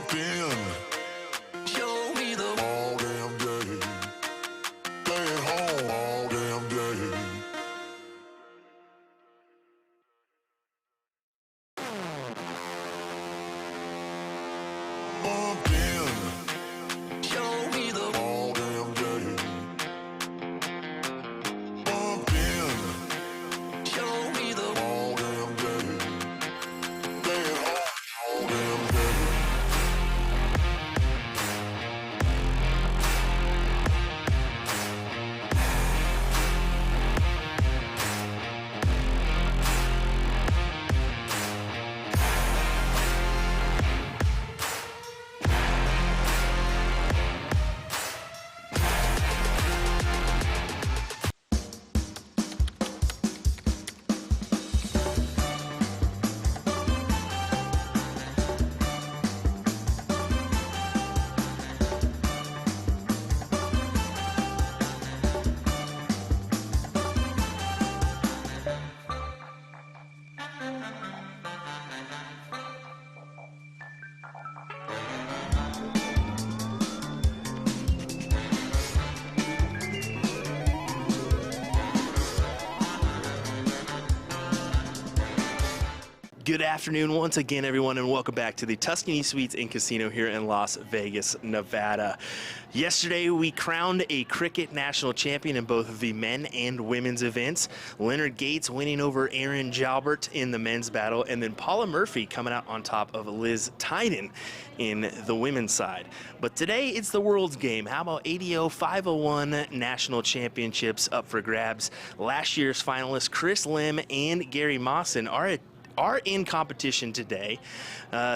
Bumping. Show me the all damn day. Stay at home all damn day. Bumping. Show me the all damn day. Bumping. Show me the all damn day. Stay at home all damn day. Good afternoon once again, everyone, and welcome back to the Tuscany Suites and Casino here in Las Vegas, Nevada. Yesterday, we crowned a cricket national champion in both the men and women's events. Leonard Gates winning over Aaron Jalbert in the men's battle, and then Paula Murphy coming out on top of Liz Tynan in the women's side. But today, it's the world's game. How about ADO 501 national championships up for grabs? Last year's finalists, Chris Lim and Gary Mawson, are in competition today.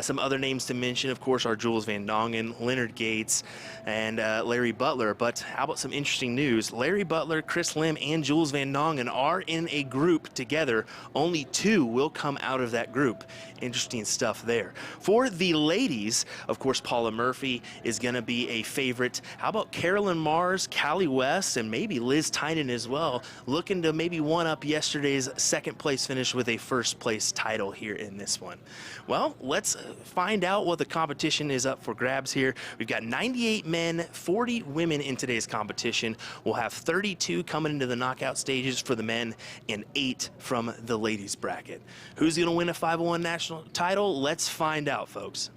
Some other names to mention, of course, are Jules Van Dongen, Leonard Gates, and Larry Butler. But how about some interesting news? Larry Butler, Chris Lim, and Jules Van Dongen are in a group together. Only two will come out of that group. Interesting stuff there. For the ladies, of course, Paula Murphy is going to be a favorite. How about Carolyn Mars, Callie West, and maybe Liz Tynan as well, looking to maybe one up yesterday's second place finish with a first place title here in this one. Well, let's find out what the competition is up for grabs here. We've got 98 men, 40 women in today's competition. We'll have 32 coming into the knockout stages for the men and 8 from the ladies bracket. Who's going to win a 501 national title? Let's find out, folks.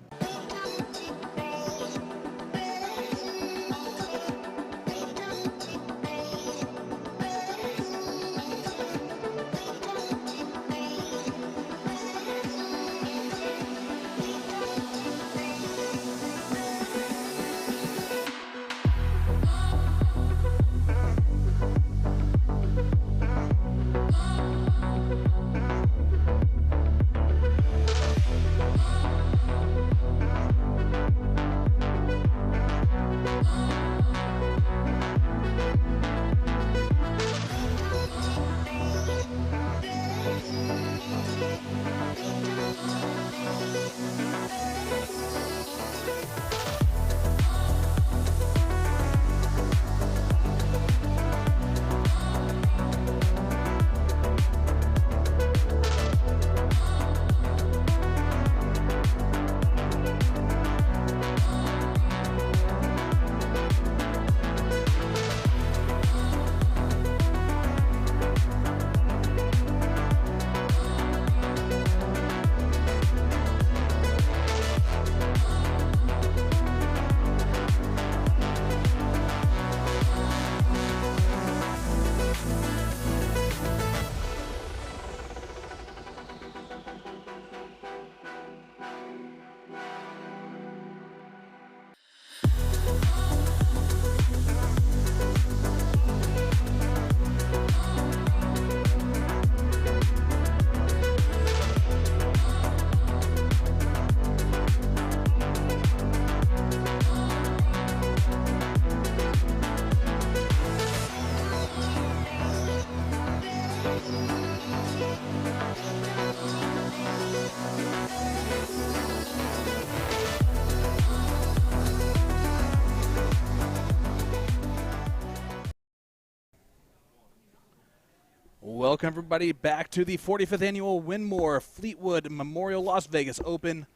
Welcome, everybody, back to the 45th Annual Winmore Fleetwood Memorial Las Vegas Open.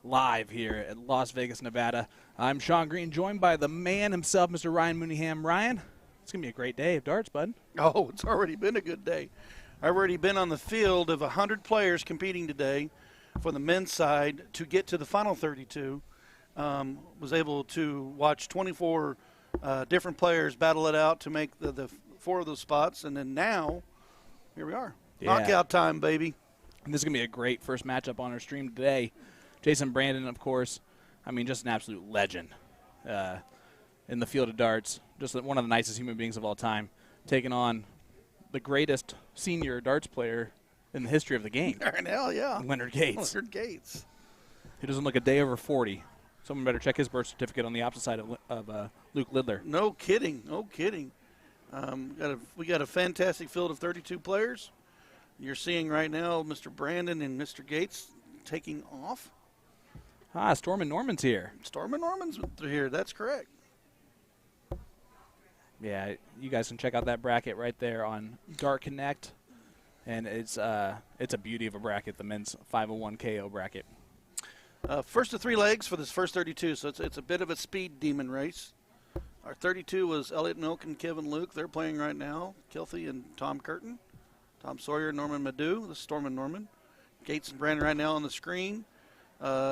live here at Las Vegas, Nevada. I'm Sean Green, joined by the man himself, Mr. Ryan Mooneyham. Ryan, it's going to be a great day of darts, bud. Oh, it's already been a good day. I've already been on the field of 100 players competing today for the men's side to get to the final 32. Was able to watch 24 different players battle it out to make the 4 of those spots, and then now, here we are. Yeah. Knockout time, baby. And this is going to be a great first matchup on our stream today. Jason Brandon, of course, I mean, just an absolute legend in the field of darts. Just one of the nicest human beings of all time, taking on the greatest senior darts player in the history of the game. Hell yeah. Leonard Gates. Leonard Gates. He doesn't look a day over 40. Someone better check his birth certificate on the opposite side of Luke Lidler. No kidding. No kidding. We got a fantastic field of 32 players. You're seeing right now Mr. Brandon and Mr. Gates taking off. Storm and Norman's here. Storm and Norman's here. That's correct. Yeah, you guys can check out that bracket right there on Dart Connect, and it's a beauty of a bracket, the men's 501 KO bracket. First of 3 legs for this first 32, so it's a bit of a speed demon race. Our 32 was Elliot Milk and Kevin Luke. They're playing right now. Kilthy and Tom Curtin. Tom Sawyer, Norman Madu. This is Storm and Norman. Gates and Brandon right now on the screen.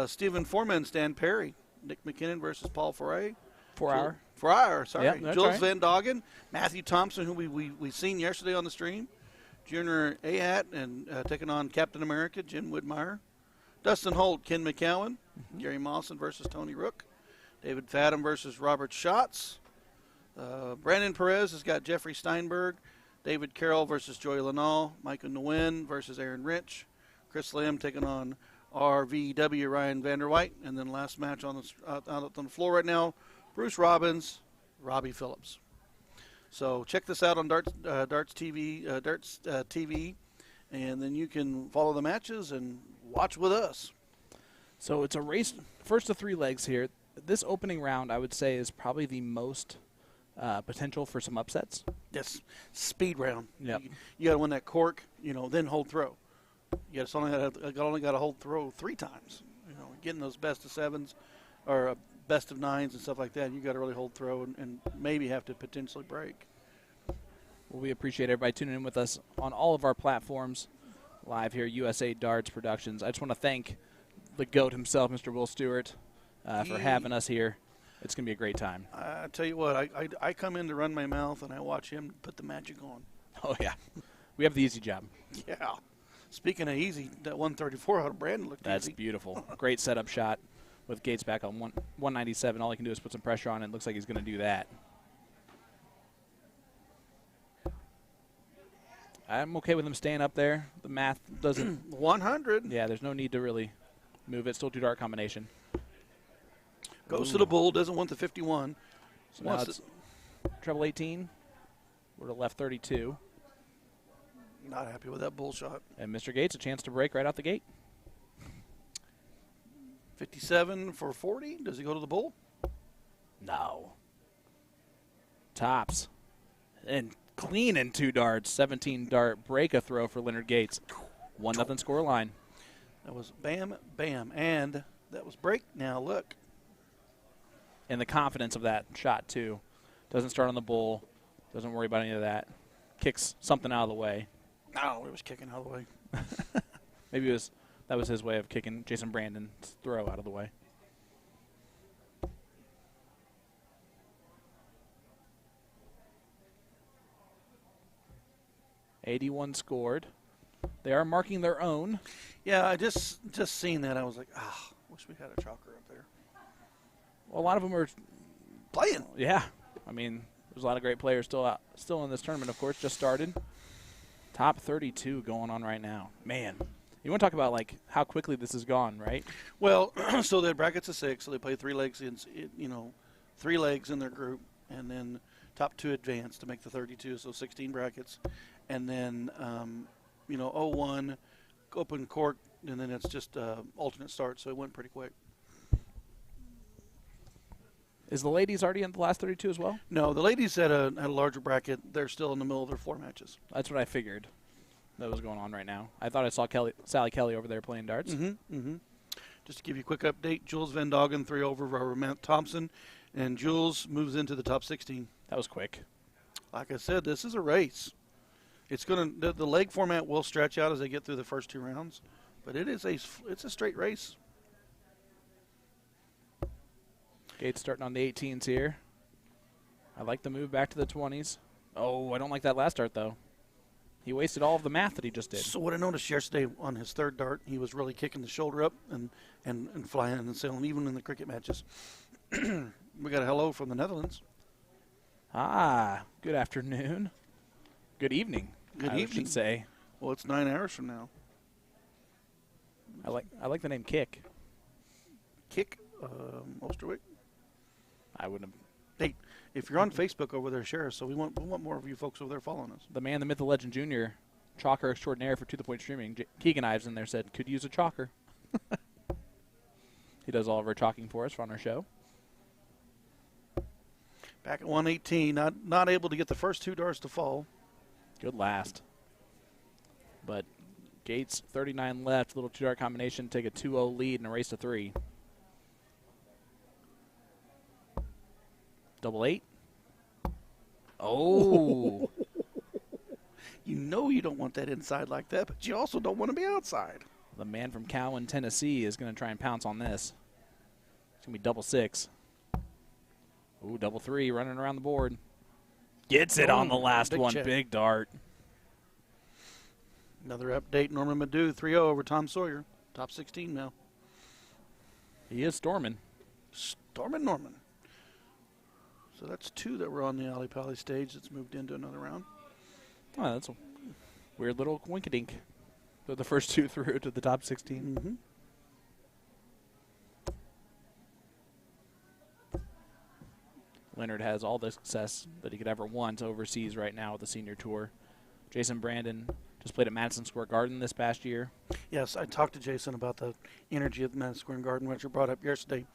Stephen Foreman, Stan Perry. Nick McKinnon versus Paul Foray. 4 hour. 4 hour, sorry. Yep, that's Jules right. Van Doggen. Matthew Thompson, who we seen yesterday on the stream. Junior Ahat and taking on Captain America, Jim Whitmire. Dustin Holt, Ken McCowan. Gary Mawson versus Tony Rook. David Fadham versus Robert Schatz. Brandon Perez has got Jeffrey Steinberg. David Carroll versus Joey Lanal. Micah Nguyen versus Aaron Rich. Chris Lamb taking on RVW Ryan Vanderwhite. And then last match on the floor right now, Bruce Robbins, Robbie Phillips. So check this out on Darts TV, and then you can follow the matches and watch with us. So it's a race, first of 3 legs here. This opening round, I would say, is probably the most potential for some upsets. Yes, speed round. Yep. You got to win that cork, then hold throw. You only got to hold throw 3 times. Getting those best of 7s or best of 9s and stuff like that. You got to really hold throw and maybe have to potentially break. Well, we appreciate everybody tuning in with us on all of our platforms live here, USA Darts Productions. I just want to thank the GOAT himself, Mr. Will Stuart, for having us here. It's going to be a great time. I tell you what, I come in to run my mouth, and I watch him put the magic on. Oh, yeah. We have the easy job. Yeah. Speaking of easy, that 134 out of Brandon looked That's easy. beautiful. Great setup shot with Gates back on 197. All he can do is put some pressure on it. It looks like he's going to do that. I'm okay with him staying up there. The math doesn't. 100. Yeah, there's no need to really move it. Still 2-dart combination. Goes to the bull, doesn't want the 51. So now it's treble 18. We're to left 32. Not happy with that bull shot. And Mr. Gates, a chance to break right out the gate. 57 for 40. Does he go to the bull? No. Tops. And clean in 2 darts. 17-dart break a throw for Leonard Gates. 1-0 score line. That was bam, bam. And that was break. Now look. And the confidence of that shot, too. Doesn't start on the bull. Doesn't worry about any of that. Kicks something out of the way. No, it was kicking out of the way. Maybe that was his way of kicking Jason Brandon's throw out of the way. .81 scored. They are marking their own. Yeah, I just seen that. I was like, wish we had a chalker up there. Well, a lot of them are Playing. Yeah. I mean, there's a lot of great players still in this tournament, of course, just started. Top 32 going on right now. Man, you want to talk about, like, how quickly this has gone, right? Well, so the brackets of 6, so they play 3 legs in, 3 legs in their group, and then top 2 advance to make the 32, so 16 brackets. And then, 0-1, open court, and then it's just alternate start, so it went pretty quick. Is the ladies already in the last 32 as well? No, the ladies had a larger bracket. They're still in the middle of their floor matches. That's what I figured that was going on right now. I thought I saw Sally Kelly over there playing darts. Just to give you a quick update, Jules Van Doggen 3 over Robert Thompson, and Jules moves into the top 16. That was quick. Like I said, this is a race. It's the leg format will stretch out as they get through the first 2 rounds, but it's a straight race. Gates starting on the 18s here. I like the move back to the 20s. Oh, I don't like that last start, though. He wasted all of the math that he just did. So what I noticed yesterday on his 3rd dart, he was really kicking the shoulder up and flying and sailing, even in the cricket matches. We got a hello from the Netherlands. Ah, good afternoon. Good evening. Good I evening. should say. Well, it's 9 hours from now. I like the name Kick. Kick, Osterwick. I wouldn't have. Hey, if you're on Facebook over there, share us. So we want more of you folks over there following us. The man, the myth, the legend, Junior, chalker extraordinaire for To The Point Streaming. Keegan Ives in there said, could use a chalker. He does all of our chalking for us on our show. Back at 118, not able to get the first 2 darts to fall. Good last. But Gates, 39 left, little 2-dart combination, take a 2-0 lead and a race to 3. Double 8. Oh. You know you don't want that inside like that, but you also don't want to be outside. The man from Cowan, Tennessee is going to try and pounce on this. It's going to be double 6. Ooh, double 3 running around the board. Gets it on the last big one. check. Big dart. Another update, Norman Madu 3-0 over Tom Sawyer. Top 16 now. He is storming. Stormin' Norman. So that's 2 that were on the Alley Pally stage that's moved into another round. Oh, that's a weird little winkadink. So the first 2 through to the top 16. Mm-hmm. Leonard has all the success that he could ever want overseas right now with the senior tour. Jason Brandon just played at Madison Square Garden this past year. Yes, I talked to Jason about the energy of the Madison Square Garden, which I brought up yesterday.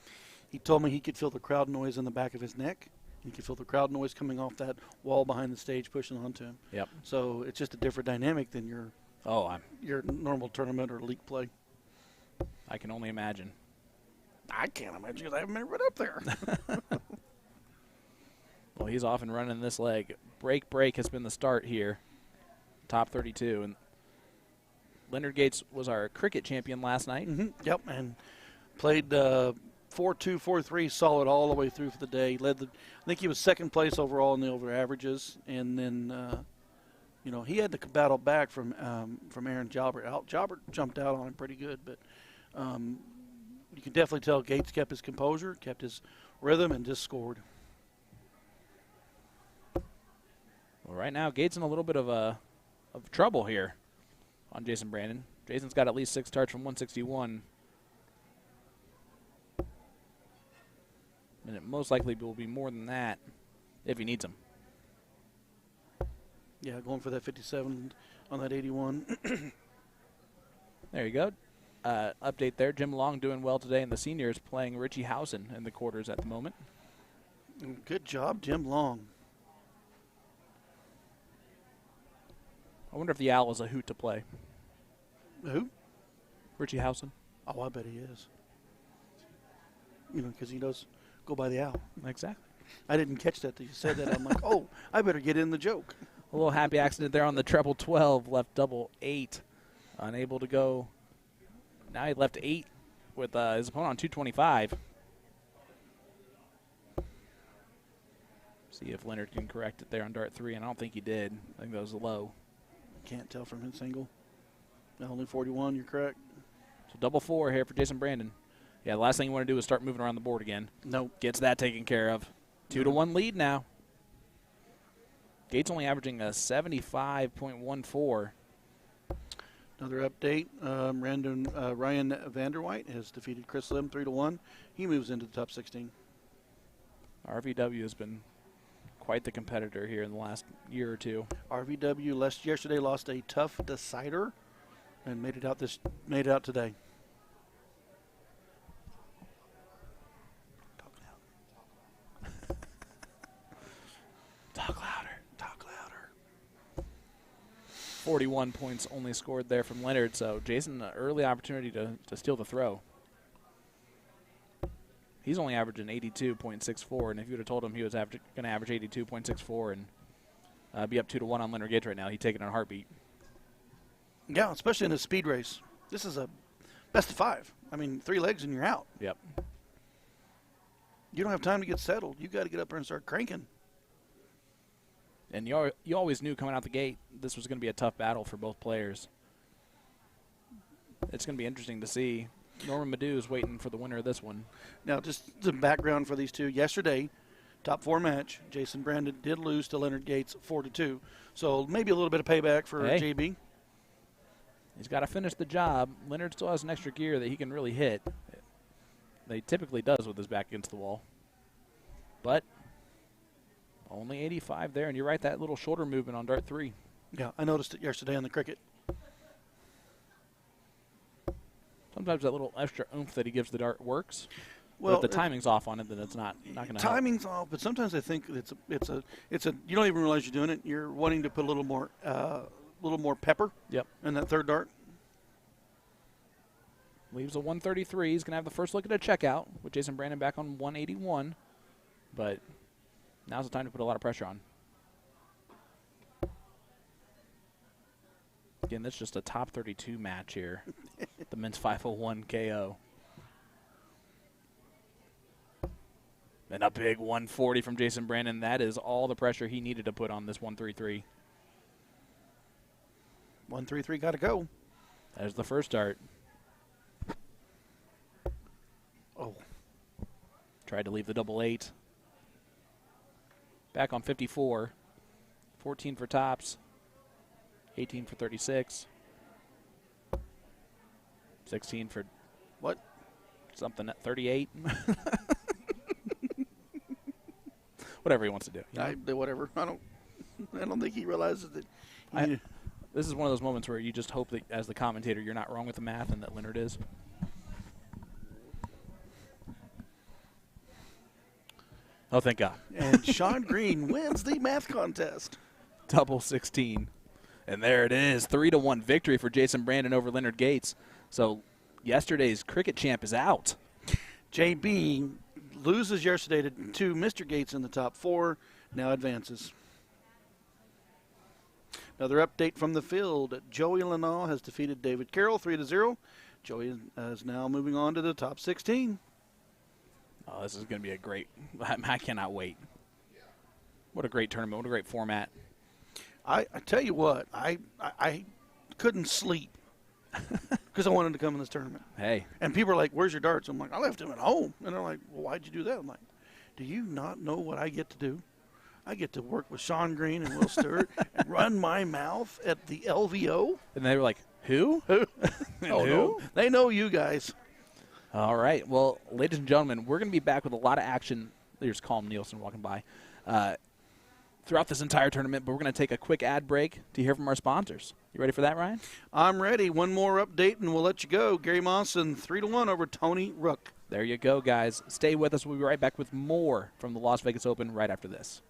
He told me he could feel the crowd noise in the back of his neck. He could feel the crowd noise coming off that wall behind the stage pushing onto him. Yep. So it's just a different dynamic than your normal tournament or league play. I can only imagine. I can't imagine because I haven't been right up there. Well, he's off and running this leg. Break has been the start here. Top 32. And Leonard Gates was our cricket champion last night. Mm-hmm. Yep, and played 4-2, 4-3, solid all the way through for the day. I think he was 2nd place overall in the over averages, and then he had to battle back from Aaron Jalbert. Jalbert jumped out on him pretty good, but you can definitely tell Gates kept his composure, kept his rhythm, and just scored. Well, right now Gates in a little bit of trouble here on Jason Brandon. Jason's got at least 6 starts from 161. And it most likely will be more than that if he needs them. Yeah, going for that 57 on that 81. There you go. Update there. Jim Long doing well today, and the seniors playing Richie Housen in the quarters at the moment. Good job, Jim Long. I wonder if the Owl is a hoot to play. Who? Richie Housen. Oh, I bet he is. Because he does go by the owl. Exactly. I didn't catch that till you said that. I'm like, oh, I better get in the joke. A little happy accident there on the treble 12, left double 8. Unable to go. Now he left 8 with his opponent on 225. See if Leonard can correct it there on dart 3, and I don't think he did. I think that was low. Can't tell from his single. Only 41, you're correct. So double 4 here for Jason Brandon. Yeah, the last thing you want to do is start moving around the board again. Nope. Gets that taken care of. 2-1 lead now. Gates only averaging a 75.14. Another update. Ryan Vanderwhite has defeated Chris Lim 3-1. He moves into the top 16. RVW has been quite the competitor here in the last year or two. RVW yesterday lost a tough decider and made it out today. Talk loud. Talk louder. Talk louder. 41 points only scored there from Leonard, so Jason, an early opportunity to steal the throw. He's only averaging 82.64, and if you would have told him he was going to average 82.64 and be up 2-1 on Leonard Gates right now, he'd take it in a heartbeat. Yeah, especially in a speed race. This is a best of 5. I mean, 3 legs and you're out. Yep. You don't have time to get settled. You got to get up there and start cranking. And you always knew coming out the gate this was going to be a tough battle for both players. It's going to be interesting to see. Norman Madu is waiting for the winner of this one. Now, just some background for these two. Yesterday, top 4 match, Jason Brandon did lose to Leonard Gates 4-2. So maybe a little bit of payback for JB. He's got to finish the job. Leonard still has an extra gear that he can really hit. He typically does with his back against the wall. But only 85 there, and you're right, that little shoulder movement on dart 3. Yeah, I noticed it yesterday on the cricket. Sometimes that little extra oomph that he gives the dart works. Well, but if the timing's off on it, then it's not going to help. Timing's off, but sometimes I think it's a you don't even realize you're doing it. You're wanting to put a little more pepper. Yep. In that third dart. Leaves a 133. He's going to have the first look at a checkout with Jason Brandon back on 181. But now's the time to put a lot of pressure on. Again, that's just a top 32 match here. The men's 501 KO. And a big 140 from Jason Brandon. That is all the pressure he needed to put on this 133. 133 got to go. There's the first dart. Oh. Tried to leave the double 8. Back on 54. 14 for tops. 18 for 36. 16 for what? Something at 38. Whatever he wants to do. Whatever. I don't think he realizes that. This is one of those moments where you just hope that as the commentator you're not wrong with the math and that Leonard is. Oh, thank God. And Sean Green wins the math contest. Double 16. And there it is, 3-1 victory for Jason Brandon over Leonard Gates. So yesterday's cricket champ is out. JB loses yesterday to Mr. Gates in the top 4, now advances. Another update from the field. Joey Lanau has defeated David Carroll 3-0. Joey is now moving on to the top 16. Oh, this is going to be a great – I cannot wait. What a great tournament. What a great format. I tell you what, I couldn't sleep because I wanted to come in this tournament. Hey. And people are like, where's your darts? I'm like, I left them at home. And they're like, well, why'd you do that? I'm like, do you not know what I get to do? I get to work with Sean Green and Will Stuart and run my mouth at the LVO. And they were like, who? Oh, who? No. They know you guys. All right. Well, ladies and gentlemen, we're going to be back with a lot of action. There's Colm Nielsen walking by. Throughout this entire tournament, but we're going to take a quick ad break to hear from our sponsors. You ready for that, Ryan? I'm ready. One more update, and we'll let you go. Gary Monson, 3-1 over Tony Rook. There you go, guys. Stay with us. We'll be right back with more from the Las Vegas Open right after this.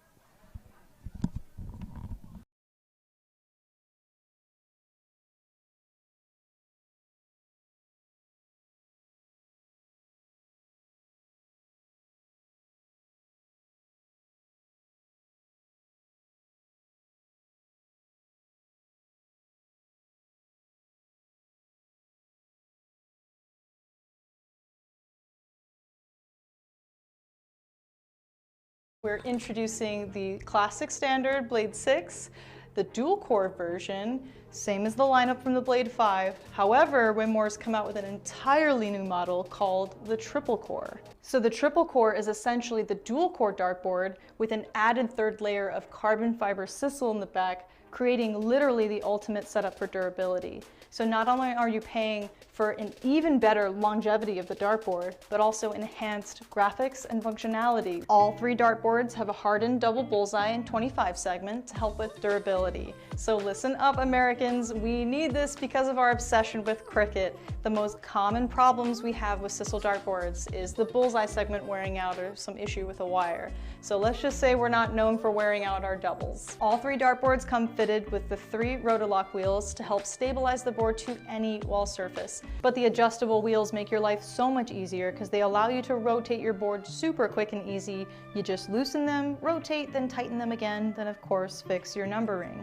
We're introducing the classic standard Blade 6, the dual core version, same as the lineup from the Blade 5. However, Winmore's come out with an entirely new model called the triple core. So the triple core is essentially the dual core dartboard with an added third layer of carbon fiber sisal in the back, creating literally the ultimate setup for durability. So not only are you paying for an even better longevity of the dartboard, but also enhanced graphics and functionality. All 3 dartboards have a hardened double bullseye and 25 segment to help with durability. So listen up, Americans, we need this because of our obsession with cricket. The most common problems we have with sisal dartboards is the bullseye segment wearing out or some issue with a wire. So let's just say we're not known for wearing out our doubles. All 3 dartboards come fitted with the 3 Rotolock wheels to help stabilize the board to any wall surface. But the adjustable wheels make your life so much easier because they allow you to rotate your board super quick and easy. You just loosen them, rotate, then tighten them again, then of course fix your numbering.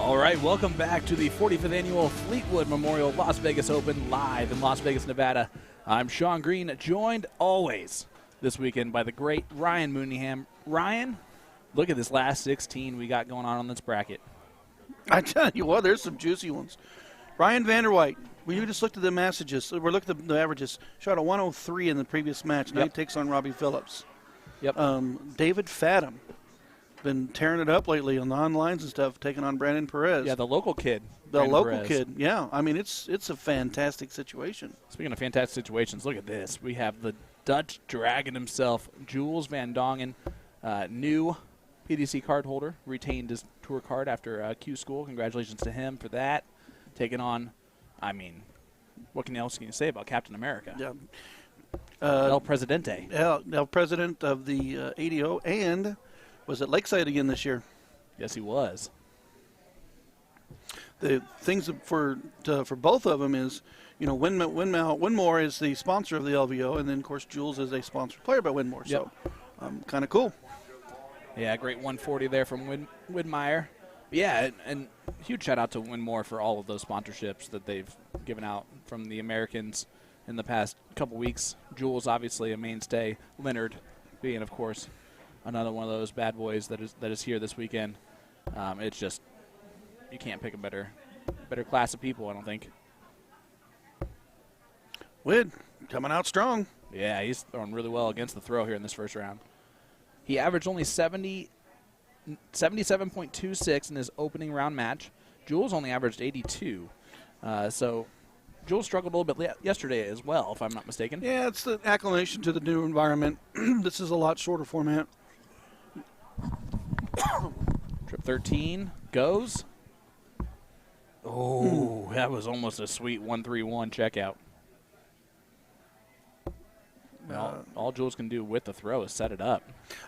All right, welcome back to the 45th Annual Fleetwood Memorial Las Vegas Open, live in Las Vegas, Nevada. I'm Sean Green, joined always this weekend by the great Ryan Mooneyham. Ryan, look at this last 16 we got going on this bracket. I tell you what, there's some juicy ones. Ryan Vanderwhite, we just looked at the messages. We're looking at the averages. Shot a 103 in the previous match. Now he takes on Robbie Phillips. Yep. David Fathom, been tearing it up lately on the onlines and stuff, taking on Brandon Perez. Yeah, the local kid. The Brandon local Perez. kid, yeah. I mean, it's a fantastic situation. Speaking of fantastic situations, look at this. We have the Dutch Dragon himself, Jules Van Dongen, new PDC card holder, retained his tour card after Q School. Congratulations to him for that. Taking on, I mean, what else can you say about Captain America? Yeah. El Presidente. El President of the ADO, and was at Lakeside again this year. Yes, he was. The things for both of them is, you know, Winmore is the sponsor of the LVO, and then of course Jules is a sponsored player by Winmore. Yep. So, kind of cool. Yeah, great 140 there from Widmeyer. Yeah, and huge shout out to Winmore for all of those sponsorships that they've given out from the Americans in the past couple weeks. Jules, obviously a mainstay. Leonard being, of course, another one of those bad boys that is here this weekend. It's just, you can't pick a better class of people, I don't think. Wid coming out strong. Yeah, he's throwing really well against the throw here in this first round. He averaged only 77.26 in his opening round match. Jules only averaged 82. So Jules struggled a little bit yesterday as well, if I'm not mistaken. Yeah, it's the acclimation to the new environment. This is a lot shorter format. Trip 13 goes. Oh, that was almost a sweet 1-3-1 checkout. All Jules can do with the throw is set it up.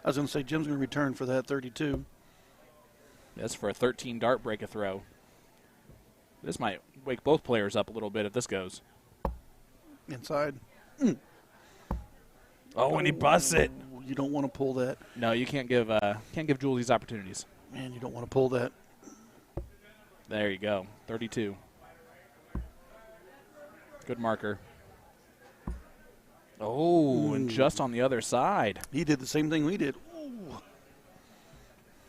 I was going to say Jim's going to return for that 32. That's for a 13 dart break a throw. This might wake both players up a little bit if this goes. Inside. Oh, and he busts it. You don't want to pull that. No, you can't give Jules these opportunities. Man, you don't want to pull that. There you go. 32. Good marker. Oh, and just on the other side. He did the same thing we did. Ooh.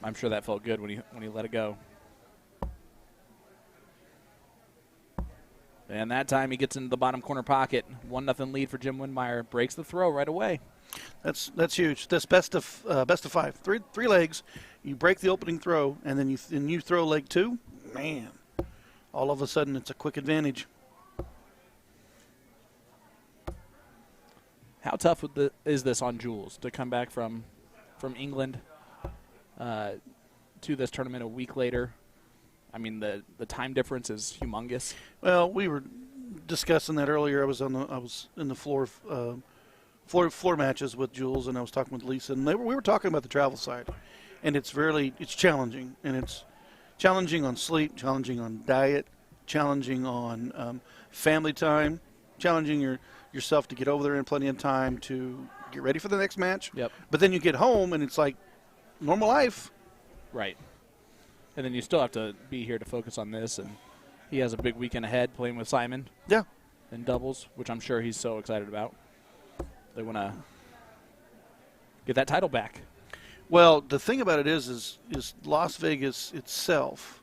I'm sure that felt good when he let it go. And that time he gets into the bottom corner pocket. 1-0 lead for Jim Widmeyer. Breaks the throw right away. That's huge. That's best of 5. Three legs. You break the opening throw, and then you throw leg 2. Man, all of a sudden it's a quick advantage. How tough is this on Jules to come back from England to this tournament a week later? I mean, the time difference is humongous. Well, we were discussing that earlier. I was in the floor matches with Jules, and I was talking with Lisa, and we were talking about the travel side, and it's challenging, and it's challenging on sleep, challenging on diet, challenging on family time, challenging yourself to get over there in plenty of time to get ready for the next match. Yep. But then you get home, and it's like normal life. Right. And then you still have to be here to focus on this, and he has a big weekend ahead playing with Simon. Yeah. In doubles, which I'm sure he's so excited about. They want to get that title back. Well, the thing about it is Las Vegas itself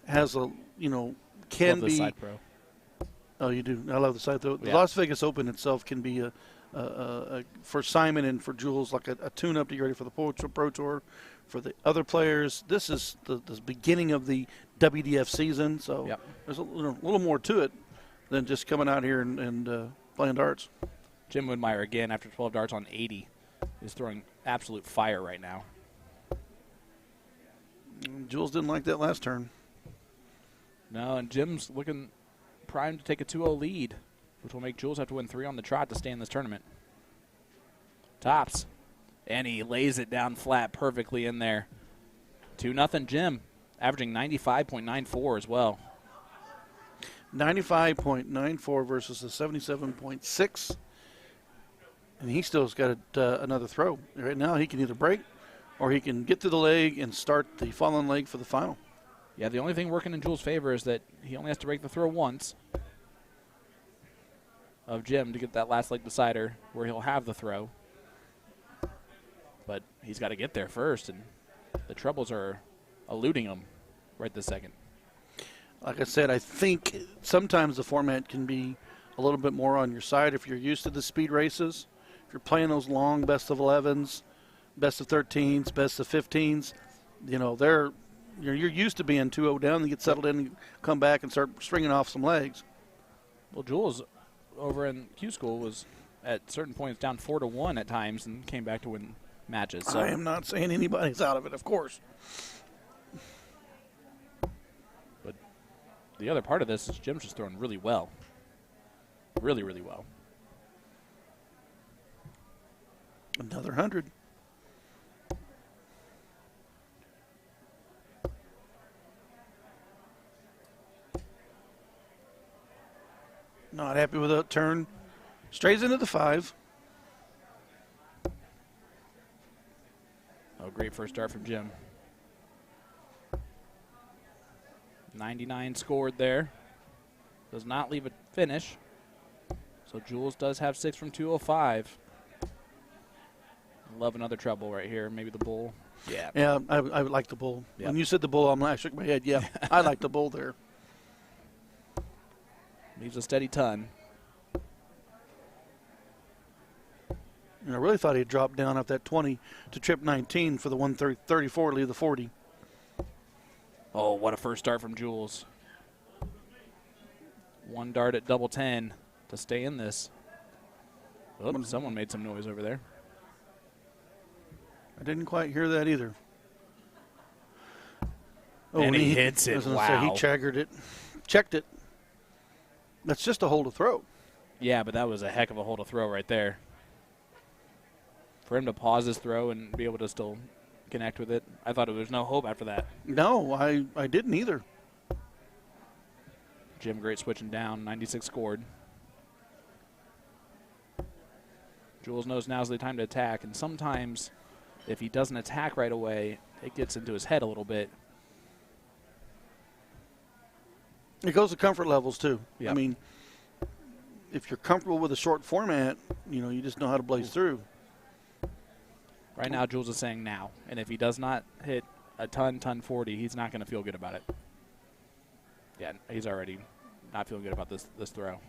has can Love be the side pro. Oh, you do. I love the side though. The Yeah. Las Vegas Open itself can be for Simon and for Jules like a tune-up to get ready for the Pro Tour. For the other players, this is the beginning of the WDF season, so Yep. there's a little more to it than just coming out here and playing darts. Jim Widmeyer, again, after 12 darts on 80, is throwing absolute fire right now. Jules didn't like that last turn. No, and Jim's looking primed to take a 2-0 lead, which will make Jules have to win 3 on the trot to stay in this tournament. Tops. And he lays it down flat perfectly in there. 2-0 Jim, averaging 95.94 as well. 95.94 versus a 77.6. And he still's got another throw. Right now he can either break or he can get to the leg and start the fallen leg for the final. Yeah, the only thing working in Jules' favor is that he only has to break the throw once of Jim to get that last leg decider where he'll have the throw. But he's got to get there first, and the troubles are eluding him right this second. Like I said, I think sometimes the format can be a little bit more on your side if you're used to the speed races. If you're playing those long best of 11s, best of 13s, best of 15s, you know, you're used to being 2-0 down and get settled in and come back and start stringing off some legs. Well, Jules over in Q School was at certain points down 4-1 at times and came back to win matches. So I am not saying anybody's out of it, of course. But the other part of this is Jim's just throwing really well. Really, really well. Another 100. Not happy with that turn. Strays into the 5. Oh, great first start from Jim. 99 scored there. Does not leave a finish. So Jules does have 6 from 205. Love another treble right here. Maybe the bull. Yeah. Yeah, I would like the bull. Yep. When you said the bull, I shook my head. Yeah, I like the bull there. Leaves a steady ton. And I really thought he'd drop down off that 20 to trip 19 for the 134, leave the 40. Oh, what a first start from Jules. One dart at double 10 to stay in this. Oh, someone made some noise over there. I didn't quite hear that either. Oh, And he hits it. I was gonna say, he Wow. chaggered it. Checked it. That's just a hole to throw. Yeah, but that was a heck of a hole to throw right there. For him to pause his throw and be able to still connect with it, I thought there was no hope after that. No, I didn't either. Jim great switching down, 96 scored. Jules knows now's the time to attack, and sometimes if he doesn't attack right away, it gets into his head a little bit. It goes to comfort levels, too. Yep. I mean, if you're comfortable with a short format, you just know how to blaze through. Right now, Jules is saying now, and if he does not hit a ton 40, he's not going to feel good about it. Yeah, he's already not feeling good about this throw.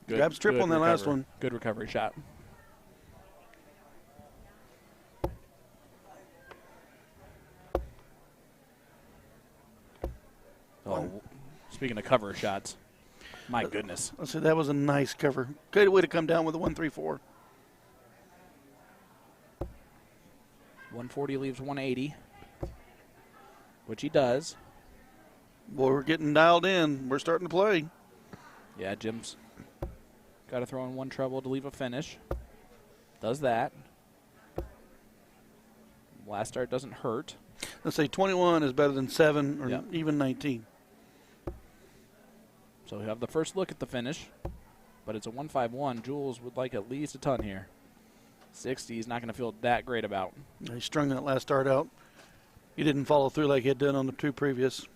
Grabs triple on that last one. Good recovery shot. Oh, speaking of cover shots, my goodness. Let's say that was a nice cover. Good way to come down with a 134. 140 leaves 180, which he does. Boy, we're getting dialed in. We're starting to play. Yeah, Jim's got to throw in one treble to leave a finish. Does that. Last start doesn't hurt. Let's say 21 is better than 7 or Yep. even 19. So he'll have the first look at the finish, but it's a 151. Jules would like at least a ton here. 60 he's not going to feel that great about. He strung that last start out. He didn't follow through like he had done on the 2 previous.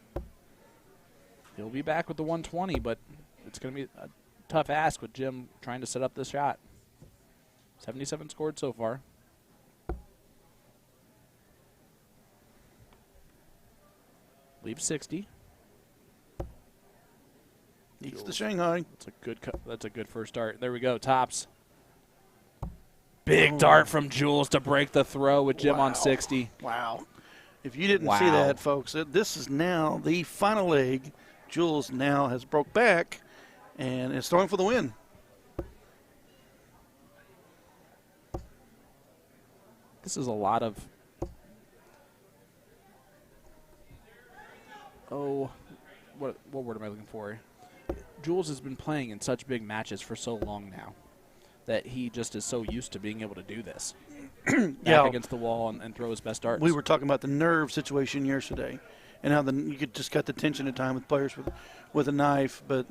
He'll be back with the 120, but it's going to be a tough ask with Jim trying to set up this shot. 77 scored so far. Leaves 60. Eats the Shanghai. That's a good first start. There we go. Tops. Big dart from Jules to break the throw with Jim on 60. Wow. If you didn't Wow. see that, folks, this is now the final leg. Jules now has broke back and is throwing for the win. This is a lot of what word am I looking for? Jules has been playing in such big matches for so long now that he just is so used to being able to do this. Back against the wall and throw his best darts. We were talking about the nerve situation yesterday and how you could just cut the tension at time with players with a knife, but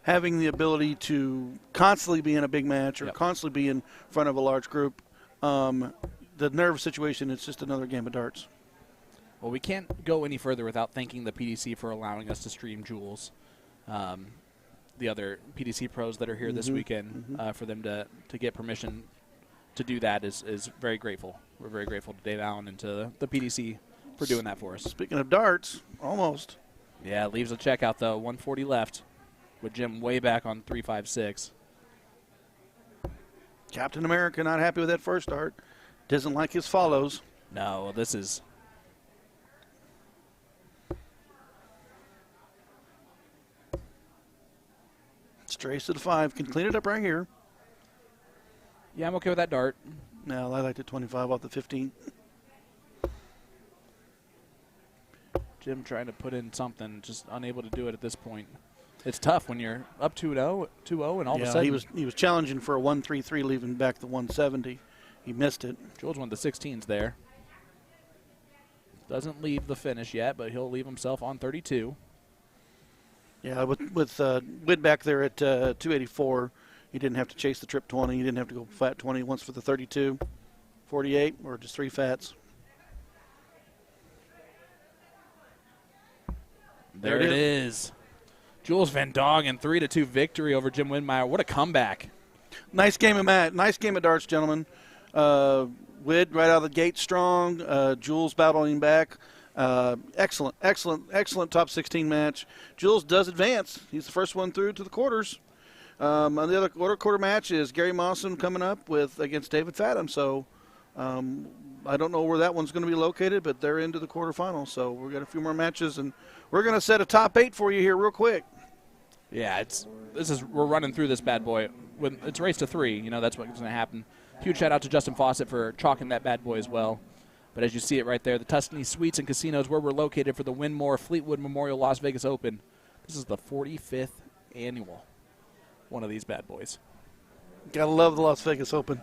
having the ability to constantly be in a big match or constantly be in front of a large group, the nerve situation is just another game of darts. Well, we can't go any further without thanking the PDC for allowing us to stream Jules. The other PDC pros that are here this weekend, for them to get permission to do that is very grateful. We're very grateful to Dave Allen and to the PDC for doing that for us. Speaking of darts, almost. Yeah, leaves a checkout though. 140 left with Jim way back on 356. Captain America not happy with that first dart. Doesn't like his follows. No, this is... Strays to the 5. Can clean it up right here. Yeah, I'm okay with that dart. No, I like the 25 off the 15. Jim trying to put in something, just unable to do it at this point. It's tough when you're up 2-0, and all of a sudden... he was challenging for a 133, leaving back the 170. He missed it. Jules won the 16s there. Doesn't leave the finish yet, but he'll leave himself on 32. Yeah, with Wid back there at 284, he didn't have to chase the trip 20. He didn't have to go flat 20 once for the 32, 48, or just 3 fats. There it is. Jules Van Dongen, 3-2 victory over Jim Widmeyer. What a comeback. Nice game of darts, gentlemen. Wid right out of the gate strong. Jules battling back. Excellent top 16 match. Jules does advance. He's the first one through to the quarters. On the other quarter match is Gary Mawson coming up against David Fathom. So I don't know where that one's going to be located, but they're into the quarterfinals. So we've got a few more matches, and we're going to set a top 8 for you here real quick. Yeah, we're running through this bad boy. When it's a race to 3, you know, that's what's going to happen. Huge shout out to Justin Fawcett for chalking that bad boy as well. But as you see it right there, the Tuscany Suites and Casinos, where we're located for the Winmore Fleetwood Memorial Las Vegas Open. This is the 45th annual one of these bad boys. Gotta love the Las Vegas Open.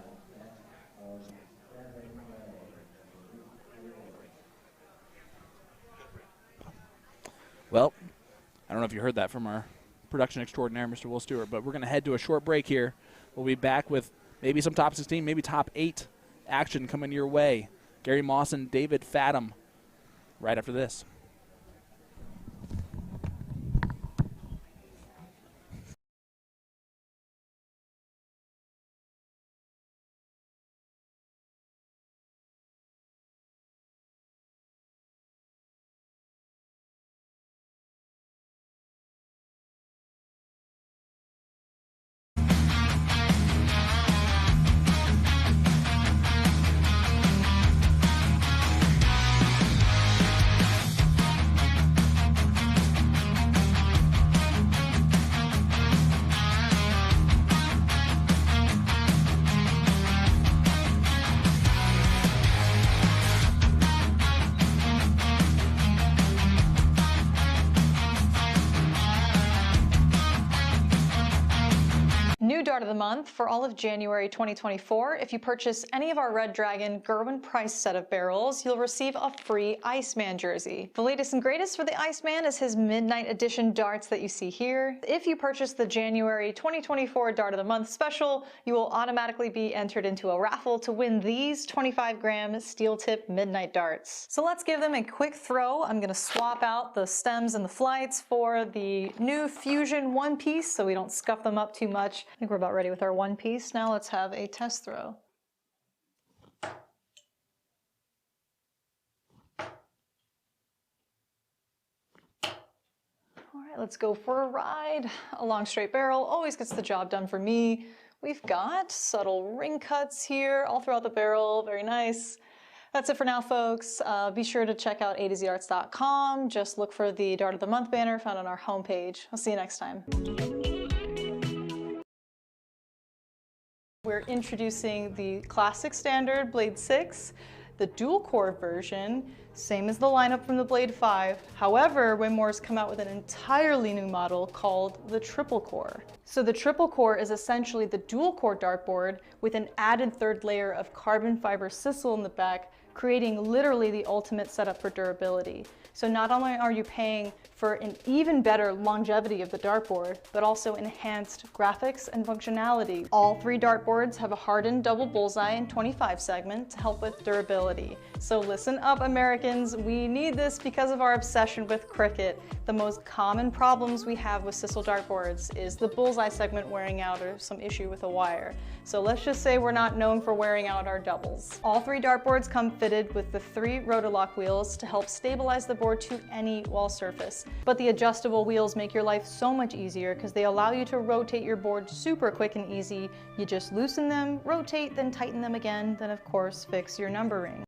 Well, I don't know if you heard that from our production extraordinaire, Mr. Will Stuart, but we're going to head to a short break here. We'll be back with maybe some top 16, maybe top 8 action coming your way. Gary Mawson, David Fathom, right after this. New Dart of the Month for all of January 2024. If you purchase any of our Red Dragon Gerwin Price set of barrels, you'll receive a free Iceman jersey. The latest and greatest for the Iceman is his Midnight Edition darts that you see here. If you purchase the January 2024 Dart of the Month special, you will automatically be entered into a raffle to win these 25-gram steel tip Midnight darts. So let's give them a quick throw. I'm going to swap out the stems and the flights for the new Fusion one piece so we don't scuff them up too much. I think we're about ready with our one piece. Now let's have a test throw. All right, let's go for a ride. A long straight barrel always gets the job done for me. We've got subtle ring cuts here all throughout the barrel. Very nice. That's it for now, folks. Be sure to check out a2zarts.com. Just look for the Dart of the Month banner found on our homepage. I'll see you next time. We're introducing the classic standard Blade 6, the dual core version, same as the lineup from the Blade 5. However, Winmore's come out with an entirely new model called the triple core. So the triple core is essentially the dual core dartboard with an added third layer of carbon fiber sisal in the back, creating literally the ultimate setup for durability. So not only are you paying for an even better longevity of the dartboard, but also enhanced graphics and functionality. All 3 dartboards have a hardened double bullseye and 25 segment to help with durability. So listen up, Americans, we need this because of our obsession with cricket. The most common problems we have with Sisal dartboards is the bullseye segment wearing out or some issue with a wire. So let's just say we're not known for wearing out our doubles. All 3 dartboards come fitted with the 3 Rotolock wheels to help stabilize the board to any wall surface. But the adjustable wheels make your life so much easier because they allow you to rotate your board super quick and easy. You just loosen them, rotate, then tighten them again, then of course fix your numbering.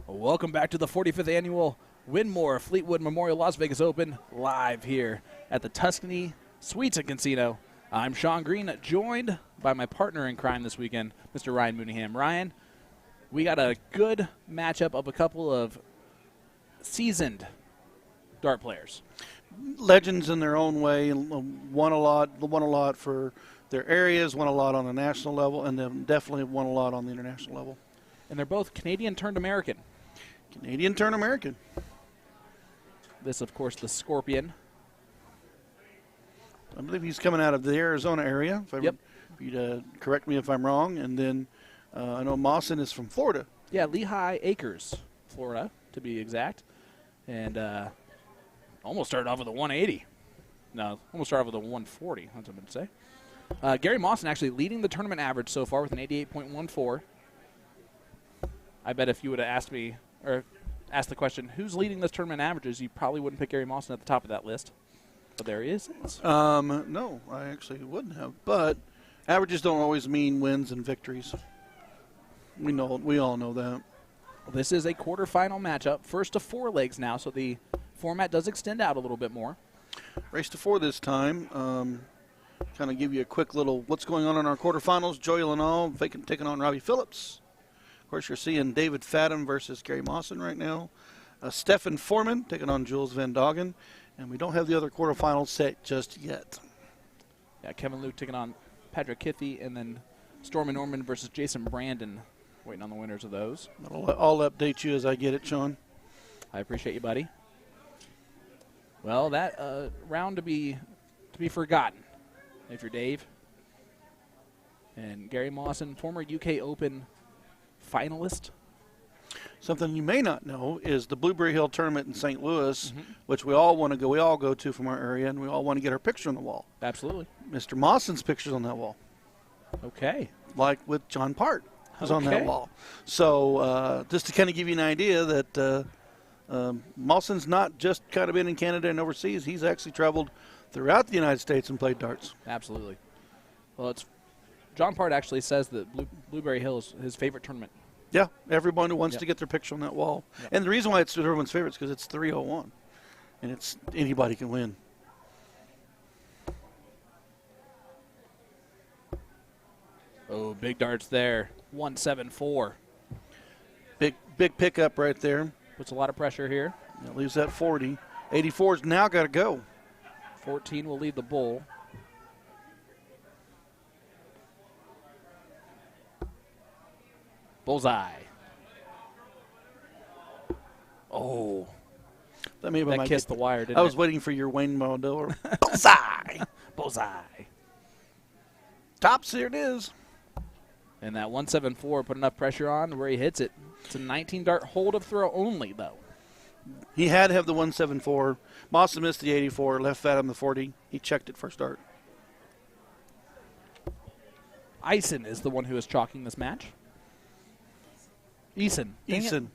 Welcome back to the 45th Annual Winmore Fleetwood Memorial Las Vegas Open, live here at the Tuscany Suites and Casino. I'm Sean Green, joined by my partner in crime this weekend, Mr. Ryan Mooneyham. Ryan, we got a good matchup of a couple of seasoned dart players. Legends in their own way, won a lot for their areas, won a lot on the national level, and then definitely won a lot on the international level. And they're both Canadian turned American. Canadian turned American. This, of course, the Scorpion. I believe he's coming out of the Arizona area. If you'd correct me if I'm wrong. And then I know Mawson is from Florida. Yeah, Lehigh Acres, Florida, to be exact. And almost started off with a 180. No, almost started off with a 140, that's what I'm going to say. Gary Mawson actually leading the tournament average so far with an 88.14. I bet if you would have asked me, or asked the question, who's leading this tournament averages, you probably wouldn't pick Gary Mawson at the top of that list. But there he is. No, I actually wouldn't have. But averages don't always mean wins and victories. We all know that. Well, this is a quarterfinal matchup. First to 4 legs now, so the format does extend out a little bit more. Race to 4 this time. Kind of give you a quick little what's going on in our quarterfinals. Joey Lanal taking on Robbie Phillips. Of course, you're seeing David Fadden versus Gary Mawson right now. Stefan Foreman taking on Jules Van Doggen. And we don't have the other quarterfinals set just yet. Yeah, Kevin Luke taking on Patrick Kithy, and then Stormy Norman versus Jason Brandon. Waiting on the winners of those. I'll update you as I get it, Sean. I appreciate you, buddy. Well, that round to be forgotten. If you're Dave. And Gary Mawson, former UK Open finalist. Something you may not know is the Blueberry Hill tournament in St. Louis, which we all want to go. We all go to from our area, and we all want to get our picture on the wall. Absolutely. Mr. Mawson's picture's on that wall. Okay. Like with John Part was on that wall. So just to kind of give you an idea that Mawson's not just kind of been in Canada and overseas. He's actually traveled throughout the United States and played darts. Absolutely. Well, John Part actually says that Blueberry Hill is his favorite tournament. Yeah, everyone who wants to get their picture on that wall. Yep. And the reason why it's everyone's favorite is because it's 301. And it's anybody can win. Oh, big darts there. 174. Big pickup right there. Puts a lot of pressure here. That leaves that 40. 84's now got to go. 14 will lead the bull. Bullseye. Oh. That kissed the wire, didn't it? I was waiting for your Wayne Maldor. Bullseye. Bullseye. Tops, here it is. And that 174 put enough pressure on where he hits it. It's a 19-dart hold of throw only, though. He had to have the 174. Mawson missed the 84, left fat on the 40. He checked it first dart. Eisen is the one who is chalking this match. Eason. Eason. And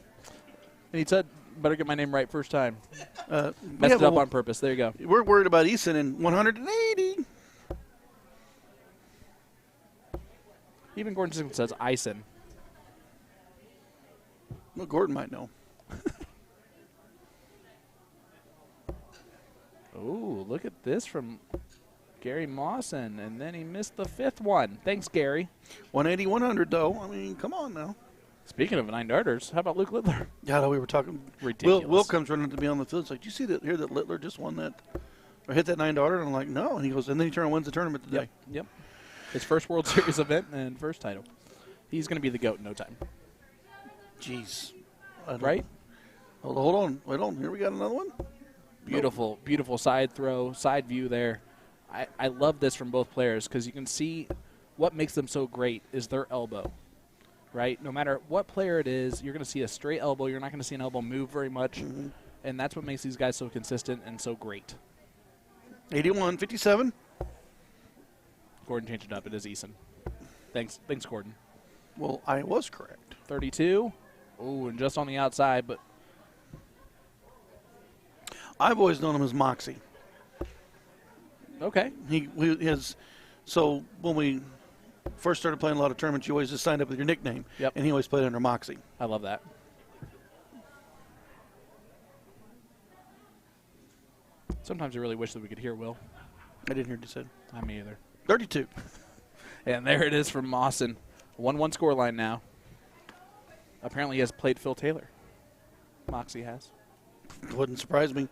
he said, better get my name right first time. Messed it up on purpose. There you go. We're worried about Eason in 180. Even Gordon Simpson says Eisen. Well, Gordon might know. Oh, look at this from Gary Mawson. And then he missed the fifth one. Thanks, Gary. 180, 100, though. I mean, come on now. Speaking of 9-darters, how about Luke Littler? Yeah, we were talking. Ridiculous. Will comes running to be on the field. It's like, do you see that here that Littler just won that or hit that 9-darter? And I'm like, no. And he goes, and then he turns and wins the tournament today. Yep. His first World Series event and first title. He's going to be the GOAT in no time. Jeez. Right? Hold on. Wait on. Here we got another one. Beautiful, beautiful side throw, side view there. I love this from both players because you can see what makes them so great is their elbow. Right? No matter what player it is, you're going to see a straight elbow. You're not going to see an elbow move very much. And that's what makes these guys so consistent and so great. 81, 57. Gordon changed it up. It is Eason. Thanks, Gordon. Well, I was correct. 32. Oh, and just on the outside, but I've always known him as Moxie. okay. So when we first started playing a lot of tournaments, you always just signed up with your nickname. Yep. And he always played under Moxie. I love that. Sometimes I really wish that we could hear Will. I didn't hear what you said. Not me either. 32. And there it is from Mawson. 1-1 scoreline now. Apparently he has played Phil Taylor. Moxie has. Wouldn't surprise me.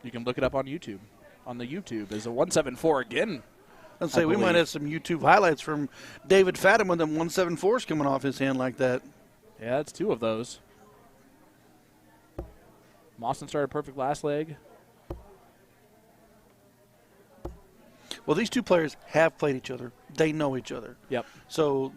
You can look it up on YouTube. On the YouTube, there's a 174 again. I'd say we might have some YouTube highlights from David Fadden when them 174s coming off his hand like that. Yeah, that's two of those. Mawson started perfect last leg. Well, these two players have played each other. They know each other. Yep. So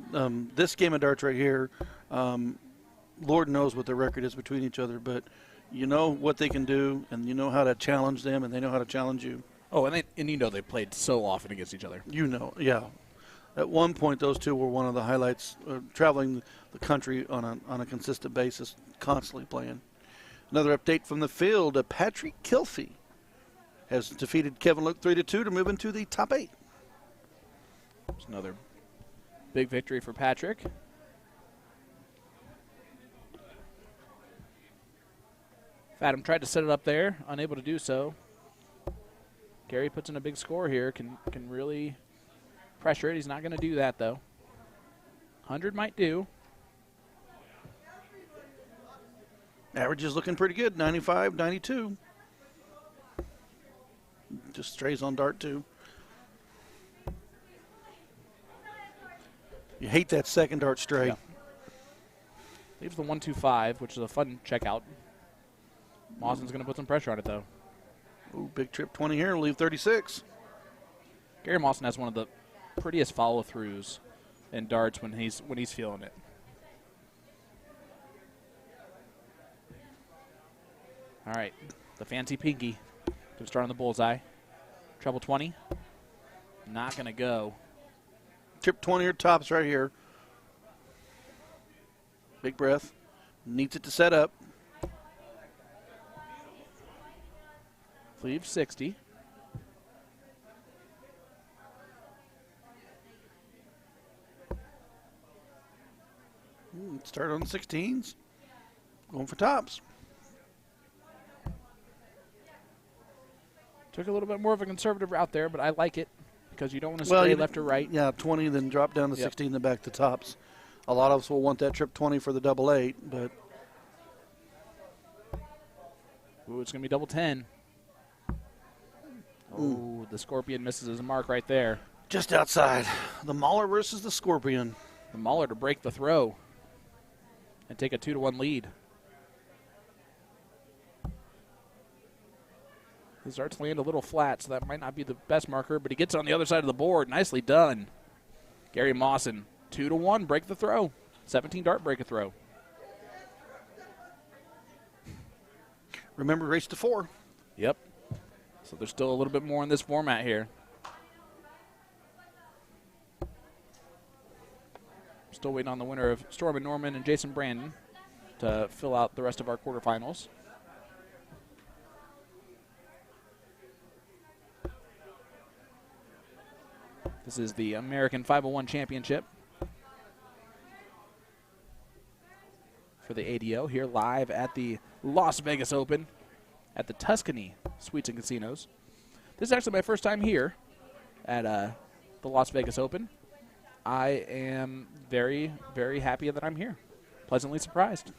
this game of darts right here, Lord knows what the record is between each other, but you know what they can do, and you know how to challenge them, and they know how to challenge you. Oh, and you know they played so often against each other. You know, yeah. At one point, those two were one of the highlights, traveling the country on a consistent basis, constantly playing. Another update from the field, Patrick Kilfie has defeated Kevin Luke 3-2 to move into the top 8. It's another big victory for Patrick. Fadden tried to set it up there, unable to do so. Gary puts in a big score here, can really pressure it. He's not going to do that, though. 100 might do. Average is looking pretty good, 95, 92. Just strays on dart, too. You hate that second dart stray. Yeah. Leaves the 125, which is a fun checkout. Mawson's going to put some pressure on it, though. Ooh, big trip 20 here, leave 36. Gary Mawson has one of the prettiest follow-throughs in darts when he's feeling it. All right, the fancy pinky to start on the bullseye. Treble 20, not going to go. Trip 20 or tops right here. Big breath. Needs it to set up. Leave 60. Start on the 16s. Going for tops. Took a little bit more of a conservative route there, but I like it because you don't want to stray left or right. Yeah, 20, then drop down to 16, then back to tops. A lot of us will want that trip 20 for the double 8, but. Ooh, it's going to be double 10. Oh, the Scorpion misses his mark right there. Just outside. The Mauler versus the Scorpion. The Mauler to break the throw and take a 2-1 lead. His darts land a little flat, so that might not be the best marker, but he gets it on the other side of the board. Nicely done. Gary Mawson, 2-1, break the throw. 17 dart break a throw. Remember, race to 4. Yep. So there's still a little bit more in this format here. Still waiting on the winner of Storm and Norman and Jason Brandon to fill out the rest of our quarterfinals. This is the American 501 Championship for the ADO here live at the Las Vegas Open at the Tuscany Suites and Casinos. This is actually my first time here at the Las Vegas Open. I am very, very happy that I'm here. Pleasantly surprised.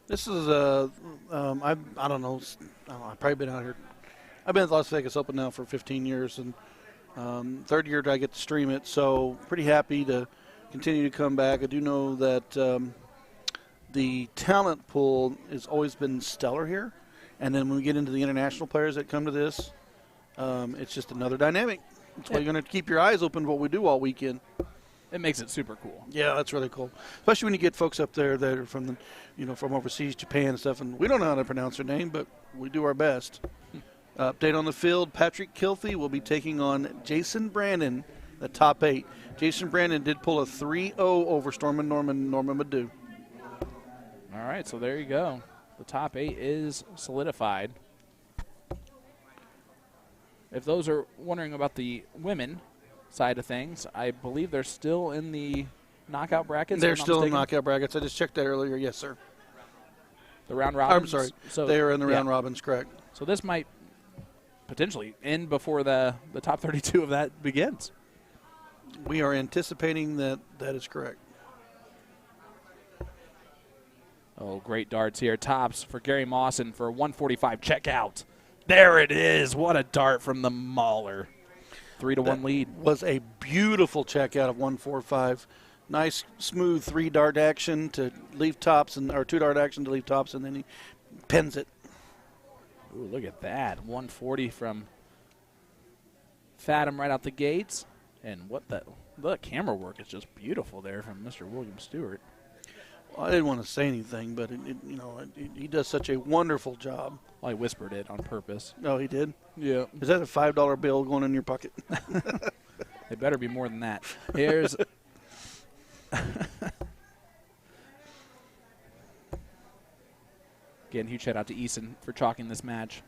This is I don't know. I've probably been out here. I've been at the Las Vegas Open now for 15 years, and third year I get to stream it, so pretty happy to continue to come back. I do know that the talent pool has always been stellar here, and then when we get into the international players that come to this, it's just another dynamic. That's why you're going to keep your eyes open to what we do all weekend. It makes it super cool. Yeah, that's really cool, especially when you get folks up there that are from the, from overseas, Japan and stuff, and we don't know how to pronounce their name, but we do our best. Update on the field, Patrick Kilthey will be taking on Jason Brandon, the top 8. Jason Brandon did pull a 3-0 over Storm and Norman Madu. All right, so there you go. The top 8 is solidified. If those are wondering about the women side of things, I believe they're still in the knockout brackets. They're still in knockout brackets. I just checked that earlier. Yes, sir. The round robins? I'm sorry. So they are in the round robins, correct. So this might potentially end before the top 32 of that begins. We are anticipating that is correct. Oh, great darts here. Tops for Gary Mawson for 145 checkout. There it is. What a dart from the Mauler. 3-1 lead. Was a beautiful checkout of 145. Nice, smooth 3-dart action to leave tops, or 2-dart action to leave tops, and then he pins it. Ooh, look at that. 140 from Fathom right out the gates. And the camera work is just beautiful there from Mr. William Stuart. Well, I didn't want to say anything, but he does such a wonderful job. Well, I whispered it on purpose. Oh, he did? Yeah. Is that a $5 bill going in your pocket? It better be more than that. Here's again, huge shout out to Eason for chalking this match.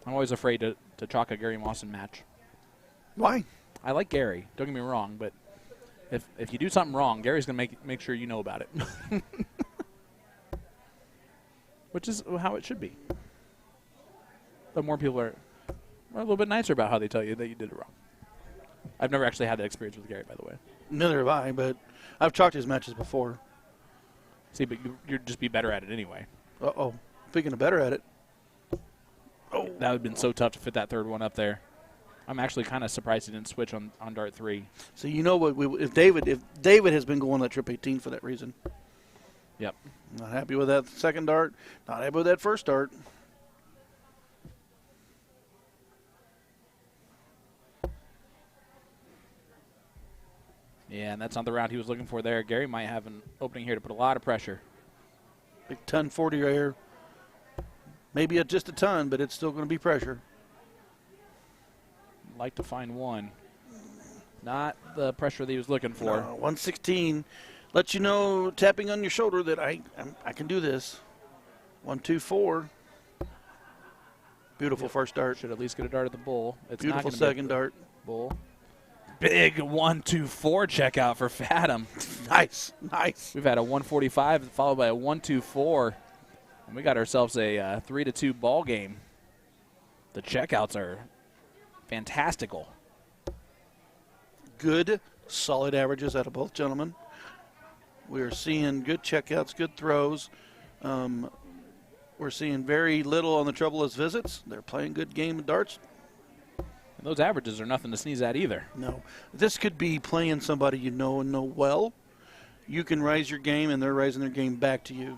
I'm always afraid to chalk a Gary Mawson match. Why? I like Gary, don't get me wrong, but if you do something wrong, Gary's going to make sure you know about it. Which is how it should be. But more people are a little bit nicer about how they tell you that you did it wrong. I've never actually had that experience with Gary, by the way. Neither have I, but I've chalked his matches before. See, but you'd just be better at it anyway. Uh-oh. Speaking of better at it. Oh. That would have been so tough to fit that third one up there. I'm actually kind of surprised he didn't switch on dart 3. So you know what? If David has been going that trip 18 for that reason. Yep. Not happy with that second dart. Not happy with that first dart. Yeah, and that's not the round he was looking for there. Gary might have an opening here to put a lot of pressure. Big ton 40 right here. Maybe just a ton, but it's still going to be pressure. Like to find one. Not the pressure that he was looking for. No, 116 lets you know, tapping on your shoulder, that I can do this. 1, 2, 4. Beautiful first dart. Should at least get a dart at the bull. It's Beautiful not gonna second dart. Bull. Big 1, 2, 4 checkout for Fathom. Nice, nice. We've had a 145 followed by a 1, 2, 4. And we got ourselves a 3-2 ball game. The checkouts are fantastical. Good, solid averages out of both gentlemen. We are seeing good checkouts, good throws. We're seeing very little on the troubleless visits. They're playing good game of darts. And those averages are nothing to sneeze at either. No. This could be playing somebody you know and know well. You can raise your game, and they're raising their game back to you.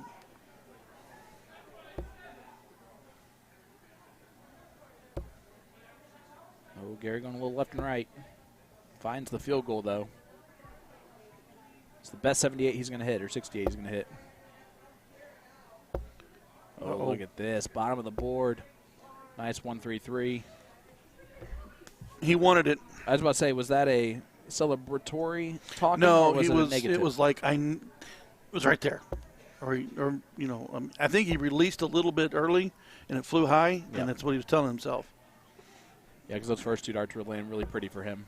Oh, Gary going a little left and right. Finds the field goal, though. It's the best 78 he's going to hit, or 68 he's going to hit. Oh, look at this. Bottom of the board. Nice 1-3-3. He wanted it. I was about to say, was that a celebratory talking? No, or was it a negative? it was like it was right there. I think he released a little bit early, and it flew high, and that's what he was telling himself. Yeah, because those first two darts were laying really pretty for him.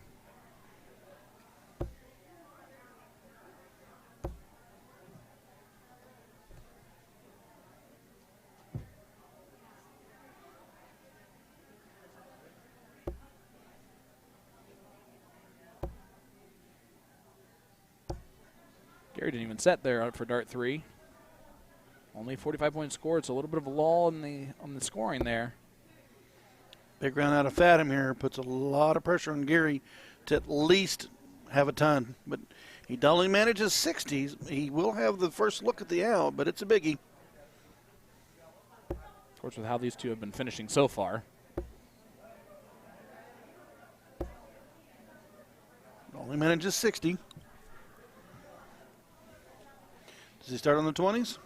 Gary didn't even set there for dart 3. Only 45-point score. It's a little bit of a lull on the scoring there. Big round out of Fathom here puts a lot of pressure on Gary to at least have a ton. But he only manages 60s. He will have the first look at the out, but it's a biggie. Of course, with how these two have been finishing so far. Only manages 60. Does he start on the 20s?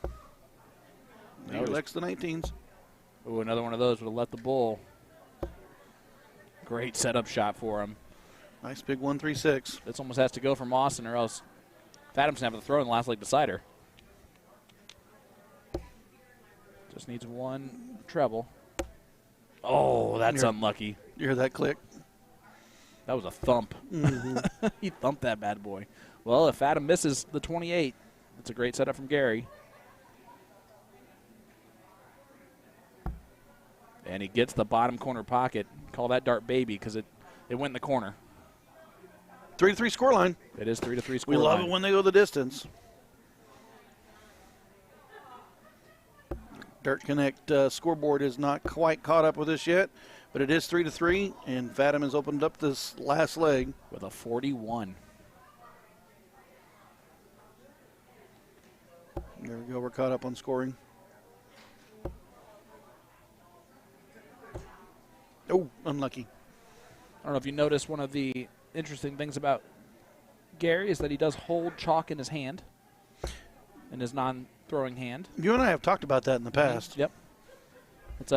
He elects the 19s. Oh, another one of those would have let the bull. Great setup shot for him. Nice big 1-3-6. This almost has to go for Mawson, or else Fathom's going to have to throw in the last leg decider. Just needs one treble. Oh, that's unlucky. You hear that click? That was a thump. Mm-hmm. He thumped that bad boy. Well, if Fathom misses the 28, that's a great setup from Gary. And he gets the bottom corner pocket. Call that dart baby because it went in the corner. 3-3 scoreline. It is 3-3 scoreline. We love it when they go the distance. Dirt Connect scoreboard is not quite caught up with us yet, but it is 3-3, and Fathom has opened up this last leg with a 41. There we go. We're caught up on scoring. Oh, unlucky. I don't know if you noticed, one of the interesting things about Gary is that he does hold chalk in his hand, in his non-throwing hand. You and I have talked about that in the past. Yep. It's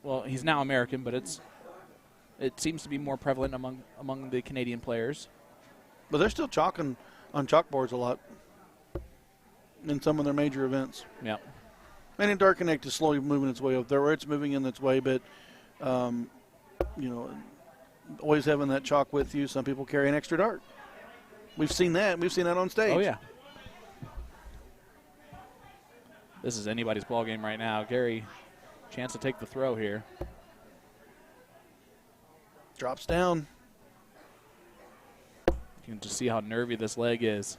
well, he's now American, but it seems to be more prevalent among the Canadian players. But they're still chalking on chalkboards a lot in some of their major events. Yeah. And in Dark Connect is slowly moving its way up there, where it's moving in its way, but, always having that chalk with you. Some people carry an extra dart. We've seen that. We've seen that on stage. Oh, yeah. This is anybody's ball game right now. Gary, chance to take the throw here. Drops down. You can just see how nervy this leg is.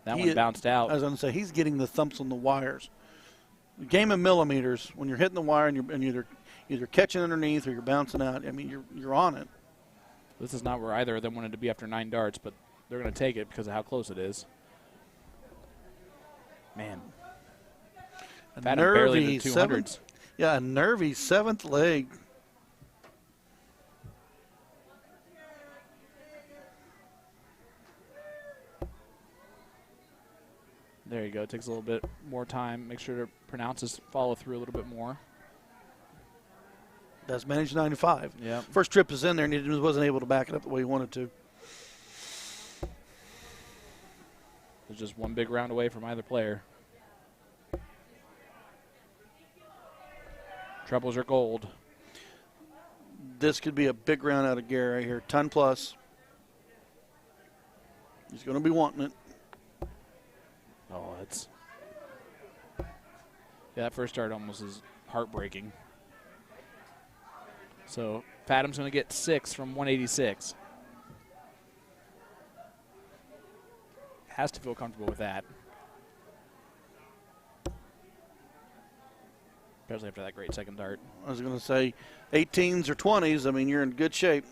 That He one is- bounced out. I was going to say, he's getting the thumps on the wires. Game of millimeters, when you're hitting the wire and you're either catching underneath or you're bouncing out, I mean, you're on it. This is not where either of them wanted to be after 9 darts, but they're going to take it because of how close it is. Man. Fadden barely in the 200s. A nervy seventh leg. There you go. It takes a little bit more time. Make sure to pronounce his follow through a little bit more. That's managed 95. Yep. First trip is in there, and he just wasn't able to back it up the way he wanted to. There's just one big round away from either player. Trebles are gold. This could be a big round out of Gary right here. Ton plus. He's going to be wanting it. Oh, it's. Yeah, that first start almost is heartbreaking. So Fadden's going to get 6 from 186. Has to feel comfortable with that. Especially after that great second dart. I was going to say 18s or 20s. I mean, you're in good shape.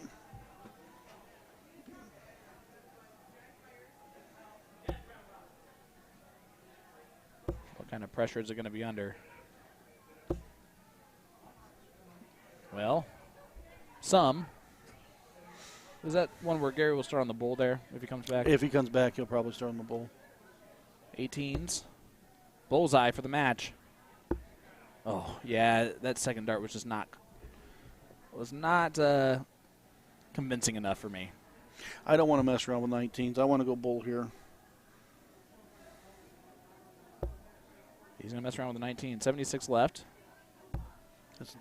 What kind of pressure is it going to be under? Well, some. Is that one where Gary will start on the bull there if he comes back? If he comes back, he'll probably start on the bull. 18s. Bullseye for the match. Oh, yeah, that second dart was just not convincing enough for me. I don't want to mess around with 19s. I want to go bull here. He's going to mess around with the 19. 76 left.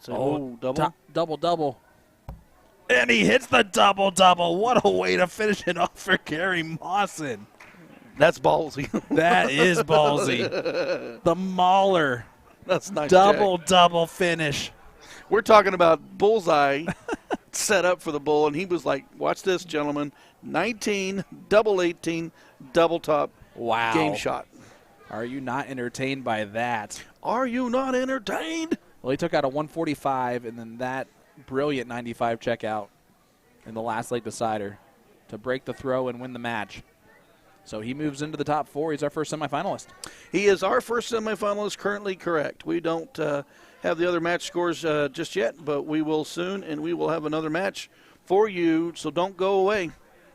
Double. Double. And he hits the double. What a way to finish it off for Gary Mawson. That's ballsy. That is ballsy. The mauler. That's nice. Double finish. We're talking about bullseye set up for the bull, and he was like, watch this, gentlemen. 19, double 18, double top. Wow. Game shot. Are you not entertained by that? Are you not entertained? Well, he took out a 145 and then that brilliant 95 checkout in the last leg decider to break the throw and win the match. So he moves into the top 4. He's our first semifinalist. He is our first semifinalist, currently correct. We don't have the other match scores just yet, but we will soon, and we will have another match for you, so don't go away.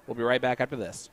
We'll be right back after this.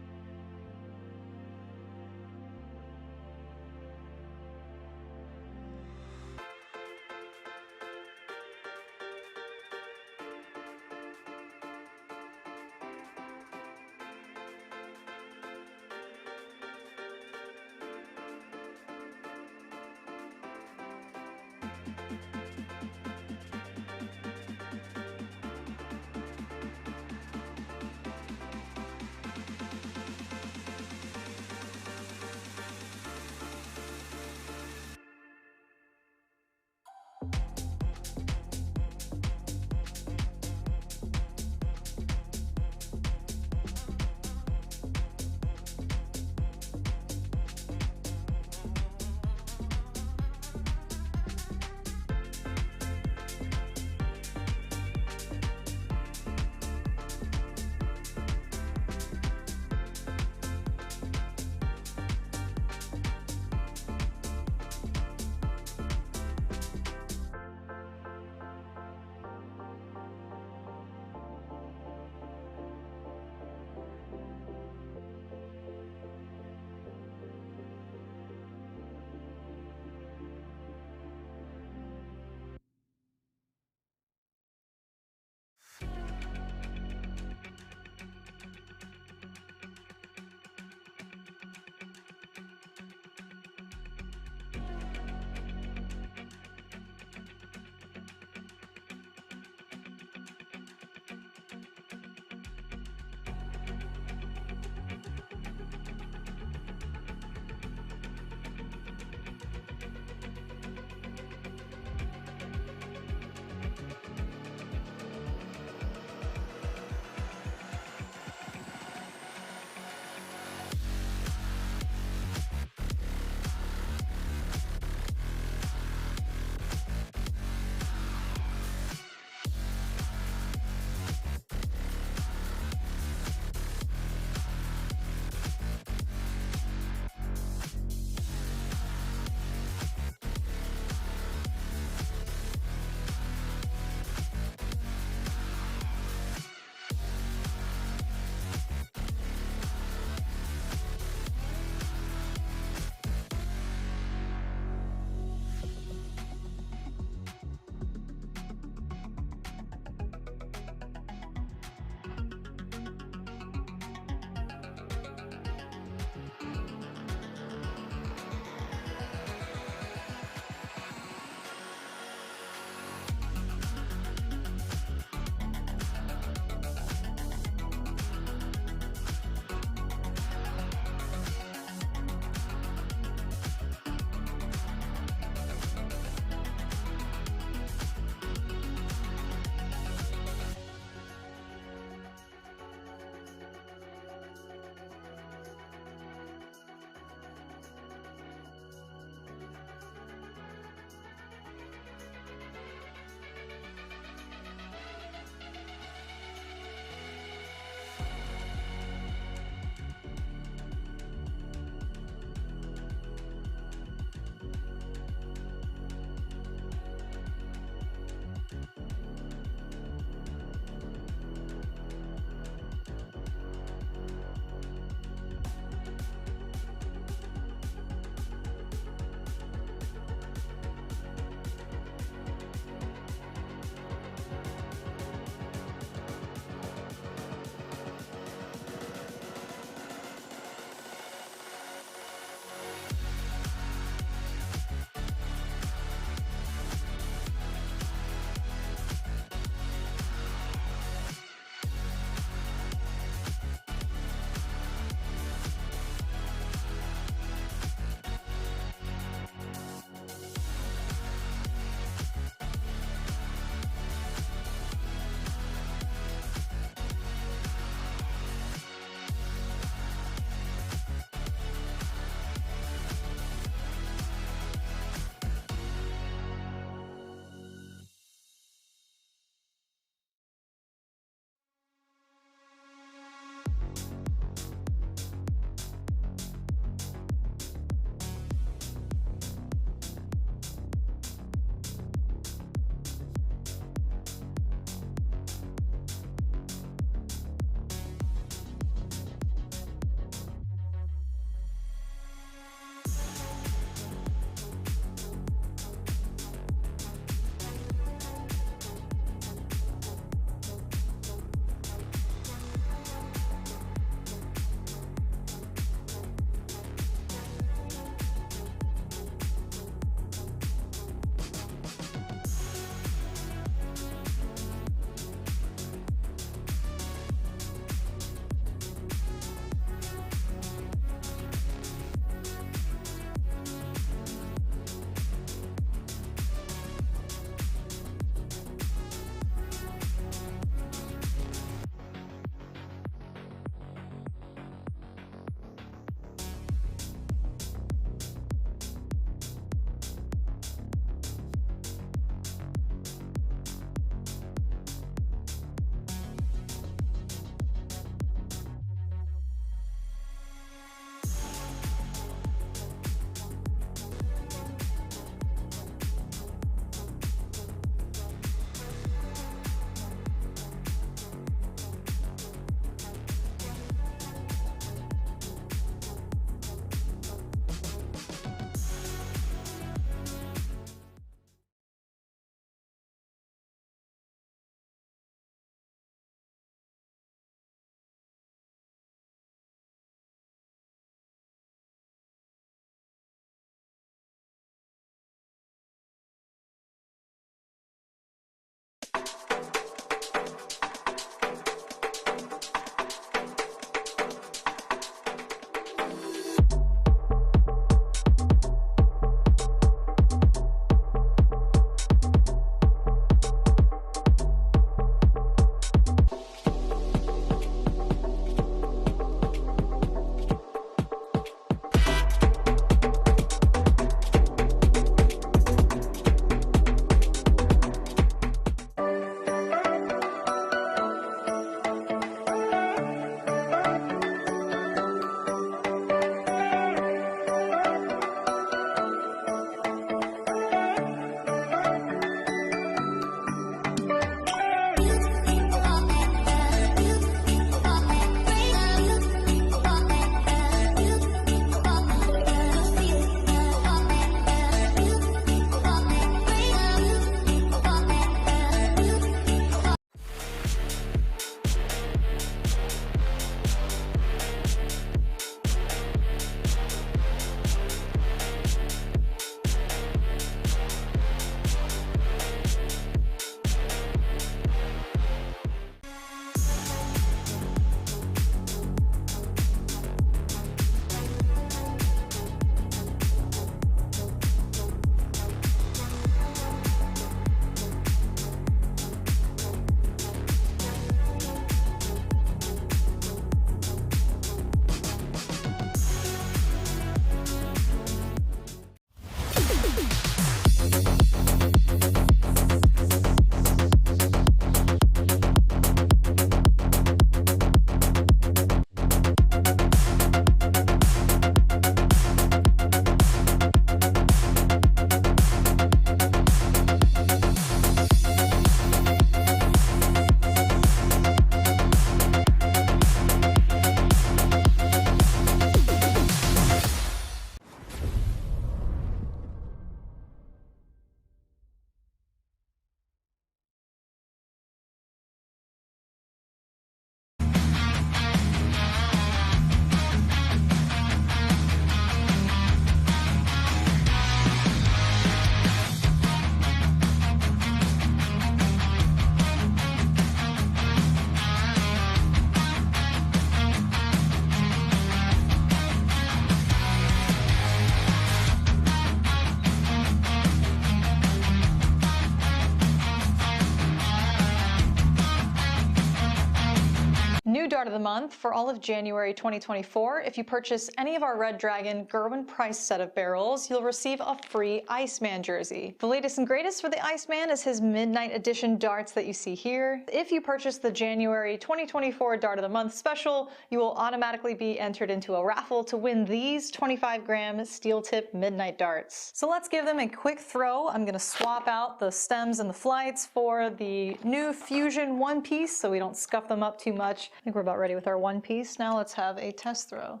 Dart of the Month for all of January 2024. If you purchase any of our Red Dragon Gerwin Price set of barrels, you'll receive a free Iceman jersey. The latest and greatest for the Iceman is his Midnight Edition darts that you see here. If you purchase the January 2024 Dart of the Month special, you will automatically be entered into a raffle to win these 25-gram steel tip Midnight darts. So let's give them a quick throw. I'm going to swap out the stems and the flights for the new Fusion one piece so we don't scuff them up too much. I think we're about ready with our one piece. Now let's have a test throw.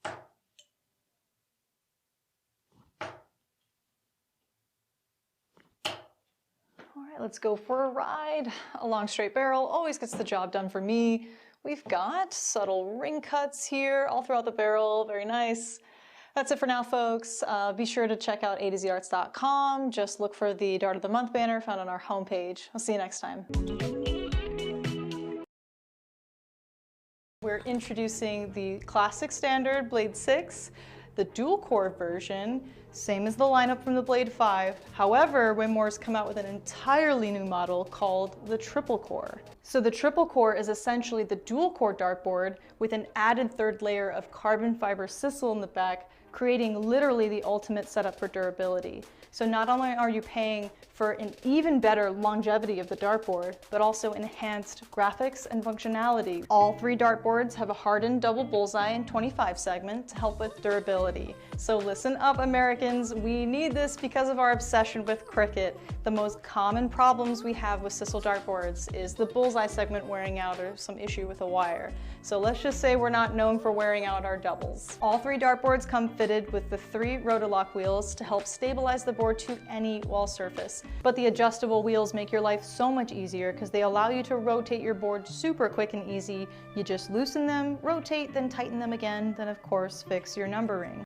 All right, let's go for a ride. A long straight barrel always gets the job done for me. We've got subtle ring cuts here all throughout the barrel. Very nice. That's it for now, folks. Be sure to check out usadartsproduction. Just look for the Dart of the Month banner found on our homepage. I'll see you next time. We're introducing the classic standard Blade 6, the dual core version, same as the lineup from the Blade 5. However, Winmore's come out with an entirely new model called the triple core. So the triple core is essentially the dual core dartboard with an added third layer of carbon fiber sisal in the back, creating literally the ultimate setup for durability. So not only are you paying for an even better longevity of the dartboard, but also enhanced graphics and functionality. All three dartboards have a hardened double bullseye and 25 segment to help with durability. So listen up, Americans, we need this because of our obsession with cricket. The most common problems we have with sisal dartboards is the bullseye segment wearing out or some issue with a wire. So let's just say we're not known for wearing out our doubles. All three dartboards come fitted with the 3 Rotolock wheels to help stabilize the board to any wall surface. But the adjustable wheels make your life so much easier because they allow you to rotate your board super quick and easy. You just loosen them, rotate, then tighten them again, then of course fix your numbering.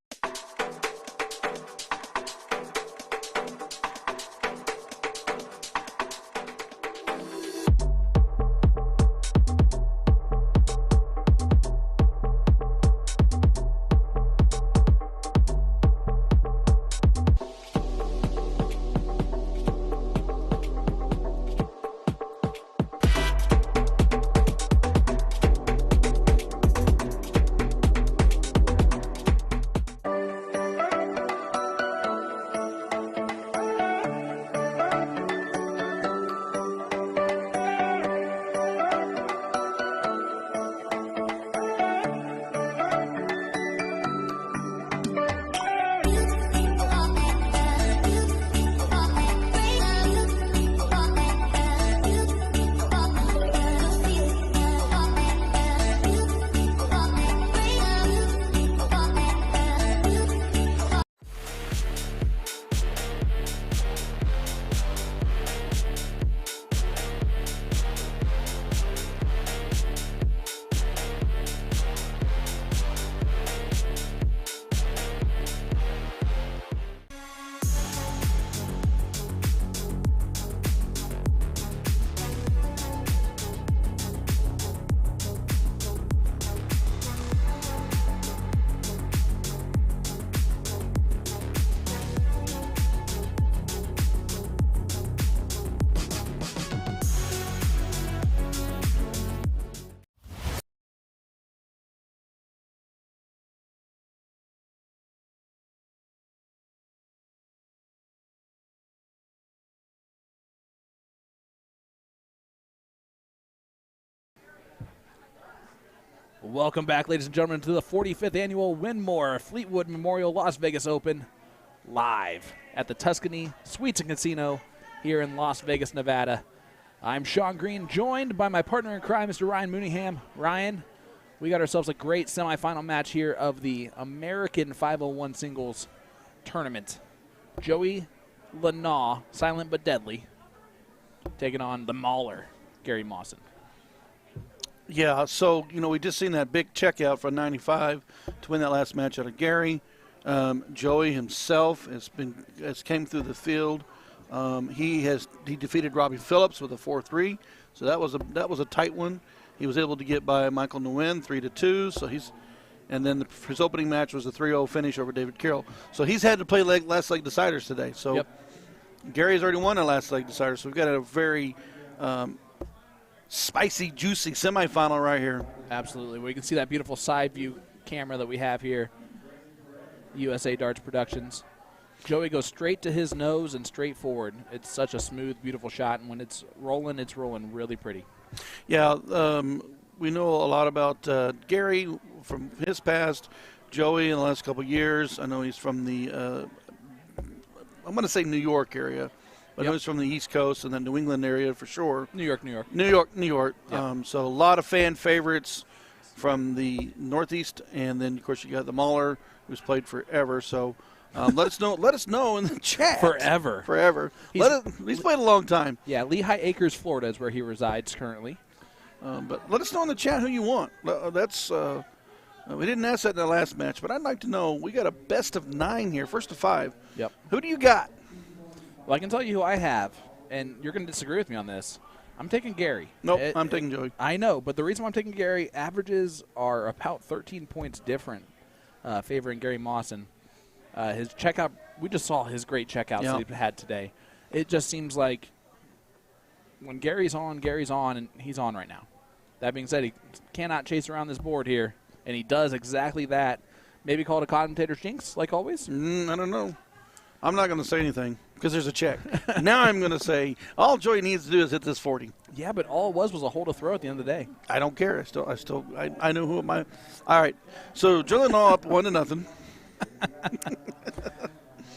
Welcome back, ladies and gentlemen, to the 45th Annual Winmore Fleetwood Memorial Las Vegas Open, live at the Tuscany Suites and Casino here in Las Vegas, Nevada. I'm Sean Green, joined by my partner in crime, Mr. Ryan Mooneyham. Ryan, we got ourselves a great semifinal match here of the American 501 Singles Tournament. Joey Lanaw, silent but deadly, taking on the Mauler, Gary Mawson. Yeah, so, you know, we just seen that big checkout for 95 to win that last match out of Gary. Joey himself has came through the field. He defeated Robbie Phillips with a 4-3, so that was a tight one. He was able to get by Michael Nguyen 3-2, so and then his opening match was a 3-0 finish over David Carroll. So he's had to play last leg deciders today. So Gary's already won a last leg decider, so we've got a very spicy, juicy semifinal right here. Absolutely. We can see that beautiful side view camera that we have here. USA Darts Productions. Joey goes straight to his nose and straight forward. It's such a smooth, beautiful shot, and when it's rolling really pretty. Yeah, we know a lot about Gary from his past, Joey in the last couple of years. I know he's from the, I'm going to say New York area. I know he's from the East Coast and the New England area for sure. New York. Yep. So a lot of fan favorites from the Northeast, and then, of course, you got the Mahler, who's played forever. So let us know in the chat. Forever. He's played a long time. Yeah, Lehigh Acres, Florida is where he resides currently. But let us know in the chat who you want. That's we didn't ask that in the last match, but I'd like to know. We got a best of 9 here, first of 5. Yep. Who do you got? Well, I can tell you who I have, and you're going to disagree with me on this. I'm taking Gary. Nope, I'm taking Joey. I know, but the reason why I'm taking Gary, averages are about 13 points different, favoring Gary Mawson. His checkout, we just saw his great checkouts that he had today. It just seems like when Gary's on, and he's on right now. That being said, he cannot chase around this board here, and he does exactly that. Maybe call it a commentator's jinx, like always? I don't know. I'm not going to say anything because there's a check. Now I'm going to say all Joey needs to do is hit this 40. Yeah, but all it was a hold to throw at the end of the day. I don't care. I know who am I. All right. So Joey Law up 1-0.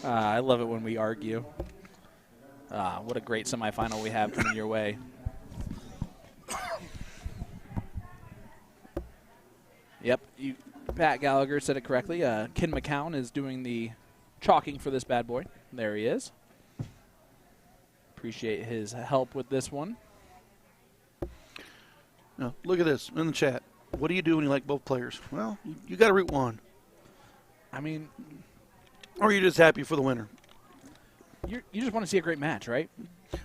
I love it when we argue. What a great semifinal we have coming your way. Yep, Pat Gallagher said it correctly. Ken McCown is doing the chalking for this bad boy. There he is. Appreciate his help with this one. Now, look at this in the chat. What do you do when you like both players? Well, you got to root one. I mean, or are you just happy for the winner? You just want to see a great match, right?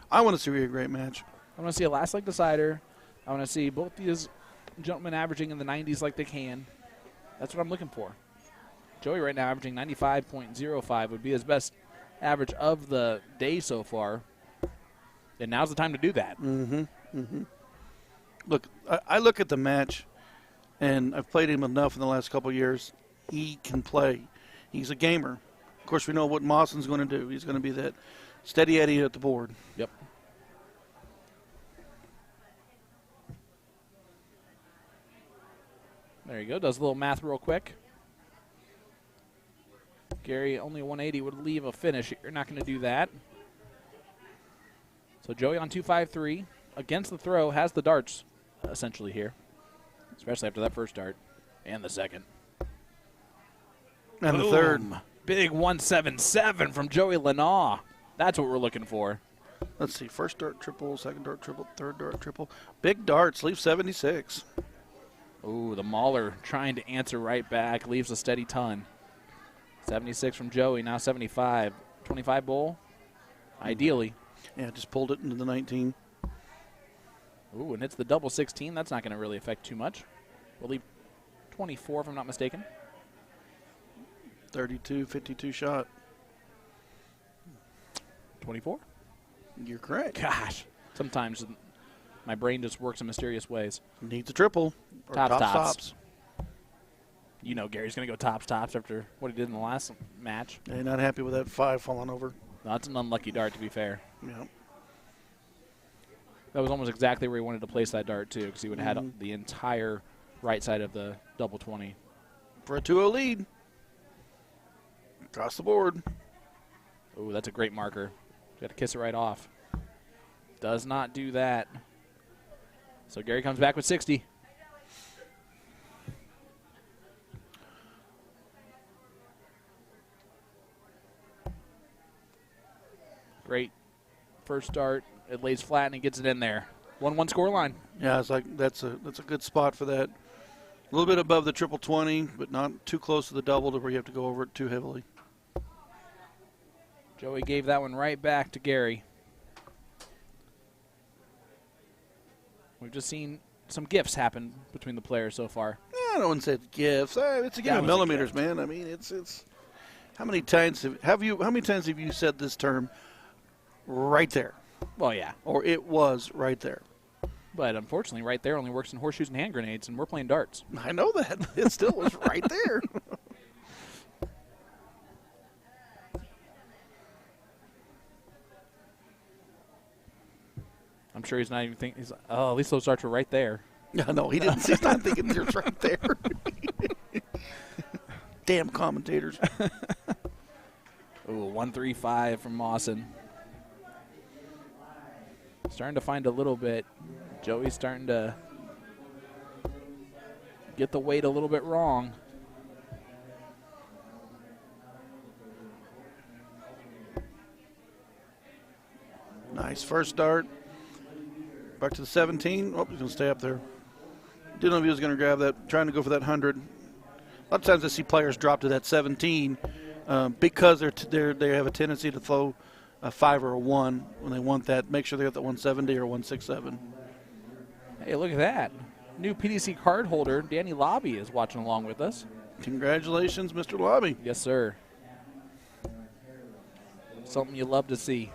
I want to see a great match. I want to see a last leg decider. I want to see both these gentlemen averaging in the 90s like they can. That's what I'm looking for. Joey right now averaging 95.05 would be his best average of the day so far. And now's the time to do that. Look, I look at the match, and I've played him enough in the last couple of years. He can play. He's a gamer. Of course, we know what Mawson's going to do. He's going to be that steady Eddie at the board. Yep. There you go. Does a little math real quick. Gary, only a 180 would leave a finish. You're not going to do that. So Joey on 253 against the throw has the darts essentially here, especially after that first dart and the second. And the third. Big 177 from Joey Lenaw. That's what we're looking for. Let's see. First dart triple, second dart triple, third dart triple. Big darts, leave 76. Ooh, the Mauler trying to answer right back, leaves a steady ton. 76 from Joey, now 75. 25 bowl, ideally. Yeah, just pulled it into the 19. Ooh, and it's the double 16. That's not going to really affect too much. We'll leave 24 if I'm not mistaken. 32, 52 shot. 24? You're correct. Gosh, sometimes my brain just works in mysterious ways. Needs a triple. Or Tops. tops. You know Gary's going to go tops after what he did in the last match. Yeah, not happy with that 5 falling over. No, that's an unlucky dart, to be fair. Yeah. That was almost exactly where he wanted to place that dart, too, because he would have had the entire right side of the double 20. For a 2-0 lead. Across the board. Ooh, that's a great marker. Got to kiss it right off. Does not do that. So Gary comes back with 60. Great first start. It lays flat and he gets it in there. 1-1 score line. Yeah, it's like that's a good spot for that. A little bit above the triple 20, but not too close to the double to where you have to go over it too heavily. Joey gave that one right back to Gary. We've just seen some gifts happen between the players so far. Yeah, I don't want to say it's gifts. It's a game of millimeters, man. I mean, it's. How many times have you said this term? Right there. Well, yeah. Or it was right there. But unfortunately, right there only works in horseshoes and hand grenades, and we're playing darts. I know that. It still was right there. I'm sure he's not even thinking. He's like, oh, at least those darts were right there. No, he didn't. He's not thinking they're right there. Damn commentators. Ooh, 135 from Mawson. Starting to find a little bit. Joey's starting to get the weight a little bit wrong. Nice first dart. Back to the 17. Oh, he's going to stay up there. Didn't know if he was going to grab that, trying to go for that 100. A lot of times I see players drop to that 17 because they have a tendency to throw a 5 or a 1 when they want that. Make sure they got that 170 or 167. Hey, look at that. New PDC card holder, Danny Lobby, is watching along with us. Congratulations, Mr. Lobby. Yes, sir. Something you love to see.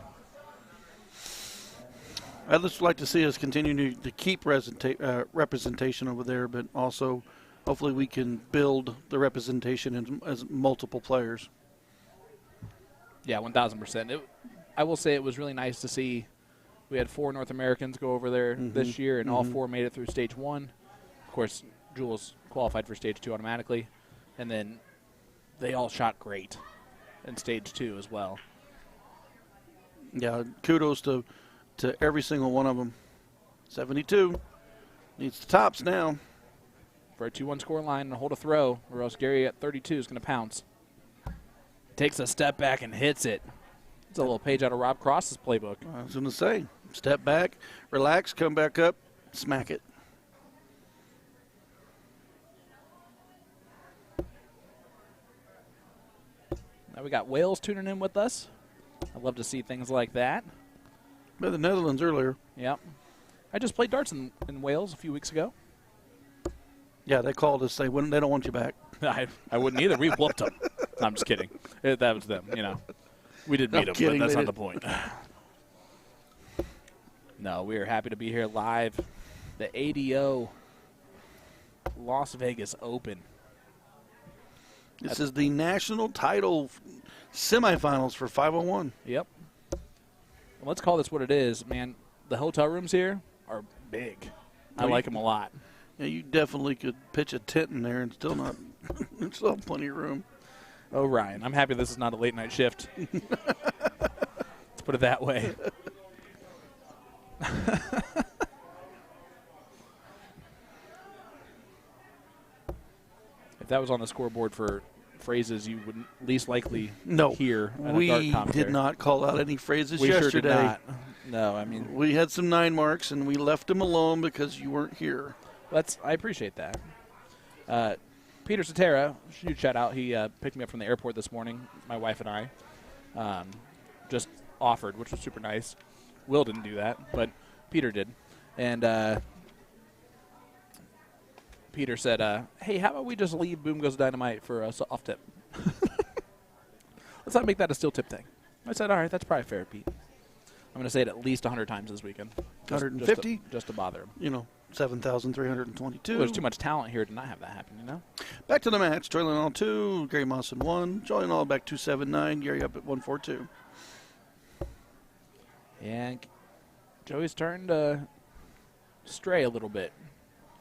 I'd just like to see us continue to keep representation over there, but also hopefully we can build the representation as multiple players. Yeah, 1,000%. I will say it was really nice to see. We had 4 North Americans go over there this year, and all 4 made it through Stage 1. Of course, Jules qualified for Stage 2 automatically, and then they all shot great in Stage 2 as well. Yeah, kudos to every single one of them. 72 needs the tops now. For a 2-1 score line and hold a throw, or else Gary at 32 is going to pounce. Takes a step back and hits it. It's a little page out of Rob Cross's playbook. I was going to say, step back, relax, come back up, smack it. Now we got Wales tuning in with us. I love to see things like that. But the Netherlands earlier. Yep. I just played darts in Wales a few weeks ago. Yeah, they called us. They don't want you back. I wouldn't either. We whooped them. No, I'm just kidding. That was them, you know. We did beat them, but that's not the point. No, we are happy to be here live. The ADO Las Vegas Open. This is the national title semifinals for 501. Yep. Well, let's call this what it is, man. The hotel rooms here are big. I like them a lot. Yeah, you definitely could pitch a tent in there and still not still have plenty of room. Oh, Ryan, I'm happy this is not a late night shift. Let's put it that way. If that was on the scoreboard for phrases you would least likely hear at a dart we commentary. did not call out any phrases We yesterday. sure did not. No, I mean, we had some 9 marks, and we left them alone because you weren't here. I appreciate that. Peter Cetera, huge shout out. He picked me up from the airport this morning, my wife and I. Just offered, which was super nice. Will didn't do that, but Peter did. And Peter said, hey, how about we just leave Boom Goes Dynamite for a soft tip? Let's not make that a steel tip thing. I said, all right, that's probably fair, Pete. I'm going to say it at least 100 times this weekend. 150? Just to bother him. You know, 7,322. There's too much talent here to not have that happen, you know? Back to the match. Troy all 2, Gary Mawson 1. Joey all back 279. Gary up at 142. And Joey's starting to stray a little bit.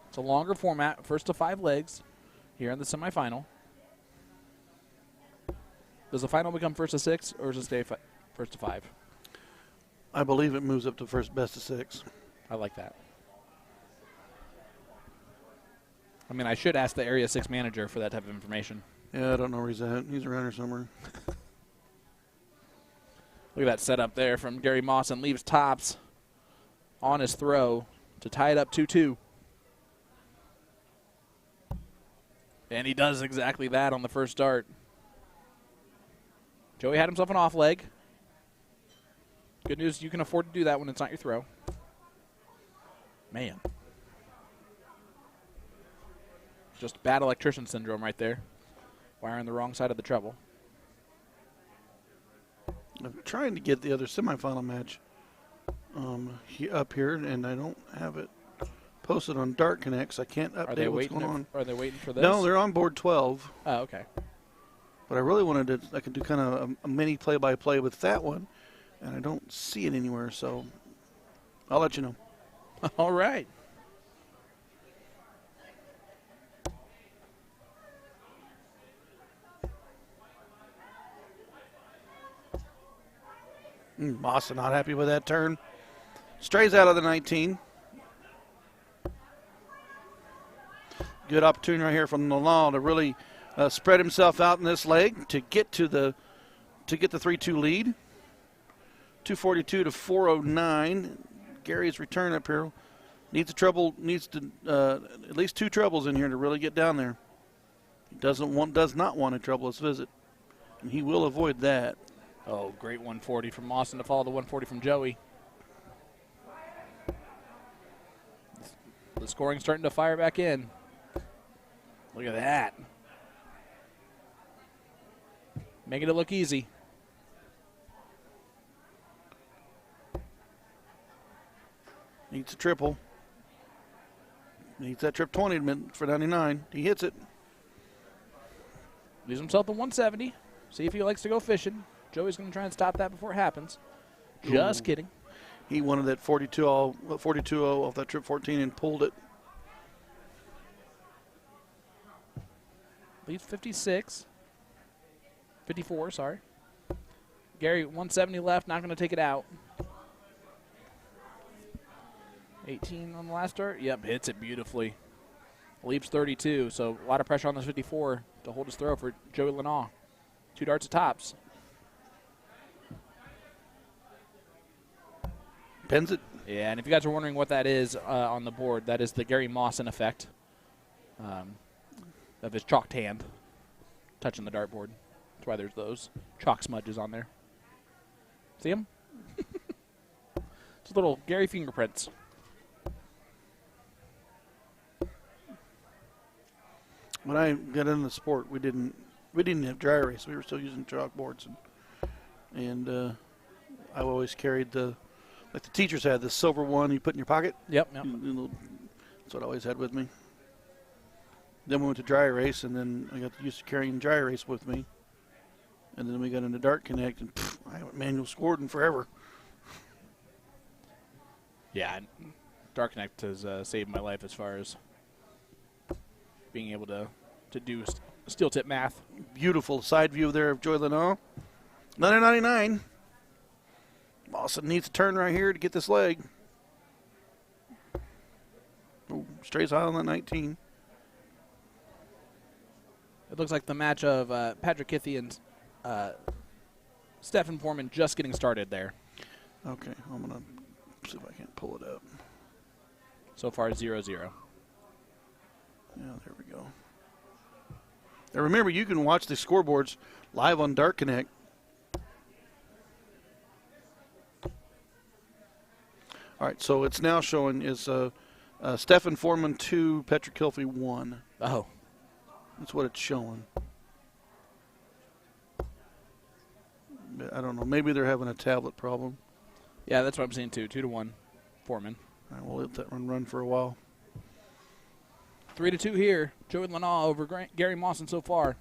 It's a longer format, first to 5 legs here in the semifinal. Does the final become first to 6, or does it stay first to 5? I believe it moves up to first best of 6. I like that. I mean, I should ask the Area 6 manager for that type of information. Yeah, I don't know where he's at. He's around here somewhere. Look at that setup there from Gary Mawson. Leaves tops on his throw to tie it up 2-2. And he does exactly that on the first dart. Joey had himself an off leg. Good news, you can afford to do that when it's not your throw. Man. Just bad electrician syndrome right there. Wiring the wrong side of the treble. I'm trying to get the other semifinal match up here, and I don't have it posted on Dart Connects. I can't Are update they what's waiting? going on. Are they waiting for this? No, they're on board 12. Oh, okay. But I really wanted to. I could do kind of a mini play-by-play with that one, and I don't see it anywhere. So I'll let you know. All right. Massa not happy with that turn. Strays out of the 19. Good opportunity right here from Lalonde to really spread himself out in this leg to get to the 3-2 lead. 242 to 409. Gary's return up here needs at least 2 troubles in here to really get down there. He does not want a troublous visit, and he will avoid that. Oh, great 140 from Mawson to follow the 140 from Joey. The scoring's starting to fire back in. Look at that. Making it look easy. Needs a triple. Needs that trip 20 for 99. He hits it. Leaves himself the 170. See if he likes to go fishing. Joey's going to try and stop that before it happens. Just kidding. He wanted that 42-0 off that trip 14 and pulled it. Leaves 56. 54, sorry. Gary, 170 left, not going to take it out. 18 on the last dart. Yep, hits it beautifully. Leaves 32, so a lot of pressure on this 54 to hold his throw for Joey Lenaw. 2 darts at tops. Pins it. Yeah, and if you guys are wondering what that is on the board, that is the Gary Mawson effect of his chalked hand touching the dartboard. That's why there's those chalk smudges on there. See them? It's little Gary fingerprints. When I got into the sport, we didn't have dry erase. We were still using chalkboards, and I always carried like the teachers had, the silver one you put in your pocket. Yep. That's what I always had with me. Then we went to dry erase, and then I got used to carrying dry erase with me. And then we got into Dart Connect, and I haven't manual scored in forever. Yeah, Dart Connect has saved my life as far as being able to do steel tip math. Beautiful side view there of Joey Lenaw. Another 99. Mawson needs to turn right here to get this leg. Oh, strays high on that 19. It looks like the match of Patrick Kithy and Stephen Foreman just getting started there. Okay, I'm going to see if I can't pull it up. So far, 0-0. Yeah, there we go. Now remember, you can watch the scoreboards live on Dart Connect. All right, so it's now showing is Stephen Foreman 2, Patrick Kilfie 1. Oh. That's what it's showing. I don't know. Maybe they're having a tablet problem. Yeah, that's what I'm seeing too. 2-1, Foreman. All right, we'll let that run for a while. 3-2 here. Joey Lenaw over Gary Mawson so far.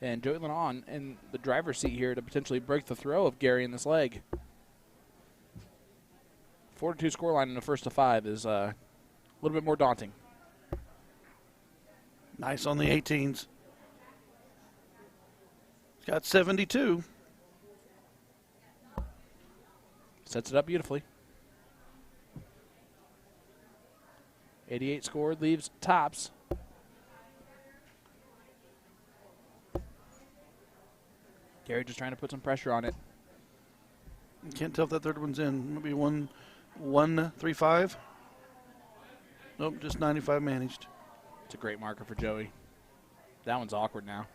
And Joey Lenaw in the driver's seat here to potentially break the throw of Gary in this leg. 4-2 scoreline in the first to 5 is a little bit more daunting. Nice on the 18s. He's got 72. Sets it up beautifully. 88 scored, leaves tops. Gary just trying to put some pressure on it. Can't tell if that third one's in. Maybe 135. Nope, just 95 managed. It's a great marker for Joey. That one's awkward now.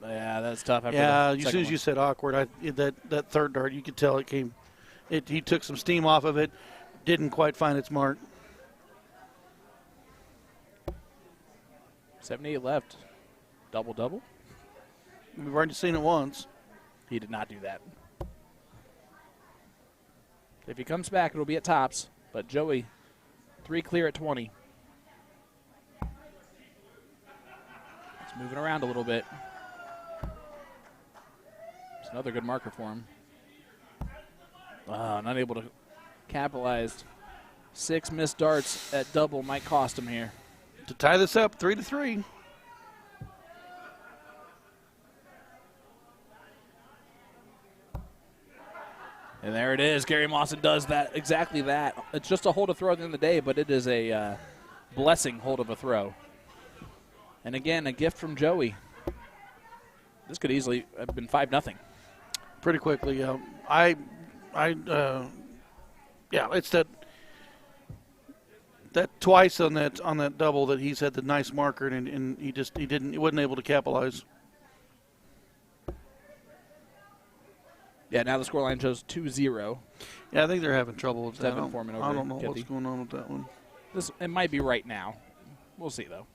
Yeah, that's tough. After Yeah, the as soon as you said awkward, that third dart, you could tell it came. He took some steam off of it. Didn't quite find its mark. 78 left. Double-double? We've already seen it once. He did not do that. If he comes back, it'll be at tops. But Joey, 3 clear at 20. It's moving around a little bit. It's another good marker for him. Not able to capitalize. 6 missed darts at double might cost him here. To tie this up, 3-3. And there it is. Gary Mawson does that, exactly that. It's just a hold of throw at the end of the day, but it is a blessing hold of a throw. And again, a gift from Joey. This could easily have been 5-0. Pretty quickly. Yeah, it's that twice on that double that he's had the nice marker and he wasn't able to capitalize. Yeah, now the scoreline shows 2-0. Yeah, I think they're having trouble with that. Devin Foreman over I don't know Kitty. what's going on with that one. It might be right now. We'll see, though.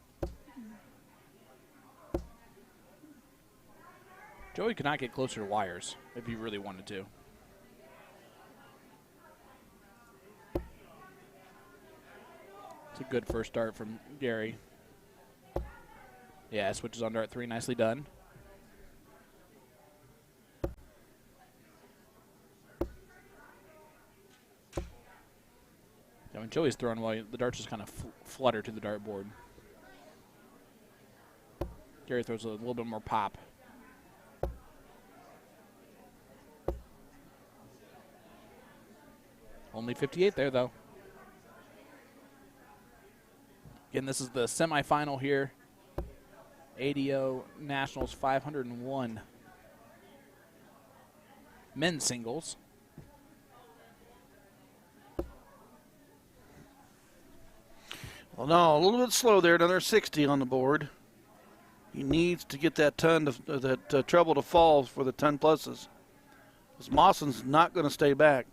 Joey could not get closer to wires if he really wanted to. It's a good first start from Gary. Yeah, switches on dart 3. Nicely done. Yeah, when Joey's throwing well, the darts just kind of flutter to the dartboard. Gary throws a little bit more pop. Only 58 there, though. Again, this is the semifinal here. ADO Nationals 501 men's singles. Well, no, a little bit slow there. Another 60 on the board. He needs to get that treble to fall for the 10 pluses. Because Mawson's not going to stay back.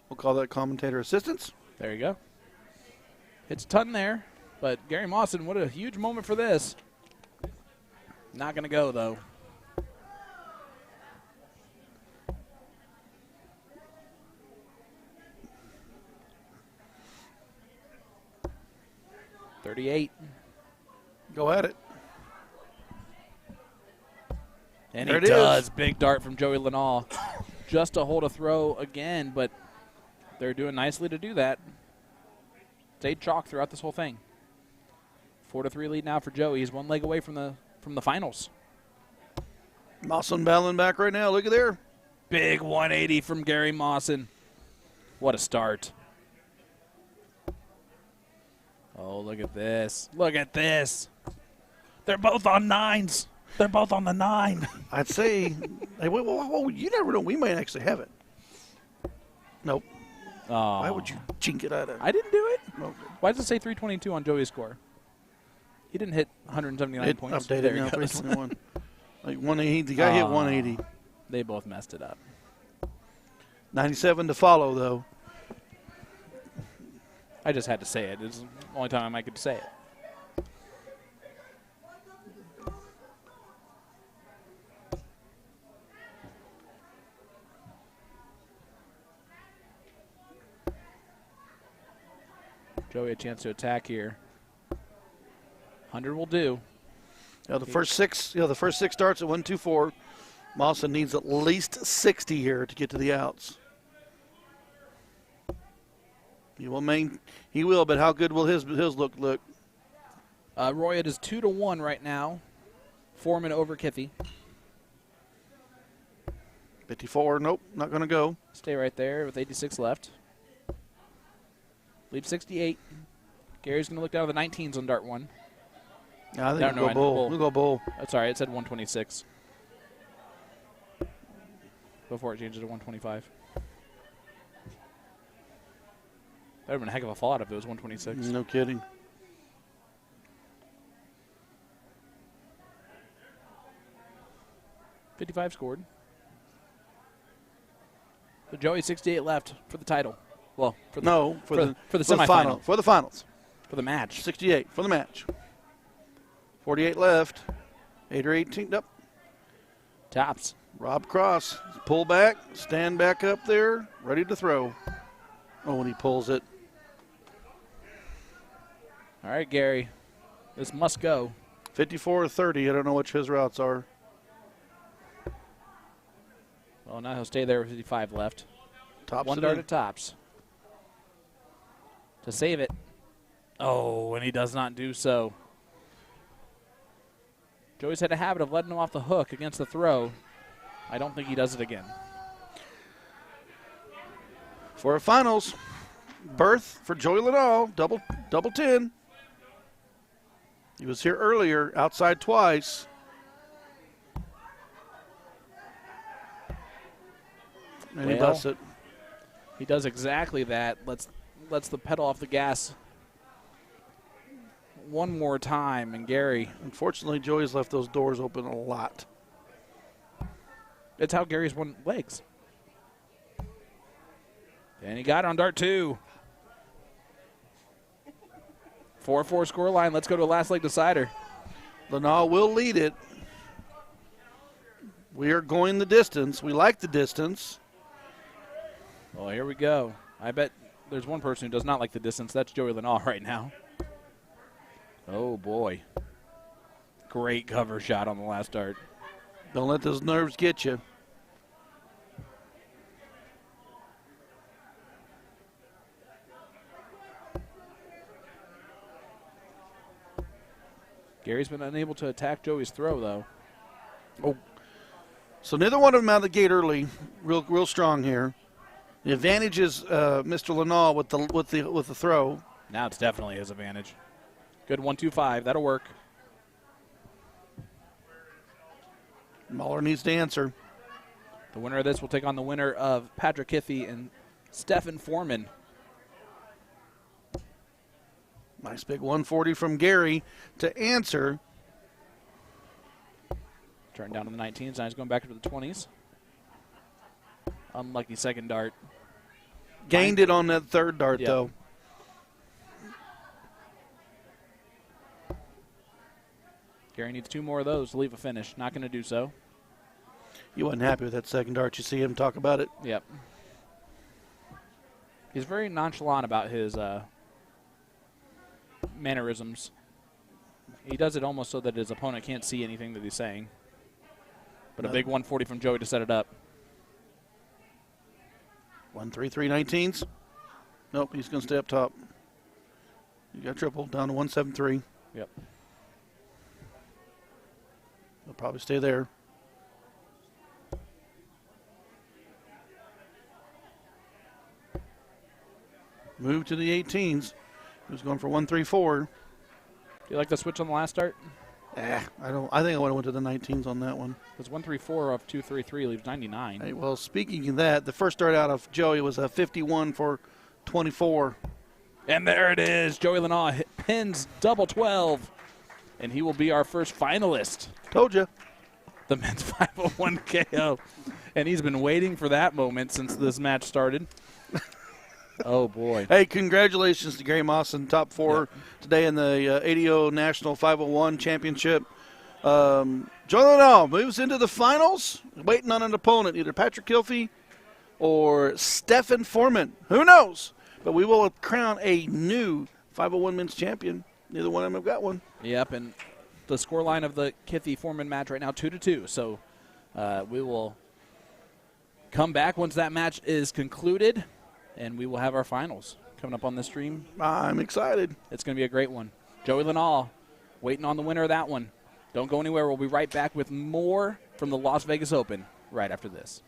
We'll call that commentator assistance. There you go. It's a ton there, but Gary Mawson, what a huge moment for this. Not going to go, though. .38. Go at it. And there he does. Big dart from Joey Lenall. Just to hold a throw again, but they're doing nicely to do that. Stayed chalk throughout this whole thing. 4-3 lead now for Joey. He's 1 leg away from the finals. Mawson battling back right now. Look at there. Big 180 from Gary Mawson. What a start. Oh, look at this. Look at this. They're both on 9s. They're both on the 9. I'd say, hey, well, you never know. We might actually have it. Nope. Oh. Why would you chink it out of? I didn't do it. No. Why does it say 322 on Joey's score? He didn't hit 179 points. Updated There now, he goes. 321. Like 180. The guy hit 180. They both messed it up. 97 to follow, though. I just had to say it. It's the only time I might get to say it. Joey a chance to attack here. 100 will do. The first six starts at 124. Mawson needs at least 60 here to get to the outs. He will, but how good will his look? Roy, it is 2-1 right now. Foreman over Kiffy. 54, nope, not going to go. Stay right there with 86 left. Lead 68. Gary's going to look down at the 19s on dart 1. I think we'll go bull. We'll go bull. That's all right. It said 126 before it changed to 125. That would have been a heck of a fallout if it was 126. No kidding. .55 scored. So Joey 68 left for the title. Well, for the semifinal. For the finals. For the match. 68 for the match. 48 left. 8 or 18. Nope. Tops. Rob Cross, pull back, stand back up there, ready to throw. Oh, and he pulls it. All right, Gary. This must go. 54-30. I don't know which his routes are. Well, now he'll stay there with 55 left. Tops One it dart in. at tops. To save it. Oh, and he does not do so. Joey's had a habit of letting him off the hook against the throw. I don't think he does it again. For our finals, berth for Joey Liddell, double 10. He was here earlier, outside twice. And he Well, busts it. He does exactly that. Lets the pedal off the gas one more time, and Gary. Unfortunately, Joey's left those doors open a lot. That's how Gary's won legs. And he got it on dart 2. 4-4 score line. Let's go to a last leg decider. Lanal will lead it. We are going the distance. We like the distance. Well, here we go. I bet there's one person who does not like the distance. That's Joey Lanal right now. Oh, boy. Great cover shot on the last dart. Don't let those nerves get you. Gary's been unable to attack Joey's throw, though. Oh, so neither one of them out of the gate early. Real strong here. The advantage is Mr. Lanal with the throw. Now it's definitely his advantage. Good 1-2-5. That'll work. Mahler needs to answer. The winner of this will take on the winner of Patrick Kiffey and Stephen Foreman. Nice big 140 from Gary to answer. Turn down to the 19s. Now he's going back to the 20s. Unlucky second dart. Gained it on that third dart, though. Gary needs 2 more of those to leave a finish. Not going to do so. He wasn't happy with that second dart. You see him talk about it? Yep. He's very nonchalant about his mannerisms. He does it almost so that his opponent can't see anything that he's saying. But a big 140 from Joey to set it up. 1-3-3 19s. Nope, he's going to stay up top. You got triple down to 173. Yep. He'll probably stay there. Move to the 18s. He was going for 1-3-4. Do you like the switch on the last start? I don't. I think I would have went to the 19s on that one. Because 1-3-4 off 2-3-3 leaves 99. Hey, well, speaking of that, the first start out of Joey was a 51 for 24. And there it is. Joey Lanal pins double 12. And he will be our first finalist. Told you. The men's 501 KO. And he's been waiting for that moment since this match started. Oh, boy. Hey, congratulations to Gary Mawson, top 4 today in the ADO National 501 Championship. Joey Lanal moves into the finals, waiting on an opponent, either Patrick Kilfie or Stephen Foreman. Who knows? But we will crown a new 501 men's champion. Neither one of them have got one. Yep, and the scoreline of the Kithy-Foreman match right now, 2-2. So we will come back once that match is concluded, and we will have our finals coming up on this stream. I'm excited. It's going to be a great one. Joey Lanal waiting on the winner of that one. Don't go anywhere. We'll be right back with more from the Las Vegas Open right after this.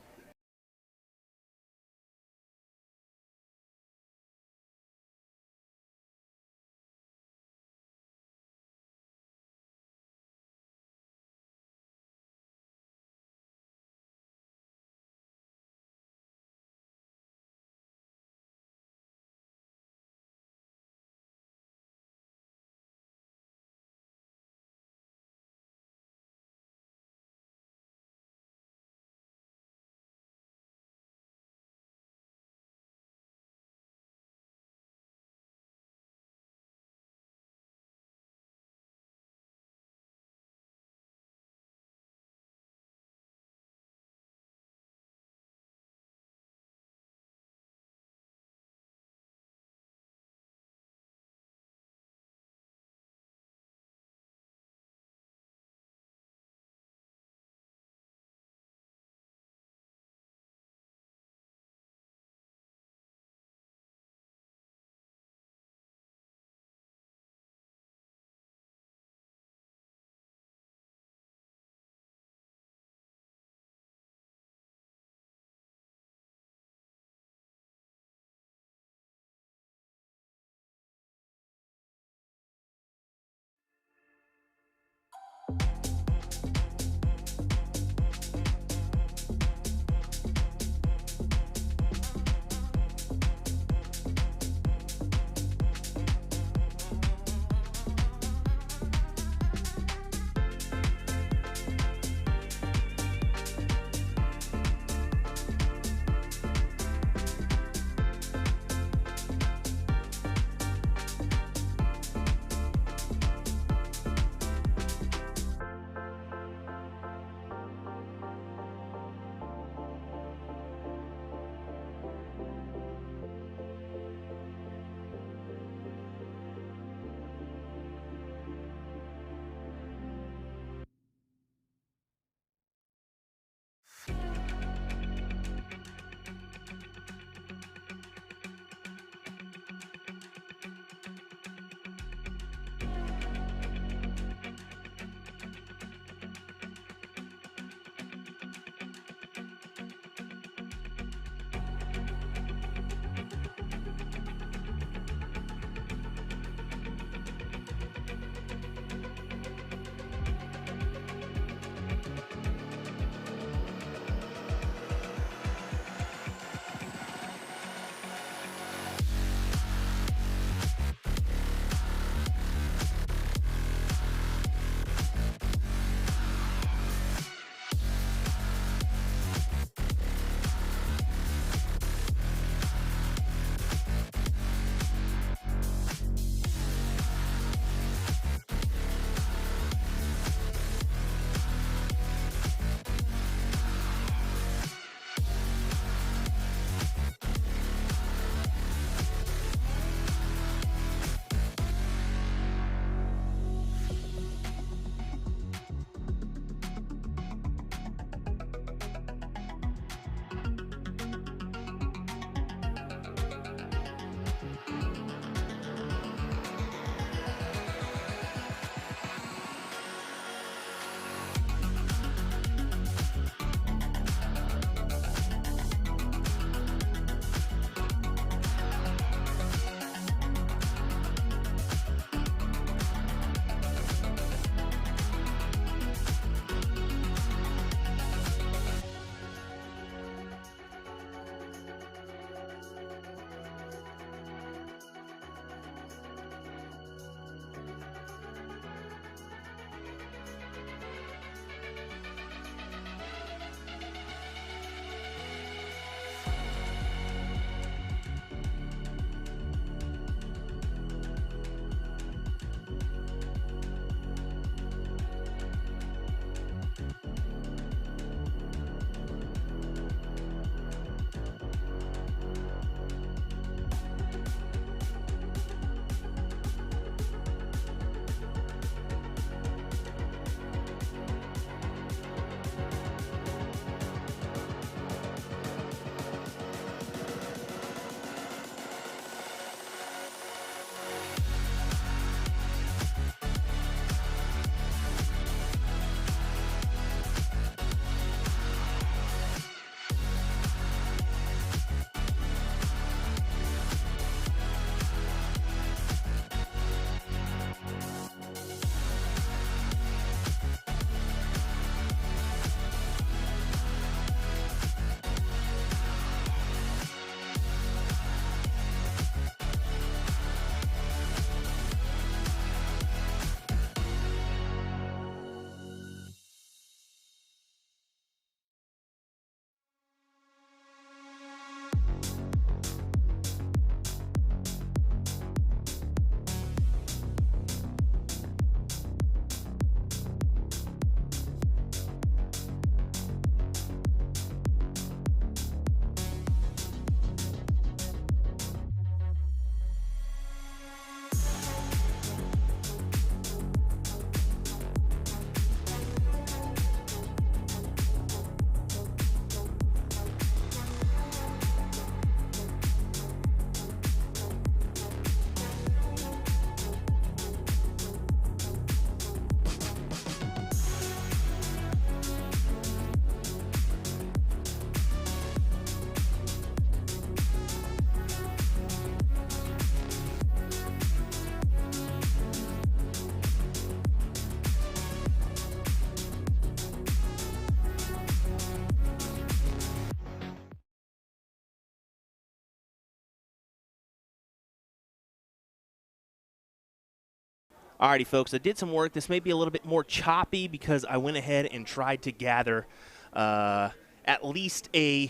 Alrighty, folks, I did some work. This may be a little bit more choppy because I went ahead and tried to gather at least the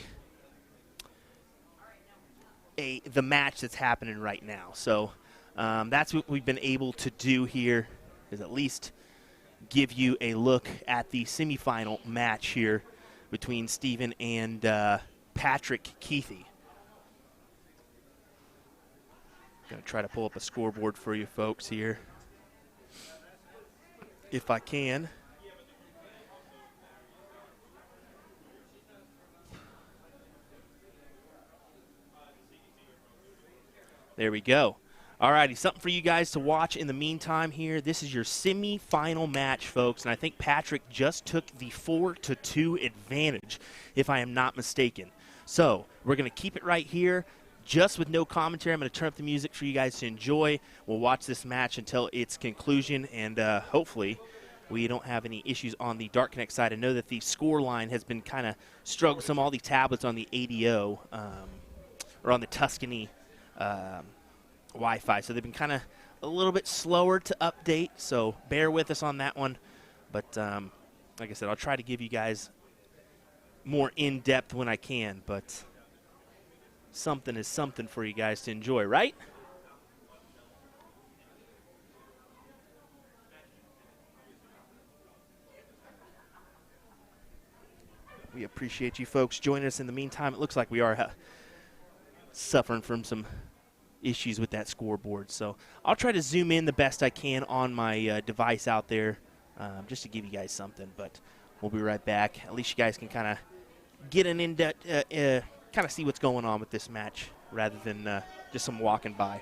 match that's happening right now. So that's what we've been able to do here, is at least give you a look at the semifinal match here between Steven and Patrick Keithy. Gonna try to pull up a scoreboard for you folks here, if I can. There we go. Alrighty, something for you guys to watch in the meantime here. This is your semi-final match, folks, and I think Patrick just took the 4-2 advantage, if I am not mistaken. So we're going to keep it right here, just with no commentary. I'm going to turn up the music for you guys to enjoy. We'll watch this match until its conclusion, and hopefully we don't have any issues on the Dart Connect side. I know that the score line has been kind of troublesome. All the tablets on the ADO or on the Tuscany Wi-Fi, so they've been kind of a little bit slower to update, so bear with us on that one. But like I said, I'll try to give you guys more in-depth when I can, but something is something for you guys to enjoy, right? We appreciate you folks joining us in the meantime. It looks like we are suffering from some issues with that scoreboard, so I'll try to zoom in the best I can on my device out there, just to give you guys something. But we'll be right back. At least you guys can kind of get an in-depth, kind of see what's going on with this match rather than just some walking by.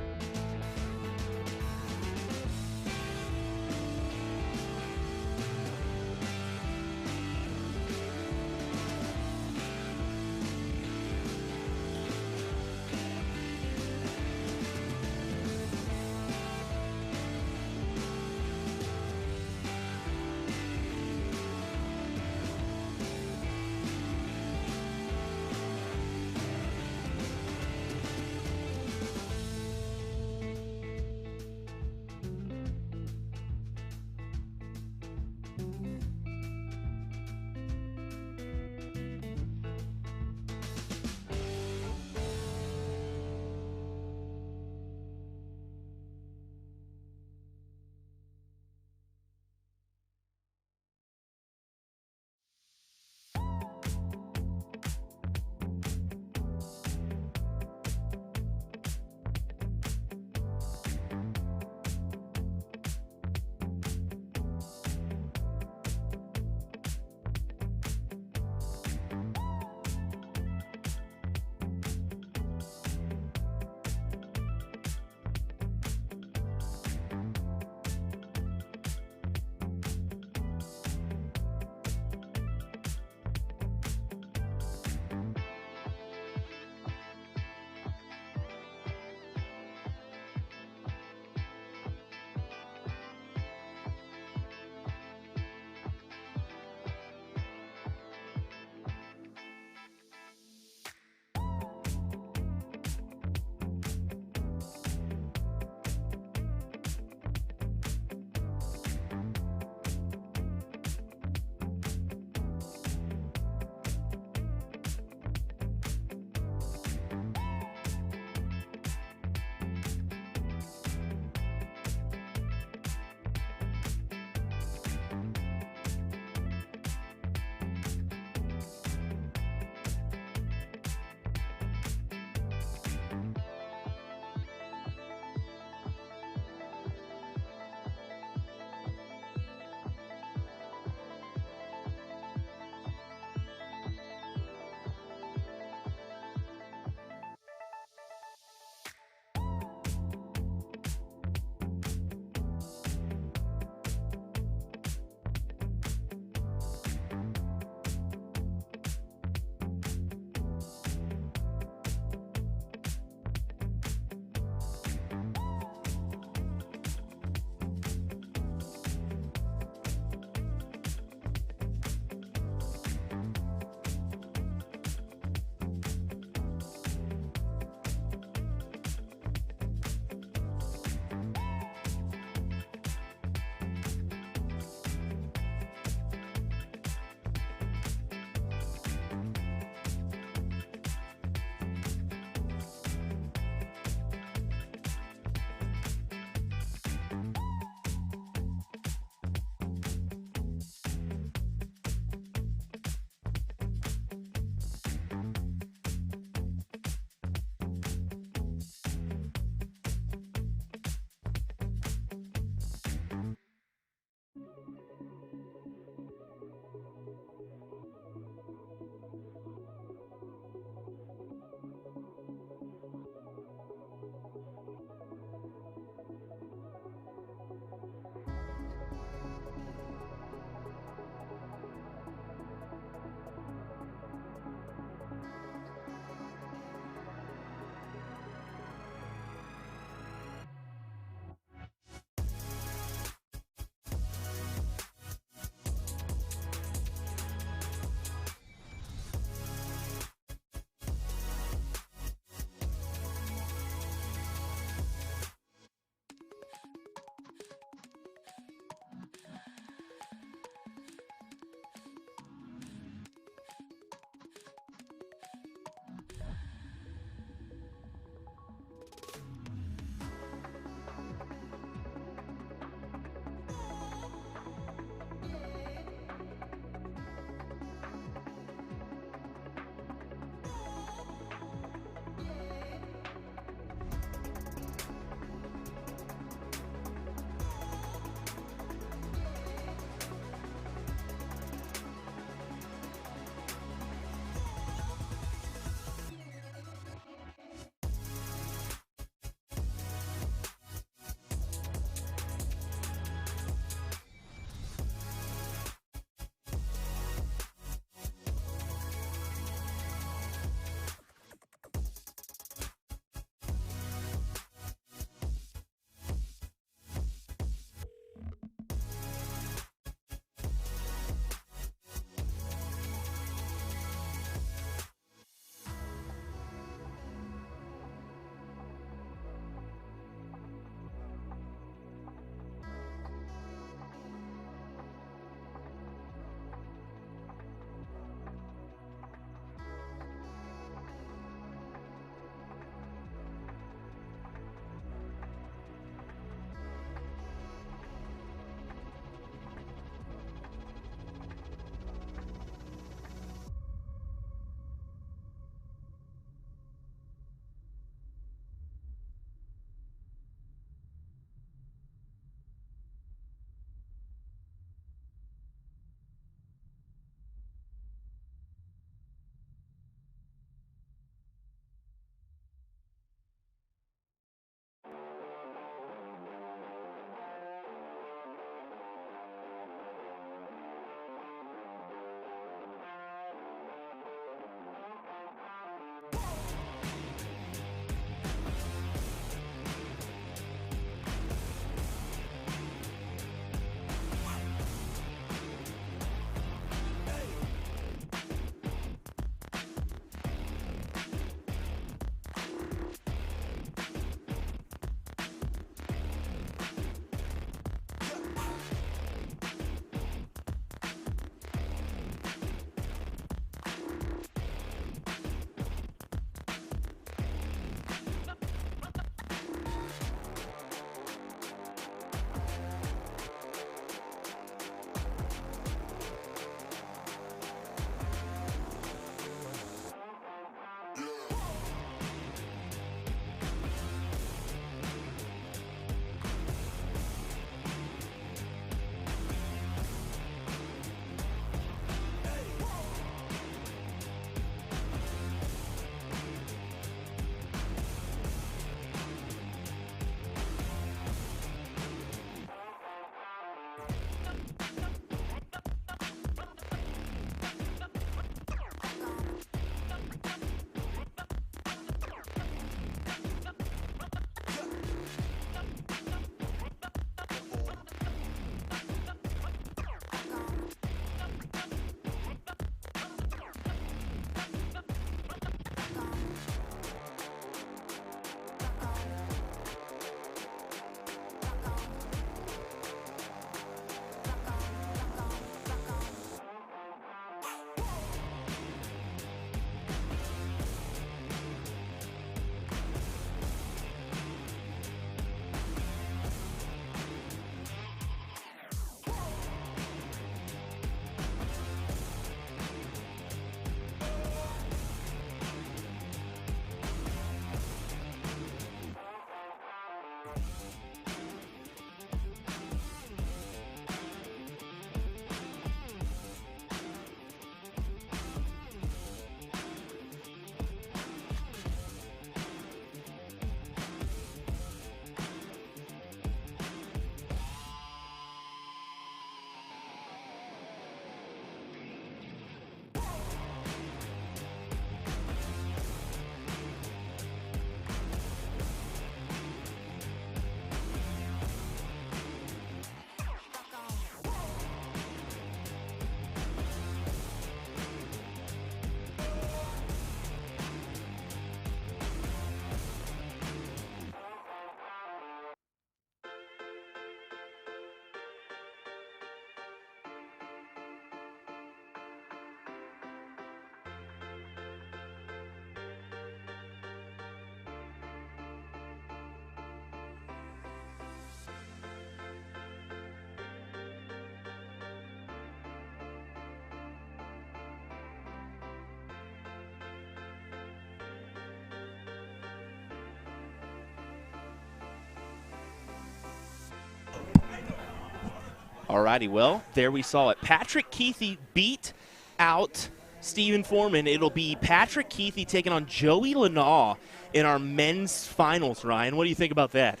Alrighty, well, there we saw it. Patrick Keithy beat out Stephen Foreman. It'll be Patrick Keithy taking on Joey Lanaw in our men's finals, Ryan. What do you think about that?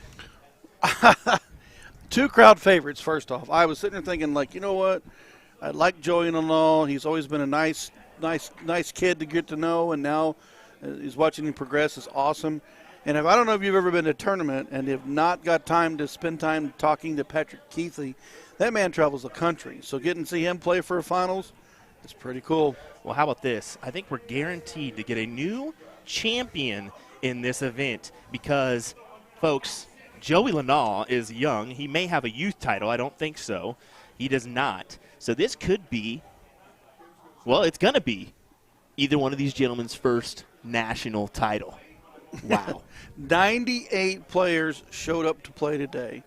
2 crowd favorites, first off. I was sitting there thinking, like, you know what? I like Joey Lanaw. He's always been a nice kid to get to know, and now he's watching him progress is awesome. And I don't know if you've ever been to a tournament and have not got time to spend time talking to Patrick Keithy. That man travels the country. So getting to see him play for a finals, it's pretty cool. Well, how about this? I think we're guaranteed to get a new champion in this event because, folks, Joey Lanaw is young. He may have a youth title. I don't think so. He does not. So this could be, well, it's going to be either one of these gentlemen's first national title. Wow. 98 players showed up to play today,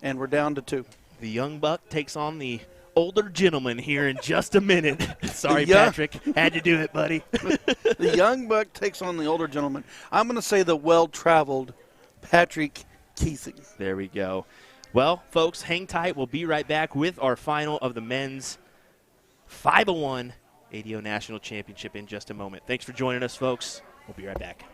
and we're down to 2. The young buck takes on the older gentleman here in just a minute. Sorry, Patrick. Had to do it, buddy. The young buck takes on the older gentleman. I'm going to say the well-traveled Patrick Keithy. There we go. Well, folks, hang tight. We'll be right back with our final of the men's 501 ADO National Championship in just a moment. Thanks for joining us, folks. We'll be right back.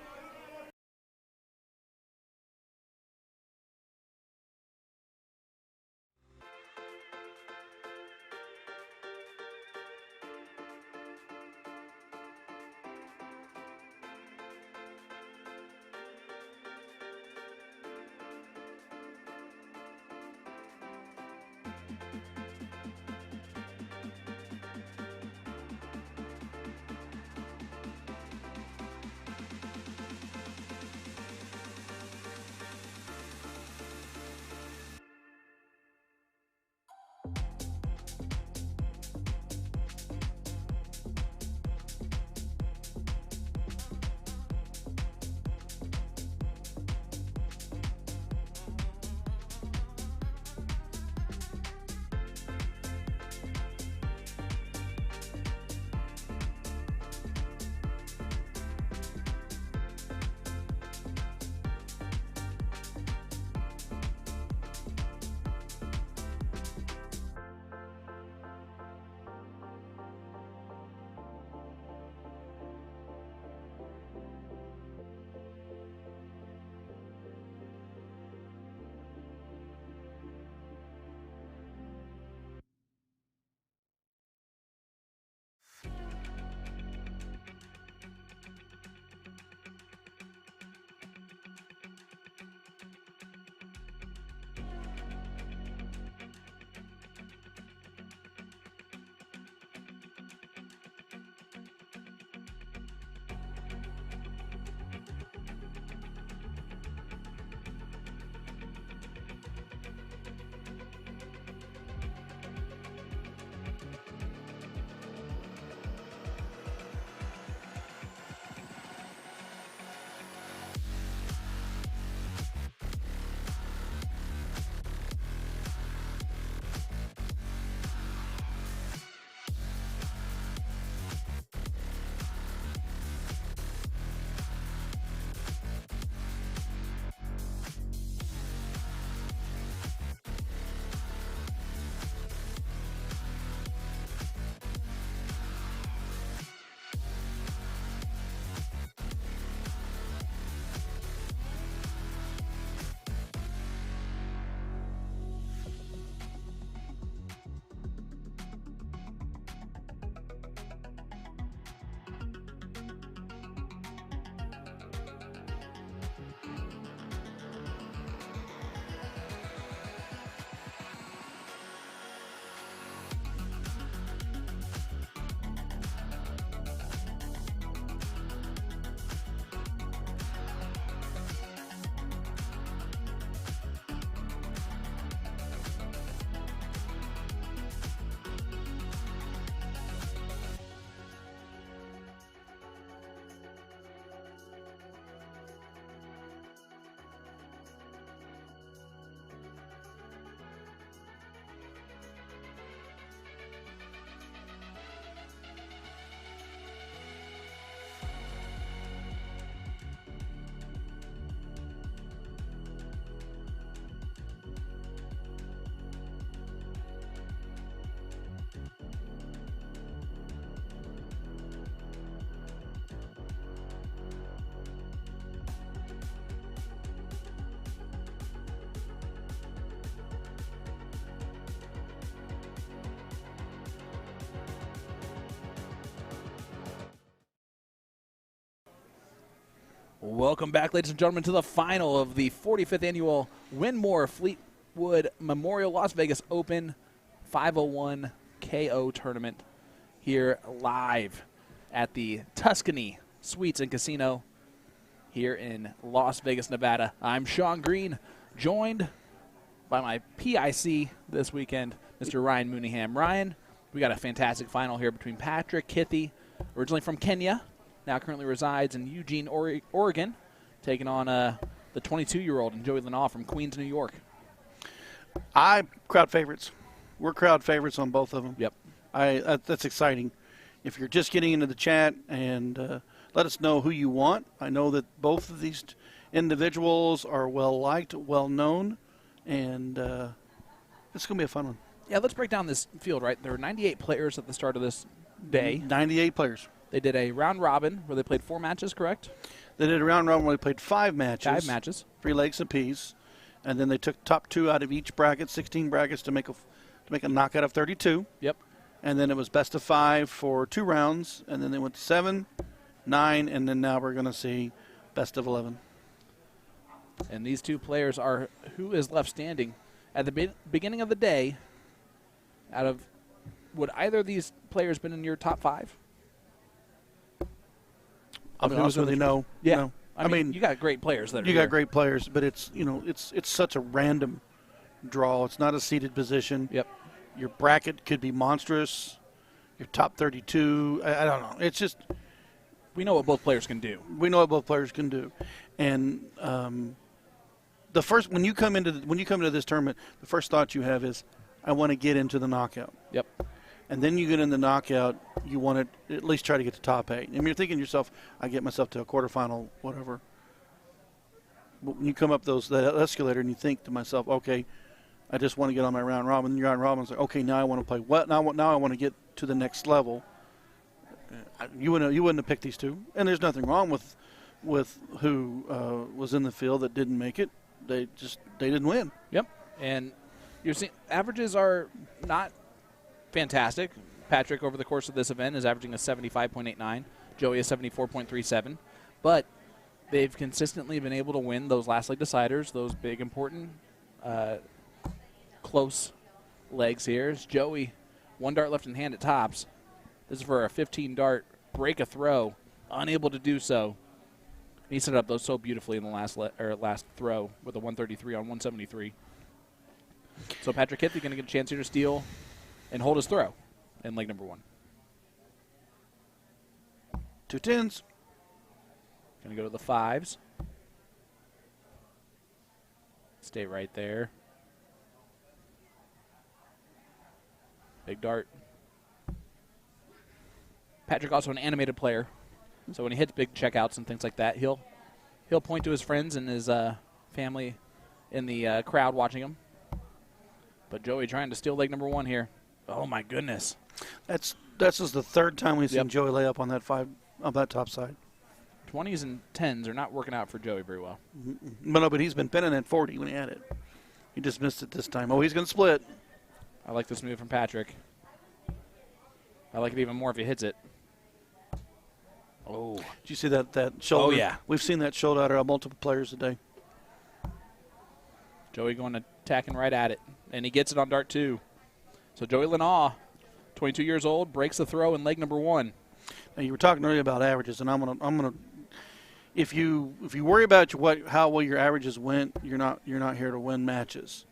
Welcome back, ladies and gentlemen, to the final of the 45th annual Winmore Fleetwood Memorial Las Vegas Open 501 KO tournament here live at the Tuscany Suites and Casino here in Las Vegas, Nevada. I'm Sean Green, joined by my PIC this weekend, Mr. Ryan Mooneyham. Ryan, we got a fantastic final here between Patrick Kithy, originally from Kenya, now currently resides in Eugene, Oregon, taking on the 22-year-old and Joey Lenaw from Queens, New York. Crowd favorites. We're crowd favorites on both of them. Yep. That's exciting. If you're just getting into the chat and let us know who you want. I know that both of these individuals are well-liked, well-known, and it's going to be a fun one. Yeah, let's break down this field, right? There were 98 players at the start of this day. 98 players. They did a round robin where they played 4 matches, correct? They did a round robin where they played 5 matches. 5 matches. 3 legs apiece. And then they took top 2 out of each bracket, 16 brackets to make a knockout of 32. Yep. And then it was best of 5 for 2 rounds. And then they went to 7, 9, and then now we're going to see best of 11. And these 2 players are who is left standing at the beginning of the day. Would either of these players been in your top 5? I'll be honest with you, no. Yeah. No. I mean, you got great players that are You here. got great players, but it's such a random draw. It's not a seeded position. Yep. Your bracket could be monstrous. Your top 32, I don't know. It's just we know what both players can do. we know what both players can do, and the first when you come into this tournament, the first thought you have is, I want to get into the knockout. Yep. And then you get in the knockout, you want to at least try to get to top 8. I mean, you're thinking to yourself, I get myself to a quarterfinal, whatever. But when you come up that escalator and you think to myself, okay, I just want to get on my round robin. And your round robin's like, okay, now I want to play what? Now I want to get to the next level. You wouldn't have picked these 2, and there's nothing wrong with who was in the field that didn't make it. They didn't win. Yep. And you're seeing averages are not fantastic. Patrick, over the course of this event, is averaging a 75.89. Joey is 74.37. But they've consistently been able to win those last leg deciders, those big, important, close legs here. As Joey, 1 dart left in hand at tops. This is for a 15-dart break a throw, unable to do so. He set it up so beautifully in the last throw with a 133 on 173. So Patrick Kithy going to get a chance here to steal and hold his throw in leg number 1. 2 10s. Going to go to the 5s. Stay right there. Big dart. Patrick also an animated player, so when he hits big checkouts and things like that, he'll point to his friends and his family in the crowd watching him. But Joey trying to steal leg number 1 here. Oh my goodness! That's just the 3rd time we've seen Yep. Joey lay up on that 5 on that top side. 20s and 10s are not working out for Joey very well. But he's been pinning at 40 when he had it. He just missed it this time. Oh, he's going to split. I like this move from Patrick. I like it even more if he hits it. Oh. Did you see that shoulder? Oh, yeah. We've seen that shoulder out of multiple players today. Joey going attacking right at it, and he gets it on dart 2. So Joey Lenaw, 22 years old, breaks the throw in leg number 1. Now, you were talking earlier about averages, and I'm gonna. If you worry about how well your averages went, you're not here to win matches.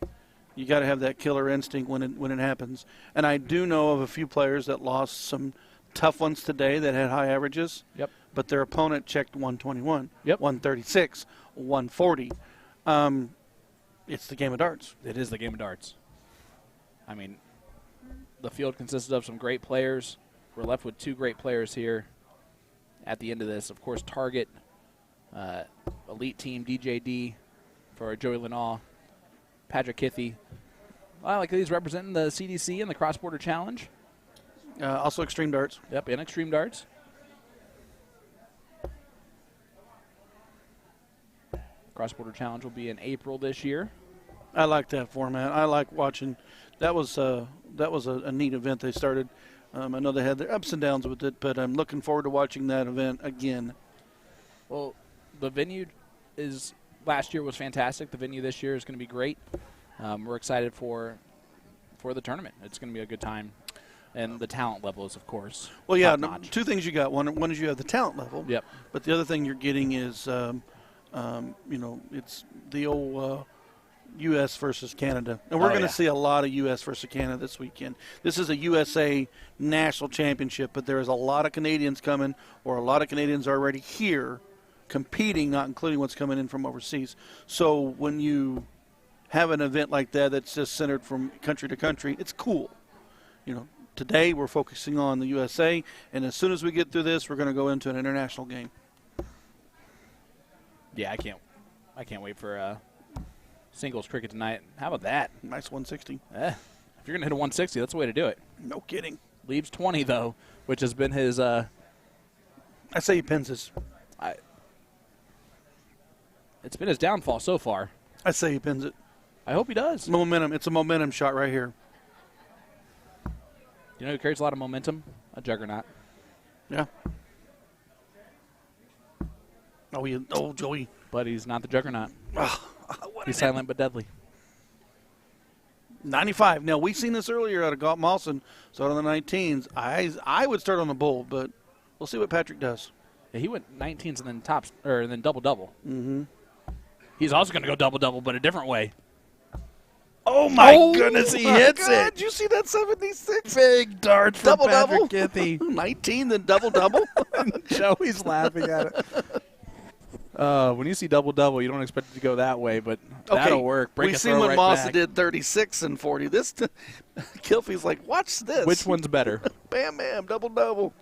You got to have that killer instinct when it happens. And I do know of a few players that lost some tough ones today that had high averages. Yep. But their opponent checked 121, Yep. 136, 140. It's the game of darts. It is the game of darts. I mean, the field consisted of some great players. We're left with 2 great players here at the end of this. Of course, Target, Elite Team, DJD for Joey Lenaw, Patrick Kithy. I like these representing the CDC and the Cross Border Challenge. Also Extreme Darts. Yep, and Extreme Darts. Cross Border Challenge will be in April this year. I like that format. I like watching. That was a neat event they started. I know they had their ups and downs with it, but I'm looking forward to watching that event again. Well, the venue last year was fantastic. The venue this year is going to be great. We're excited for the tournament. It's going to be a good time. And the talent level is, of course, well, yeah, top-notch. two things you got. One is you have the talent level. Yep. But the other thing you're getting is, it's the old U.S. versus Canada. And we're going to see a lot of U.S. versus Canada this weekend. This is a USA national championship, but there is a lot of Canadians coming, or a lot of Canadians already here competing, not including what's coming in from overseas. So when you have an event like that that's just centered from country to country, it's cool. Today we're focusing on the USA, and as soon as we get through this, we're going to go into an international game. Yeah, I can't wait for singles cricket tonight. How about that? Nice 160. If you're going to hit a 160, that's the way to do it. No kidding. Leaves 20, though, which has been his I say he pins his. It's been his downfall so far. I say he pins it. I hope he does. Momentum. It's a momentum shot right here. You know who carries a lot of momentum? A juggernaut. Yeah. Oh, Joey. But he's not the juggernaut. What He's silent but deadly. 95. Now, we seen this earlier out of Galt Mawson, so out of the 19s. I would start on the bull, but we'll see what Patrick does. Yeah, he went 19s and then tops, and then double-double. Mm-hmm. He's also going to go double-double, but a different way. Oh, my goodness, he hits it. Did you see that 76? Big darts for Double-double. Patrick Githy. 19, then double-double. Joey's laughing at it. When you see double-double, you don't expect it to go that way, but that'll work. Break We've a seen throw when right Mossa back. did 36 and 40. This Kilfie's like, watch this. Which one's better? Bam, bam, double-double.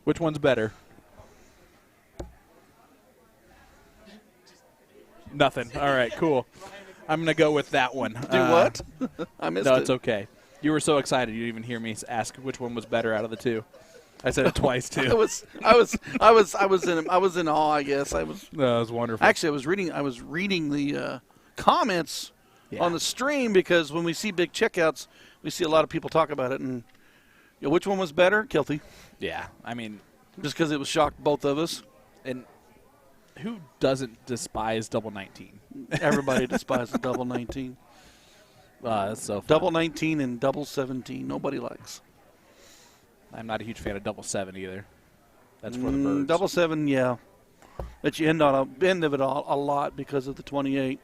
Which one's better? Nothing. All right, cool. I'm going to go with that one. Do what? I missed it. No, it's okay. You were so excited you didn't even hear me ask which one was better out of the two. I said it twice too. I was in awe. I guess I was. No, it was wonderful. Actually, I was reading the comments on the stream, because when we see big checkouts, we see a lot of people talk about it. And which one was better, Kilty? Yeah, I mean, just because it was shocked both of us. And who doesn't despise double 19? Everybody despises double 19. That's so fun. Double 19 and double 17. Nobody likes. I'm not a huge fan of double 7 either. That's for the birds. Double 7, yeah. But you end of it all a lot because of the 28.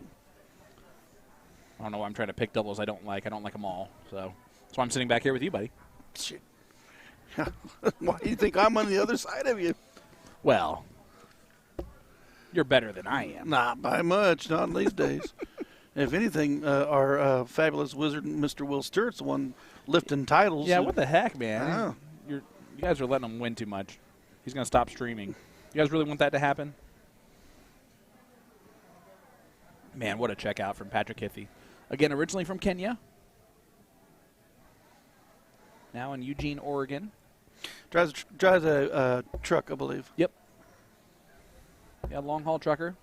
I don't know why I'm trying to pick doubles I don't like. I don't like them all. So that's why I'm sitting back here with you, buddy. Shit. Why do you think I'm on the other side of you? Well, you're better than I am. Not by much, not in these days. If anything, our fabulous wizard, Mr. Will Stuart's the one lifting titles. Yeah, what the heck, man? Yeah. You guys are letting him win too much. He's going to stop streaming. You guys really want that to happen? Man, what a checkout from Patrick Githy. Again, originally from Kenya. Now in Eugene, Oregon. Drives a truck, I believe. Yep. Yeah, long-haul trucker.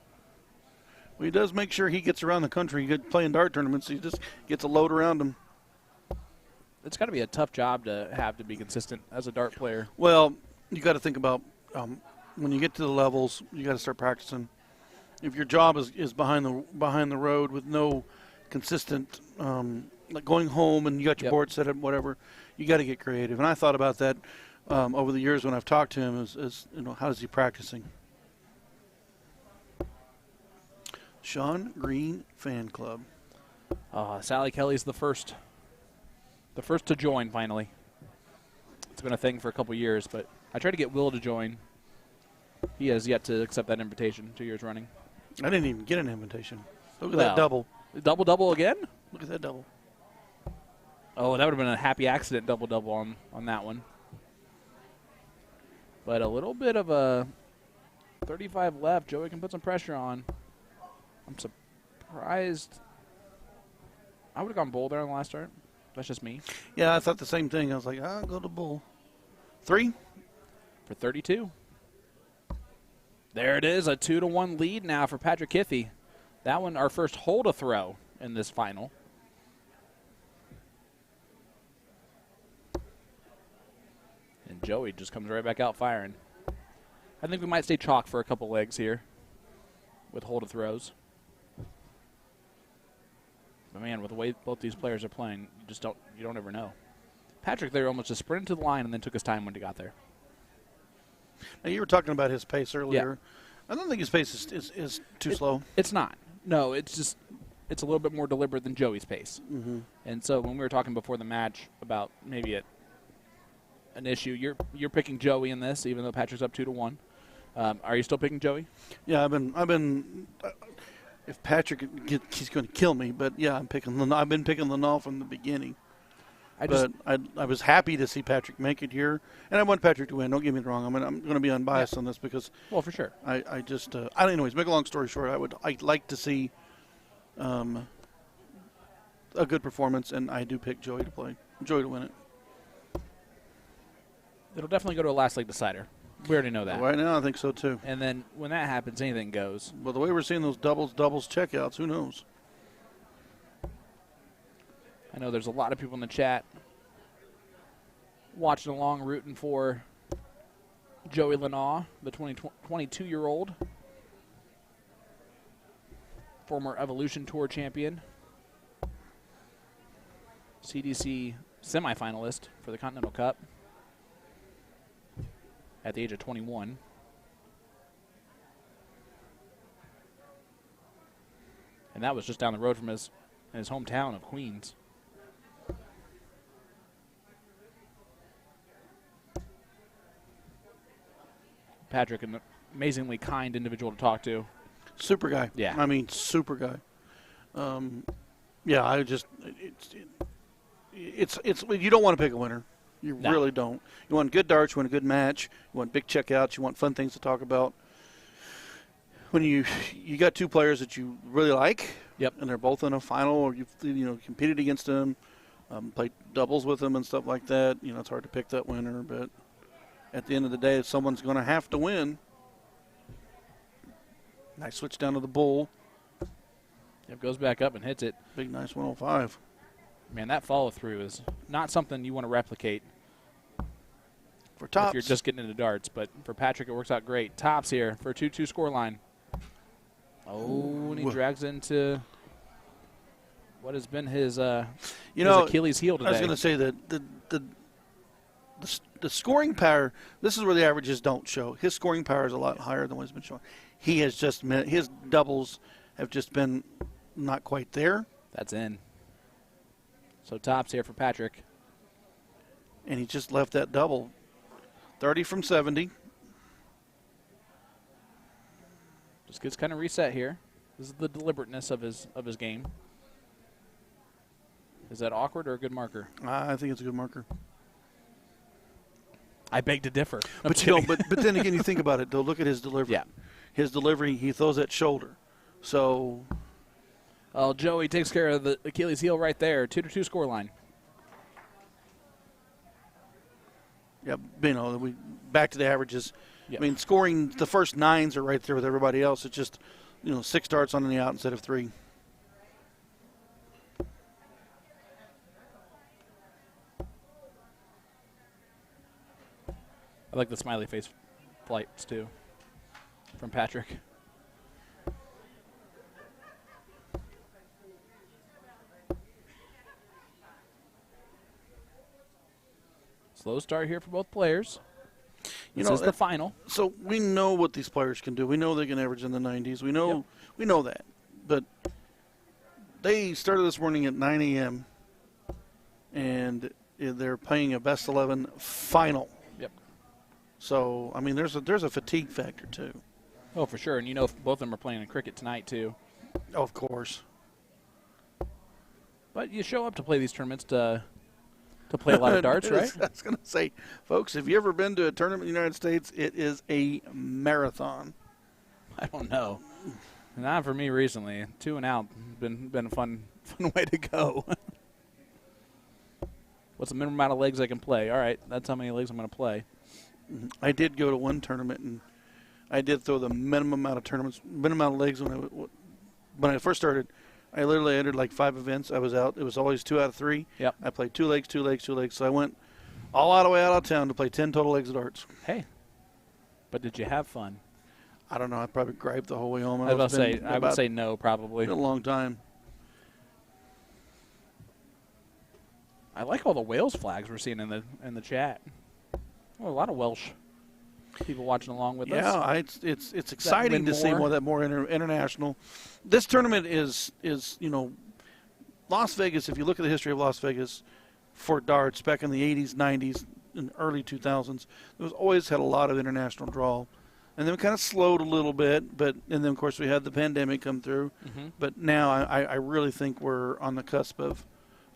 Well, he does make sure he gets around the country playing dart tournaments. He just gets a load around him. It's got to be a tough job to have to be consistent as a dart player. Well, you got to think about when you get to the levels, you got to start practicing. If your job is behind the road with no consistent, like going home and you got your board set up, whatever, you got to get creative. And I thought about that over the years when I've talked to him. Is how is he practicing? Sean Green Fan Club. Sally Kelly's the first to join finally. It's been a thing for a couple years, but I tried to get Will to join. He has yet to accept that invitation 2 years running. I didn't even get an invitation. Look at that double. Double again? Look at that double. Oh, that would have been a happy accident double on that one. But a little bit of a 35 left. Joey can put some pressure on. I'm surprised. I would have gone bull there on the last start. That's just me. Yeah, I thought the same thing. I was like, I'll go to bull. 3? For 32. There it is, a 2-1 lead now for Patrick Githy. That one, our first hole to throw in this final. And Joey just comes right back out firing. I think we might stay chalk for a couple legs here. with hold of throws. But man, with the way both these players are playing, you don't ever know. Patrick there almost just sprinted to the line and then took his time when he got there. Now, you were talking about his pace earlier. Yeah. I don't think his pace is too slow. It's not. No, it's a little bit more deliberate than Joey's pace. Mm-hmm. And so when we were talking before the match about maybe an issue, you're picking Joey in this, even though Patrick's up 2-1. Are you still picking Joey? Yeah, I've been. If Patrick he's going to kill me, but yeah, I've been picking Lanal from the beginning. I was happy to see Patrick make it here, and I want Patrick to win. Don't get me wrong. I'm going to be unbiased on this because for sure. Anyways, make a long story short, I'd like to see a good performance, and I do pick Joey to win it. It'll definitely go to a last leg decider. We already know that. Right now, I think so too. And then when that happens, anything goes. Well, the way we're seeing those doubles checkouts, who knows? I know there's a lot of people in the chat watching along, rooting for Joey Lanaw, the 22-year-old former Evolution Tour champion, CDC semifinalist for the Continental Cup at the age of 21. And that was just down the road from his hometown of Queens. Patrick, an amazingly kind individual to talk to. Super guy. Yeah. I mean, super guy. Yeah, it's you don't want to pick a winner. You really don't. You want good darts, you want a good match, you want big checkouts, you want fun things to talk about. When you got two players that you really like, yep, and they're both in a final, or you've competed against them, played doubles with them and stuff like that. It's hard to pick that winner, but at the end of the day, if someone's going to have to win. Nice switch down to the bull. It goes back up and hits it. Big, nice 105. Man, that follow-through is not something you want to replicate for Tops. If you're just getting into darts. But for Patrick, it works out great. Tops here for a 2-2 scoreline. Oh, and he drags into what has been his Achilles heel today. I was going to say that the scoring power, this is where the averages don't show. His scoring power is a lot higher than what's been shown. He has just his doubles have just been not quite there. That's in. So Tops here for Patrick. And he just left that double. 30 from 70. Just gets kind of reset here. This is the deliberateness of his game. Is that awkward or a good marker? I think it's a good marker. I beg to differ. But then again, you think about it, though. Look at his delivery. Yeah. His delivery, he throws that shoulder. So. Oh, Joey takes care of the Achilles heel right there. 2-2 scoreline. Yeah, we back to the averages. Yep. I mean, scoring the first nines are right there with everybody else. It's just, 6 darts on the out instead of 3. I like the smiley face flights, too, from Patrick. Slow start here for both players. This is the final. So we know what these players can do. We know they can average in the 90s. We know that. But they started this morning at 9 a.m., and they're playing a best 11 final. Yep. So, I mean, there's a fatigue factor, too. Oh, for sure. And both of them are playing in cricket tonight, too. Oh, of course. But you show up to play these tournaments to play a lot of darts, right? I was going to say, folks, have you ever been to a tournament in the United States? It is a marathon. I don't know. Not for me recently. 2 and out. Been a fun way to go. What's the minimum amount of legs I can play? All right, that's how many legs I'm going to play. I did go to one tournament, and I did throw the minimum amount of legs when I first started. I literally entered like 5 events. I was out. It was always 2 out of 3. Yep. I played 2 legs, 2 legs, 2 legs. So I went all the way out of town to play 10 total legs of darts. Hey, but did you have fun? I don't know. I'd probably gripe the whole way home. I would say no, probably. Been a long time. I like all the Wales flags we're seeing in the chat. Oh, a lot of Welsh people watching along with us. Yeah, it's exciting to see more that more international. This tournament is Las Vegas. If you look at the history of Las Vegas for darts back in the 80s, 90s, and early 2000s, it was always had a lot of international draw. And then it kind of slowed a little bit, and then, of course, we had the pandemic come through. Mm-hmm. But now I really think we're on the cusp of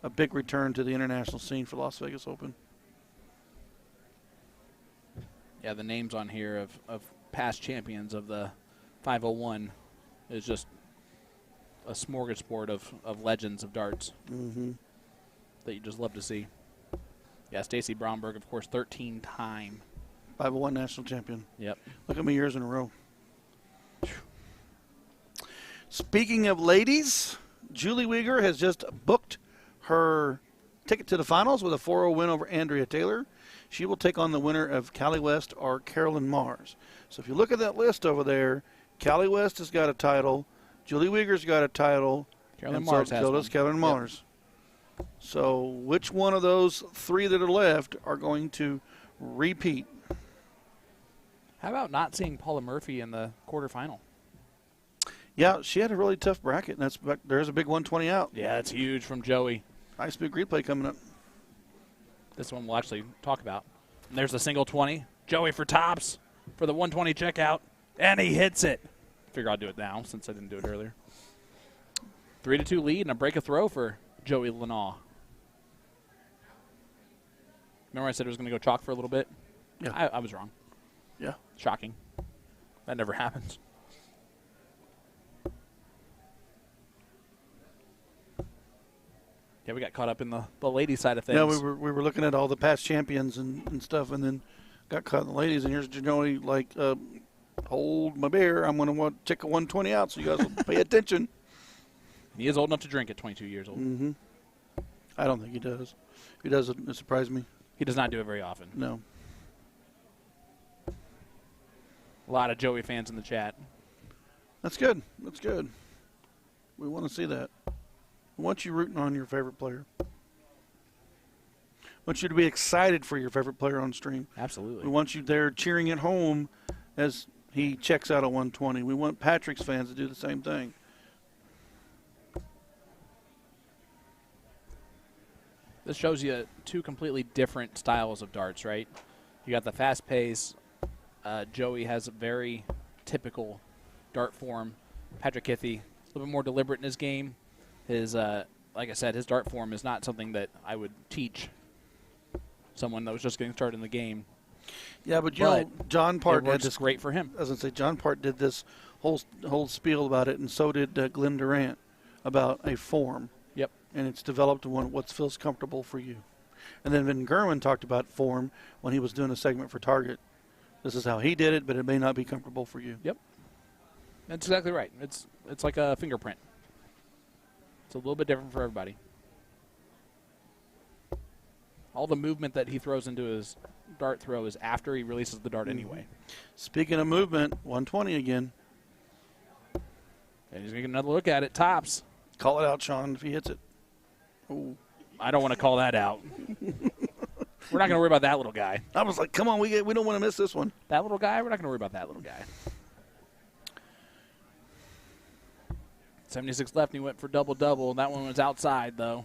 a big return to the international scene for Las Vegas Open. Yeah, the names on here of past champions of the 501 is just a smorgasbord of legends of darts that you just love to see. Yeah, Stacy Bromberg, of course, 13-time 501 national champion. Yep. Look at me years in a row. Speaking of ladies, Julie Weger has just booked her ticket to the finals with a 4-0 win over Andrea Taylor. She will take on the winner of Callie West or Carolyn Mars. So if you look at that list over there, Callie West has got a title, Julie Weger's got a title, Carolyn Mars has one. Carolyn Mars. Yep. So which one of those three that are left are going to repeat? How about not seeing Paula Murphy in the quarterfinal? Yeah, she had a really tough bracket, and there's a big 120 out. Yeah, it's huge from Joey. Nice big replay coming up. This one we'll actually talk about. And there's the single 20. Joey for tops for the 120 checkout, and he hits it. Figure I'll do it now since I didn't do it earlier. 3-2 lead and a break a throw for Joey Lenaw. Remember I said it was going to go chalk for a little bit? Yeah. I was wrong. Yeah. Shocking. That never happens. Yeah, we got caught up in the ladies' side of things. Yeah, we were looking at all the past champions and stuff, and then got caught in the ladies. And here's Janoni hold my beer. I'm going to check a 120 out, so you guys will pay attention. He is old enough to drink at 22 years old. Mm-hmm. I don't think he does. If he does, it surprised me. He does not do it very often. No. A lot of Joey fans in the chat. That's good. That's good. We want to see that. We want you rooting on your favorite player. We want you to be excited for your favorite player on stream. Absolutely. We want you there cheering at home as he checks out a 120. We want Patrick's fans to do the same thing. This shows you two completely different styles of darts, right? You got the fast pace. Joey has a very typical dart form. Patrick Kithy, a little bit more deliberate in his game. His, like I said, his dart form is not something that I would teach someone that was just getting started in the game. Yeah, but you know, John Part had this great for him. As I say, John Part did this whole spiel about it, and so did Glenn Durant about a form. Yep. And it's developed to what feels comfortable for you. And then Vin Gerwin talked about form when he was doing a segment for Target. This is how he did it, but it may not be comfortable for you. Yep. That's exactly right. It's like a fingerprint. It's a little bit different for everybody. All the movement that he throws into his dart throw is after he releases the dart anyway. Speaking of movement, 120 again. And he's going to get another look at it. Tops. Call it out, Sean, if he hits it. Ooh. I don't want to call that out. We're not going to worry about that little guy. I was like, come on, we don't want to miss this one. That little guy? We're not going to worry about that little guy. 76 left, and he went for double-double. That one was outside, though.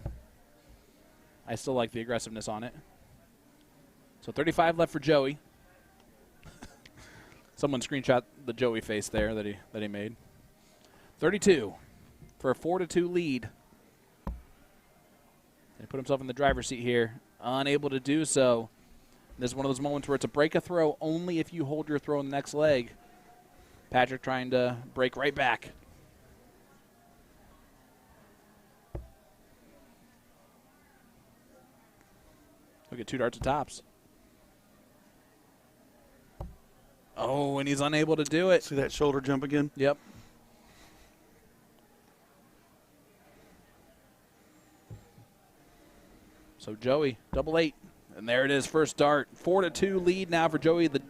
I still like the aggressiveness on it. So 35 left for Joey. Someone screenshot the Joey face there that he made. 32 for a 4-2 lead. He put himself in the driver's seat here. Unable to do so. This is one of those moments where it's a break a throw only if you hold your throw in the next leg. Patrick trying to break right back. Look at 2 darts at tops. Oh, and he's unable to do it. See that shoulder jump again? Yep. So Joey, 8-8. And there it is, first dart. 4-2 lead now for Joey, the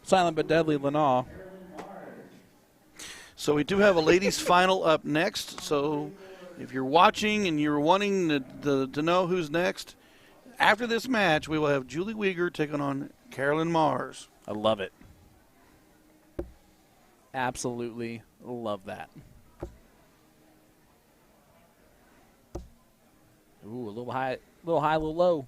silent but deadly Lenaw. So we do have a ladies' final up next. So if you're watching and you're wanting to know who's next, after this match, we will have Julie Weger taking on Carolyn Mars. I love it. Absolutely love that. Ooh, a little high, a little low.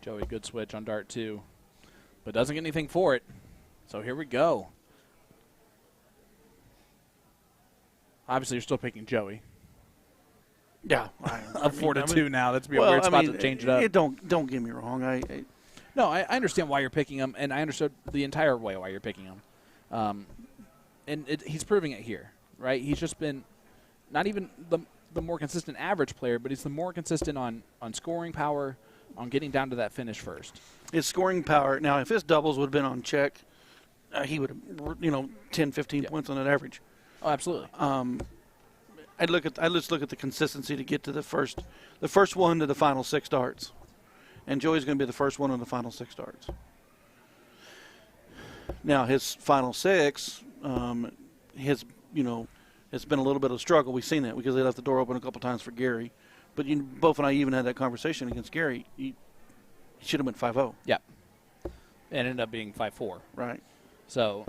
Joey, good switch on dart 2, but doesn't get anything for it. So here we go. Obviously, you're still picking Joey. Yeah, Up 4-2 now. That's be a weird spot to change it up. Don't get me wrong. No, I understand why you're picking him, and I understood the entire way why you're picking him. And he's proving it here, right? He's just been not even the more consistent average player, but he's the more consistent on scoring power, on getting down to that finish first. His scoring power. Now, if his doubles would have been on check, he would have, 10, 15 points on that average. Oh, absolutely. I'd just look at the consistency to get to the first one to the final 6 darts, and Joey's going to be the first one on the final 6 darts. Now his final 6, it's been a little bit of a struggle. We've seen that because they left the door open a couple times for Gary, but both and I even had that conversation against Gary. He should have went 5-0. Yeah, it ended up being 5-4. Right. So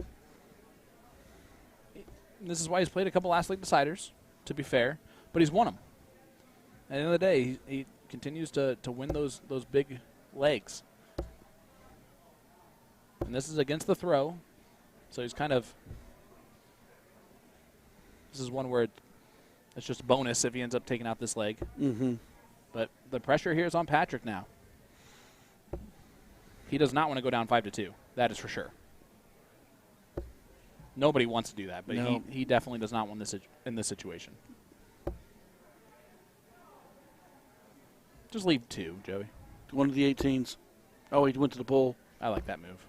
this is why he's played a couple last league deciders, to be fair, but he's won them. At the end of the day, he continues to win those big legs. And this is against the throw, so he's kind of – this is one where it's just a bonus if he ends up taking out this leg. Mm-hmm. But the pressure here is on Patrick now. He does not want to go down 5-2. That is for sure. Nobody wants to do that, but no. he definitely does not want this in this situation. Just leave 2, Joey. One of the 18s. Oh, he went to the bull. I like that move.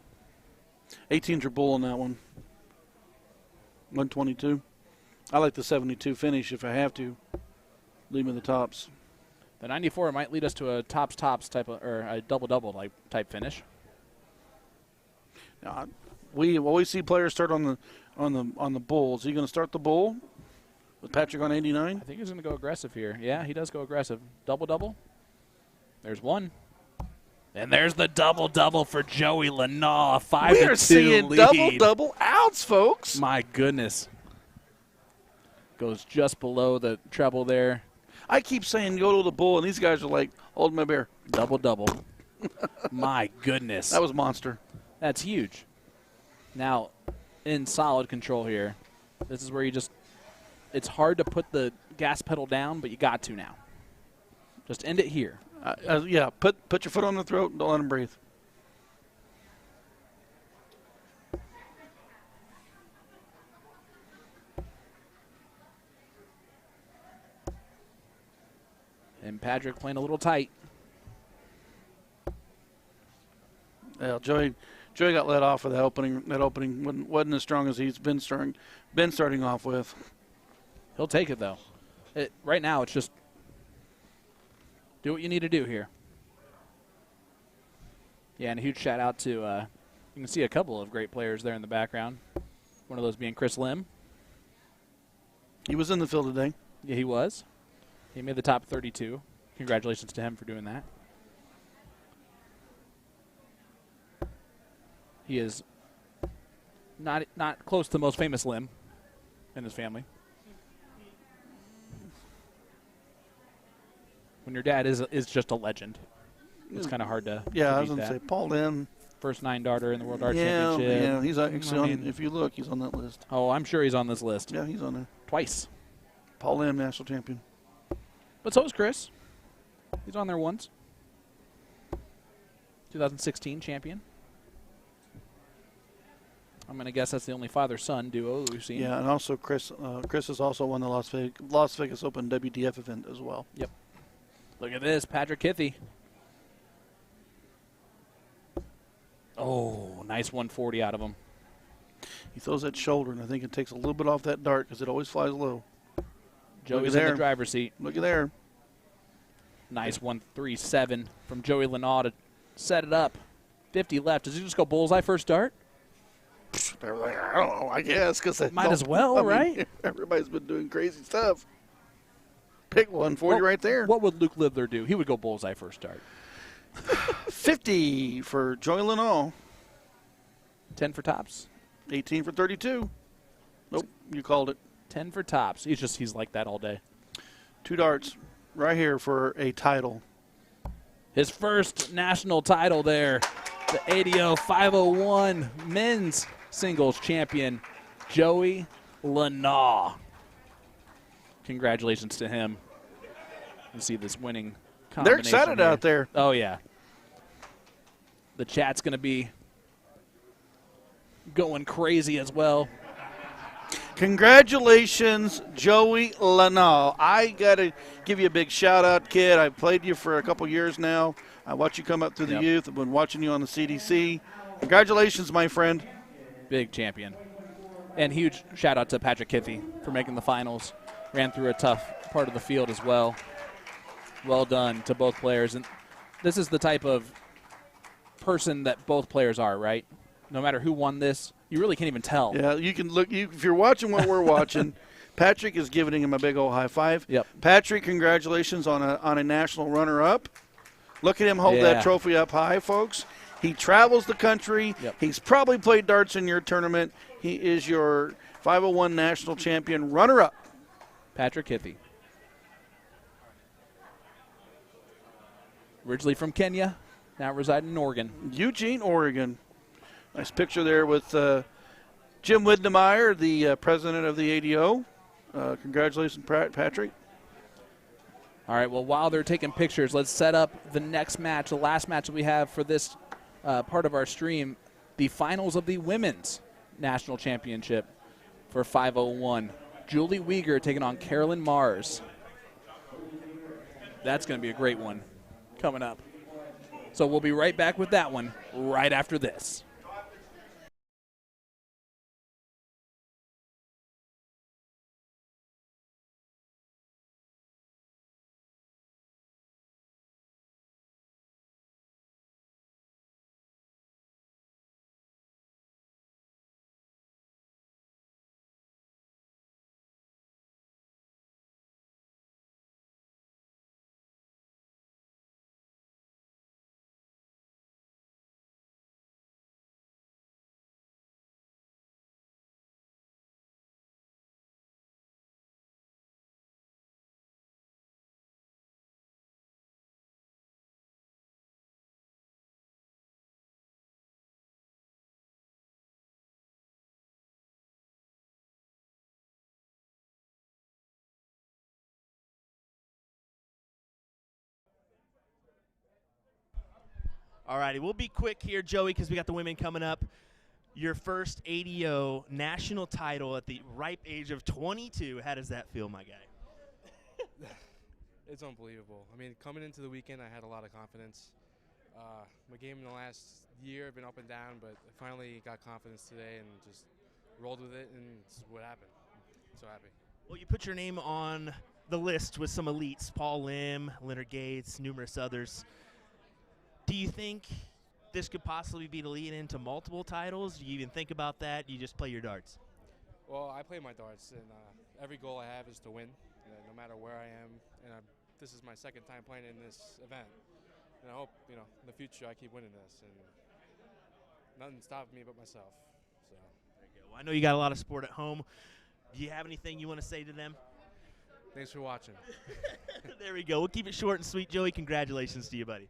18s are bull on that one. 122. I like the 72 finish if I have to. Leave him in the tops. The 94 might lead us to a tops type of, or a double type finish. Now, we always see players start on the bull. Is he going to start the bull with Patrick on 89? I think he's going to go aggressive here. Yeah, he does go aggressive. Double. There's one. And there's the double for Joey Lanaugh. 5-2 We are seeing lead. double outs, folks. My goodness. Goes just below the treble there. I keep saying go to the bull, and these guys are like, hold my beer. Double. My goodness. That was monster. That's huge. Now, in solid control here, this is where it's hard to put the gas pedal down, but you got to now. Just end it here. Yeah, put your foot on the throat and don't let him breathe. And Patrick playing a little tight. Yeah, Joey got let off of that opening. That opening wasn't as strong as he's been starting off with. He'll take it, though. Right now, it's just do what you need to do here. Yeah, and a huge shout out to, you can see a couple of great players there in the background. One of those being Chris Lim. He was in the field today. Yeah, he was. He made the top 32. Congratulations to him for doing that. He is not close to the most famous Lim in his family. When your dad is just a legend, it's kind of hard to Yeah, I was beat going to that. say Paul Lim. First 9-darter in the World Dart Yeah, Championship. he's actually on. If you look, he's on that list. Oh, I'm sure he's on this list. Yeah, he's on there. Twice. Paul Lim, national champion. But so is Chris. He's on there once. 2016 champion. I'm going to guess that's the only father-son duo we've seen. Yeah, and also Chris has also won the Las Vegas Open WDF event as well. Yep. Look at this, Patrick Kithy. Oh, nice 140 out of him. He throws that shoulder, and I think it takes a little bit off that dart because it always flies low. Joey's in there. the driver's seat. Look at there. Nice 137 from Joey Lanaugh to set it up. 50 left. Does he just go bullseye first start? They're like, I don't know, I guess. Might as well, right? Everybody's been doing crazy stuff. Pick one for you right there. What would Luke Lidler do? He would go bullseye first start. 50 for Joey Lenall. 10 for tops. 18 for 32. Nope, you called it. 10 for tops. He's like that all day. 2 darts right here for a title. His first national title there. The ADO 501 men's singles champion, Joey Lenall. Congratulations to him. You see this winning combination. They're excited here. out there. Oh, yeah. The chat's going to be going crazy as well. Congratulations, Joey Lenall. I got to give you a big shout-out, kid. I've played you for a couple years now. I watched you come up through the youth. I've been watching you on the CDC. Congratulations, my friend. Big champion. And huge shout-out to Patrick Kithy for making the finals. Ran through a tough part of the field as well. Well done to both players. And this is the type of person that both players are, right? No matter who won this, you really can't even tell. Yeah, you can look. If you're watching what we're watching, Patrick is giving him a big old high five. Yep. Patrick, congratulations on a national runner-up. Look at him hold that trophy up high, folks. He travels the country. Yep. He's probably played darts in your tournament. He is your 501 national champion runner-up. Patrick Kithy. Originally from Kenya, now residing in Oregon. Eugene, Oregon. Nice picture there with Jim Widnemeyer, the president of the ADO. Congratulations, Patrick. All right, well, while they're taking pictures, let's set up the next match, the last match that we have for this part of our stream, the finals of the Women's National Championship for 501. Julie Weger taking on Carolyn Mars. That's going to be a great one coming up. So we'll be right back with that one right after this. All righty, we'll be quick here, Joey, because we got the women coming up. Your first ADO national title at the ripe age of 22. How does that feel, my guy? It's unbelievable. I mean, coming into the weekend, I had a lot of confidence. My game in the last year have been up and down, but I finally got confidence today and just rolled with it, and it's what happened. I'm so happy. Well, you put your name on the list with some elites, Paul Lim, Leonard Gates, numerous others. Do you think this could possibly be the lead into multiple titles? Do you even think about that? Do you just play your darts? Well, I play my darts, and every goal I have is to win, no matter where I am. And this is my second time playing in this event. And I hope, in the future I keep winning this, and nothing stopping me but myself. So. There you go. Well, I know you got a lot of support at home. Do you have anything you want to say to them? Thanks for watching. There we go. We'll keep it short and sweet. Joey, congratulations to you, buddy.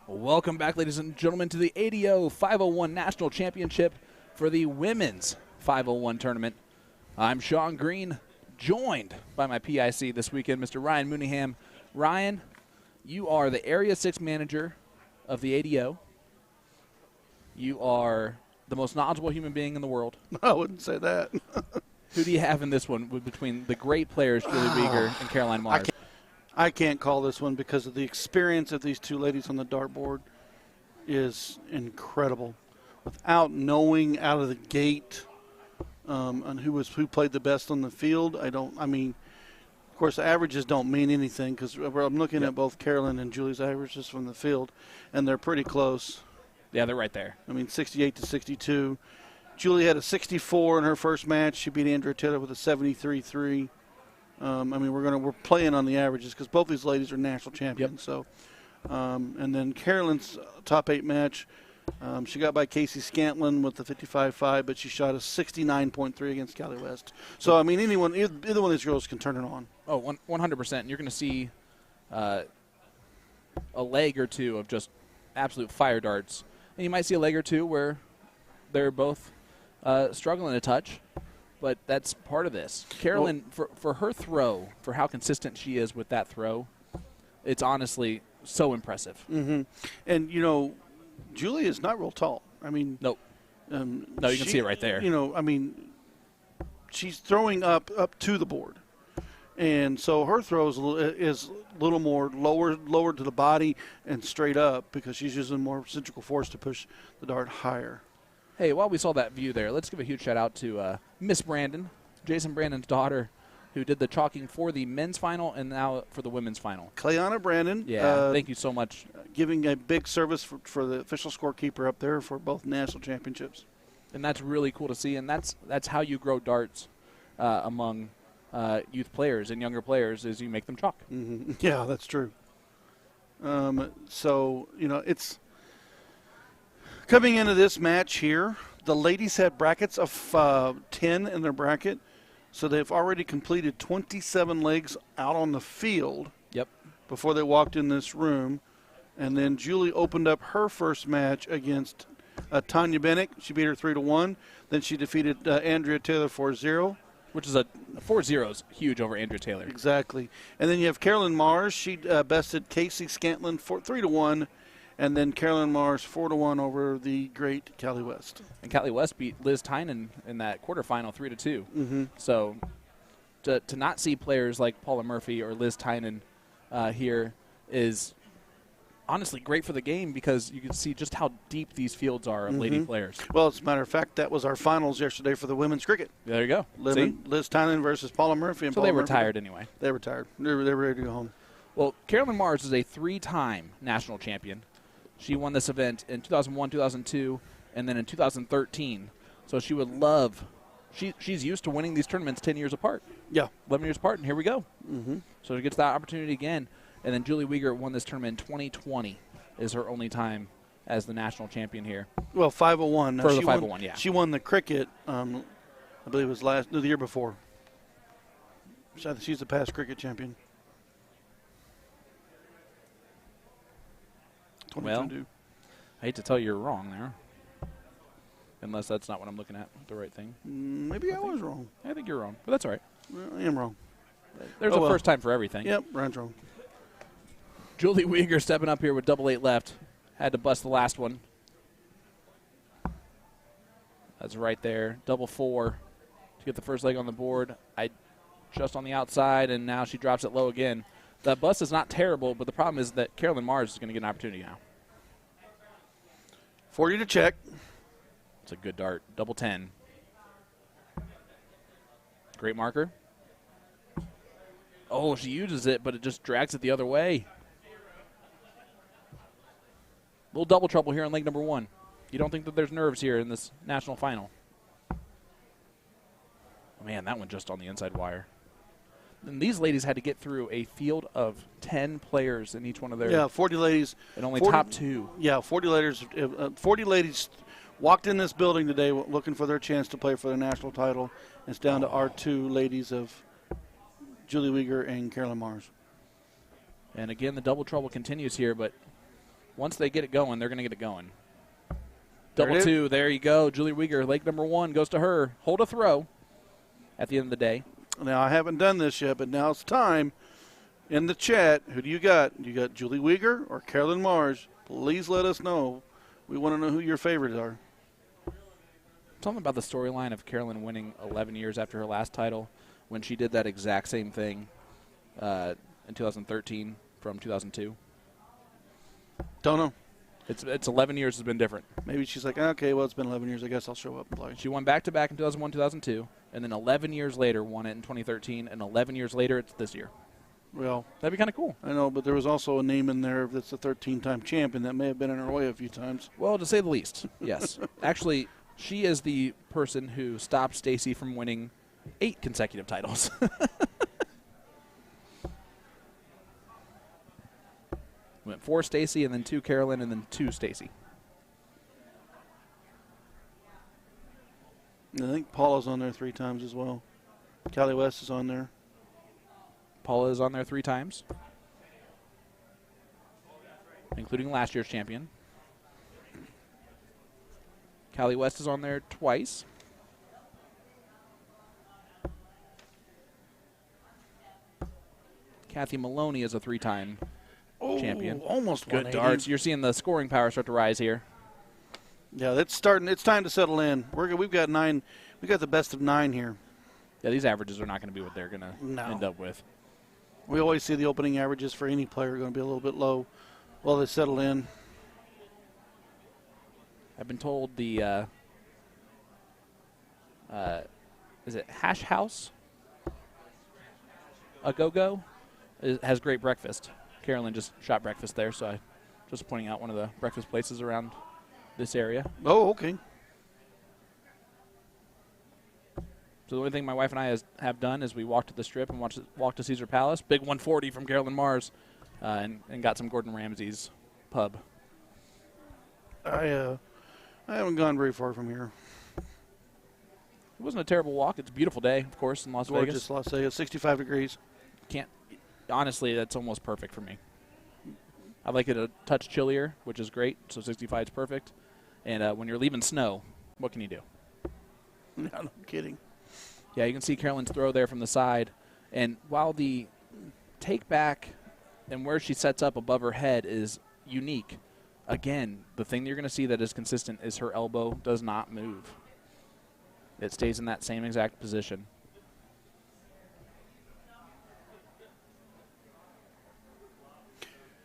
Welcome back, ladies and gentlemen, to the ADO 501 National Championship for the Women's 501 Tournament. I'm Sean Green, joined by my PIC this weekend, Mr. Ryan Mooneyham. Ryan, you are the Area 6 manager of the ADO. You are the most knowledgeable human being in the world. I wouldn't say that. Who do you have in this one between the great players, Julie Weger and Caroline Mars? I can't call this one because of the experience of these two ladies on the dartboard is incredible. Without knowing out of the gate on who played the best on the field, of course, averages don't mean anything because I'm looking at both Carolyn and Julie's averages from the field, and they're pretty close. Yeah, they're right there. 68 to 62. Julie had a 64 in her first match. She beat Andrea Taylor with a 73-3. We're playing on the averages because both these ladies are national champions. Yep. So, and then Carolyn's top 8 match, she got by Casey Scantlin with the 55-5, but she shot a 69.3 against Callie West. So either one of these girls can turn it on. Oh, 100%. You're going to see a leg or two of just absolute fire darts, and you might see a leg or two where they're both struggling a touch. But that's part of this. Carolyn, for her throw, for how consistent she is with that throw, it's honestly so impressive. Mm-hmm. And, Julie is not real tall. Nope. No, you can see it right there. She's throwing up to the board. And so her throw is a little more lower to the body and straight up because she's using more centrifugal force to push the dart higher. Hey, while we saw that view there, let's give a huge shout-out to Miss Brandon, Jason Brandon's daughter, who did the chalking for the men's final and now for the women's final. Clayana Brandon. Yeah, thank you so much. Giving a big service for the official scorekeeper up there for both national championships. And that's really cool to see, and that's how you grow darts among youth players and younger players is you make them chalk. Mm-hmm. Yeah, that's true. It's coming into this match here. The ladies had brackets of 10 in their bracket, so they've already completed 27 legs out on the field. Yep. Before they walked in this room, and then Julie opened up her first match against Tanya Bennick. She beat her 3-1. Then she defeated Andrea Taylor 4-0. Which is a 4-0 is huge over Andrea Taylor. Exactly. And then you have Carolyn Mars. She bested Casey Scantlin 3-1. And then Carolyn Mars 4-1 over the great Callie West. And Callie West beat Liz Tynan in that quarterfinal 3-2. Mm-hmm. So to not see players like Paula Murphy or Liz Tynan here is honestly great for the game because you can see just how deep these fields are of lady players. Well, as a matter of fact, that was our finals yesterday for the women's cricket. There you go. Liz Tynan versus Paula Murphy. And so Paula they Murphy, retired anyway. They retired. They were ready to go home. Well, Carolyn Mars is a 3-time national champion. She won this event in 2001, 2002, and then in 2013. So she would love – she's used to winning these tournaments 10 years apart. Yeah. 11 years apart, and here we go. Mm-hmm. So she gets that opportunity again. And then Julie Weger won this tournament in 2020 is her only time as the national champion here. Well, 501. For the 501, yeah. She won the cricket, I believe it was the year before. She's the past cricket champion. Well, I hate to tell you you're wrong there. Unless that's not what I'm looking at, the right thing. Maybe I was wrong. I think you're wrong, but that's all right. Well, I am wrong. There's a first time for everything. Yep, Ryan's wrong. Julie Weger stepping up here with 8 left. Had to bust the last one. That's right there. 4 to get the first leg on the board. Just on the outside, and now she drops it low again. That bust is not terrible, but the problem is that Carolyn Mars is going to get an opportunity now. 40 to check. It's a good dart. 10. Great marker. Oh, she uses it, but it just drags it the other way. Little double trouble here on leg number 1. You don't think that there's nerves here in this national final. Oh, man, that one just on the inside wire. And these ladies had to get through a field of 10 players in each one of their. Yeah, 40 ladies. And only top 2. Yeah, 40 ladies. 40 ladies walked in this building today looking for their chance to play for the national title. It's down to our 2 ladies of Julie Weger and Carolyn Mars. And again, the double trouble continues here, but once they get it going, they're going to get it going. There Double it is. 2, there you go. Julie Weger, leg number 1, goes to her. Hold a throw at the end of the day. Now, I haven't done this yet, but now it's time. In the chat, who do you got? You got Julie Weger or Carolyn Mars? Please let us know. We want to know who your favorites are. Something about the storyline of Carolyn winning 11 years after her last title when she did that exact same thing in 2013 from 2002. Don't know. It's 11 years has been different. Maybe she's like, okay, well, it's been 11 years. I guess I'll show up and play. She won back-to-back in 2001, 2002, and then 11 years later won it in 2013, and 11 years later it's this year. Well, That'd be kind of cool. I know, but there was also a name in there that's a 13-time champion that may have been in her way a few times. Well, to say the least, yes. Actually, she is the person who stopped Stacy from winning 8 consecutive titles. Went 4 Stacy, and then 2 Carolyn, and then 2 Stacy. I think Paula's on there 3 times as well. Callie West is on there. Paula is on there 3 times, including last year's champion. Callie West is on there twice. Kathy Maloney is a 3-time champion. Almost Good 180. darts. You're seeing the scoring power start to rise here. Yeah, that's starting. It's time to settle in. We've got 9. We got the best of 9 here. Yeah, these averages are not going to be what they're going to No. end up with. We always see the opening averages for any player are going to be a little bit low while they settle in. I've been told the is it Hash House a go-go has great breakfast. Carolyn just shot breakfast there, so I just pointing out one of the breakfast places around this area. Oh, okay. So the only thing my wife and I have done is we walked to the Strip and walked to Caesar Palace. Big 140 from Carolyn Mars, and got some Gordon Ramsay's pub. I haven't gone very far from here. It wasn't a terrible walk. It's a beautiful day, of course, in Las Gorgeous Vegas. Las Vegas, 65 degrees. Honestly, that's almost perfect for me. I like it a touch chillier, which is great, so 65 is perfect. And when you're leaving snow, what can you do? No, no kidding. Yeah, you can see Carolyn's throw there from the side. And while the take back and where she sets up above her head is unique, again, the thing you're going to see that is consistent is her elbow does not move. It stays in that same exact position.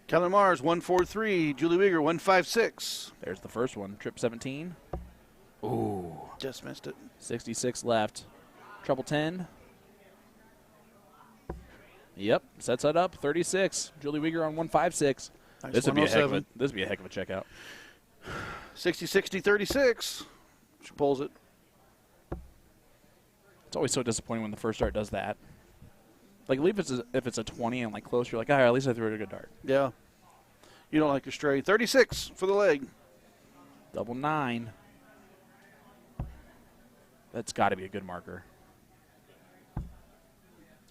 Kelly Mars, 143. Julie Weger, 156. There's the first one, trip 17. Ooh. Just missed it. 66 left. Treble 10. Yep, sets that up. 36. Julie Weger on 156. Nice, This would be a heck of 107. this would be a heck of a checkout. 60, 60, 36. She pulls it. It's always so disappointing when the first dart does that. Like, if it's a 20 and like close, you're like, at least I threw it a good dart. Yeah. You don't like your stray. 36 for the leg. Double 9. That's got to be a good marker.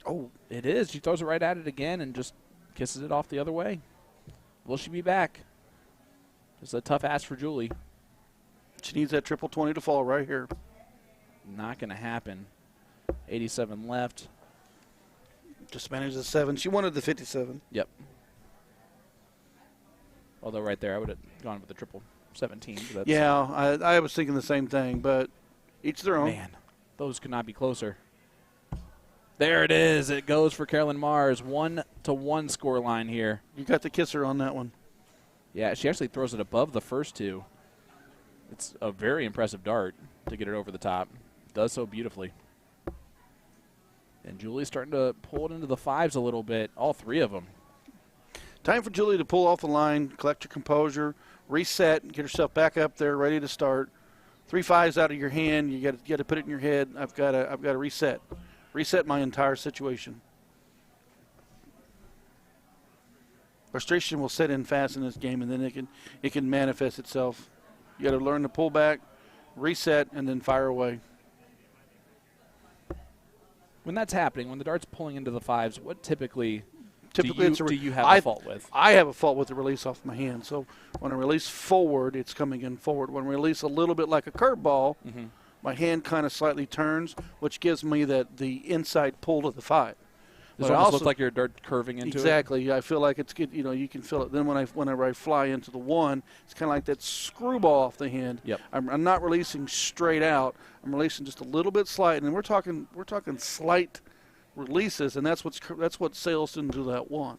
Oh, it is. She throws it right at it again and just kisses it off the other way. Will she be back? It's a tough ask for Julie. She needs that triple 20 to fall right here. Not going to happen. 87 left. Just managed the 7. She wanted the 57. Yep. Although right there I would have gone with the triple 17. But that's, Yeah, I was thinking the same thing, but each their own. Man, those could not be closer. There it is. It goes for Carolyn Mars. 1-1 score line here. You got the kisser on that one. Yeah, she actually throws it above the first two. It's a very impressive dart to get it over the top. Does so beautifully. And Julie's starting to pull it into the 5s a little bit, all 3 of them. Time for Julie to pull off the line, collect your composure, reset, and get herself back up there, ready to start. 3 5s out of your hand. You got to put it in your head. I've got to reset. Reset my entire situation. Frustration will set in fast in this game, and then it can manifest itself. You got to learn to pull back, reset, and then fire away. When that's happening, when the dart's pulling into the 5s, what typically Typically, it's do you have a fault with? I have a fault with the release off my hand. So when I release forward, it's coming in forward. When I release a little bit like a curveball, my hand kind of slightly turns, which gives me the inside pull to the 5. Does But it I almost also, look like you're dart curving into it? exactly. I feel like it's good. You know, you can feel it. Then whenever I fly into the 1, it's kind of like that screwball off the hand. Yep. I'm not releasing straight out. I'm releasing just a little bit slight, and we're talking slight releases, and that's what sails into that 1.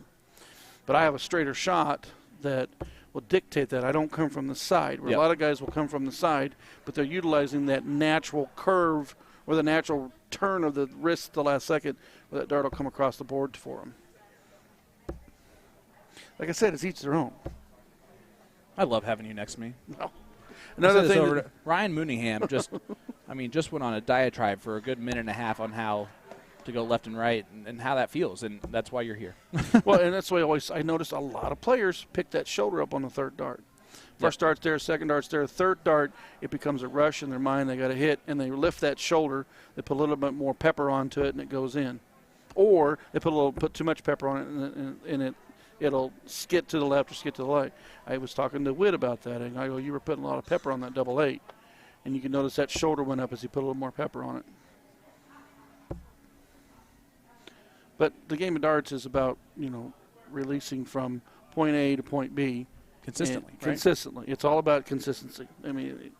But I have a straighter shot that will dictate that. I don't come from the side. Where Yep. A lot of guys will come from the side, but they're utilizing that natural curve or the natural turn of the wrist at the last second, where that dart will come across the board for them. Like I said, it's each their own. I love having you next to me. No. Another thing, That Ryan Mooneyham just went on a diatribe for a good minute and a half on how to go left and right and how that feels, and that's why you're here. well, and that's why I noticed a lot of players pick that shoulder up on the third dart. First dart's there, second dart's there, third dart, it becomes a rush in their mind. They got to hit, and they lift that shoulder. They put a little bit more pepper onto it, and it goes in. Or they put too much pepper on it, and it'll skid to the left or skid to the right. I was talking to Whit about that, and I go, you were putting a lot of pepper on that 8-8, and you can notice that shoulder went up as he put a little more pepper on it. But the game of darts is about, releasing from point A to point B. Consistently, right? Consistently. It's all about consistency. I mean,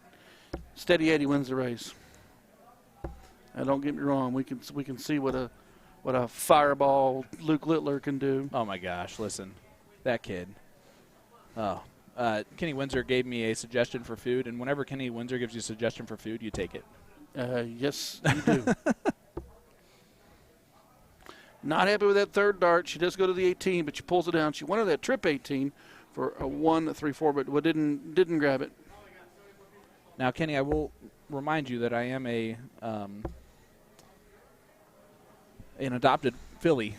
steady Eddie wins the race. And don't get me wrong, we can see what a fireball Luke Littler can do. Oh my gosh, listen. That kid. Oh. Kenny Windsor gave me a suggestion for food, and whenever Kenny Windsor gives you a suggestion for food, you take it. Yes, you do. Not happy with that third dart. She does go to the 18, but she pulls it down. She wanted that trip 18 for a 1-3-4, but didn't grab it. Now, Kenny, I will remind you that I am an adopted Philly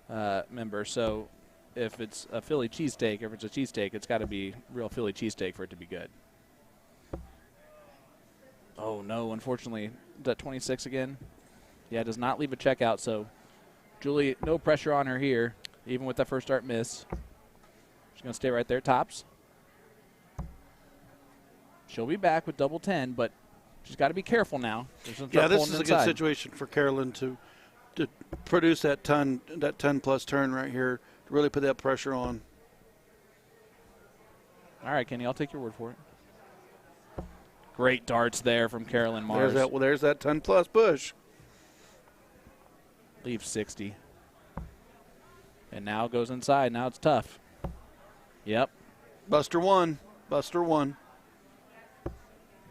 member. So if it's a Philly cheesesteak, if it's a cheesesteak, it's got to be real Philly cheesesteak for it to be good. Oh, no, unfortunately. Is that 26 again? Yeah, does not leave a checkout. So Julie, no pressure on her here, even with that first dart miss. She's going to stay right there, tops. She'll be back with double 10, but she's got to be careful now. Yeah, this is a good situation for Carolyn to produce that 10-plus turn right here, to really put that pressure on. All right, Kenny, I'll take your word for it. Great darts there from Carolyn Mars. There's that 10-plus push. Leaves 60. And now goes inside. Now it's tough. Yep. Buster one.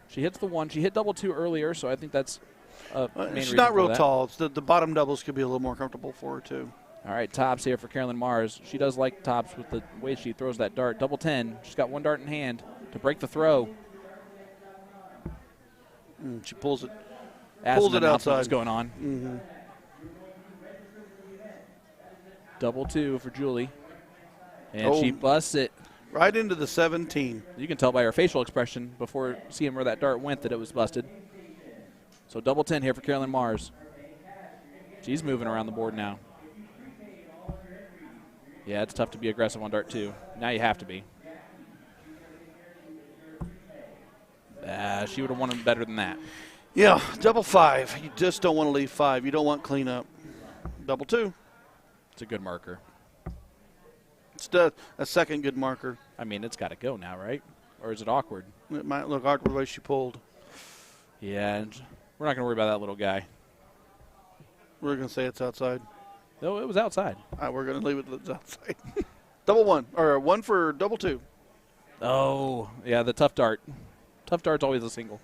She hits the 1. She hit double 2 earlier, so I think that's a main She's reason not for real that. tall. It's the bottom doubles could be a little more comfortable for her, too. All right, tops here for Carolyn Mars. She does like tops with the way she throws that dart. Double 10. She's got one dart in hand to break the throw. She pulls it. As Pulls an it announcement outside. was going on. Mm-hmm. Double 2 for Julie. And she busts it. Right into the 17. You can tell by her facial expression before seeing where that dart went that it was busted. So double 10 here for Carolyn Mars. She's moving around the board now. Yeah, it's tough to be aggressive on dart 2. Now you have to be. She would have won better than that. Yeah, double 5. You just don't want to leave 5. You don't want cleanup. Double 2. It's a good marker. It's a second good marker. I mean, it's got to go now, right? Or is it awkward? It might look awkward the way she pulled. Yeah, and we're not going to worry about that little guy. We're going to say it's outside. No, it was outside. All right, we're going to leave it outside. Double 1, or 1 for double 2. Oh, yeah, the tough dart. Tough dart's always a single.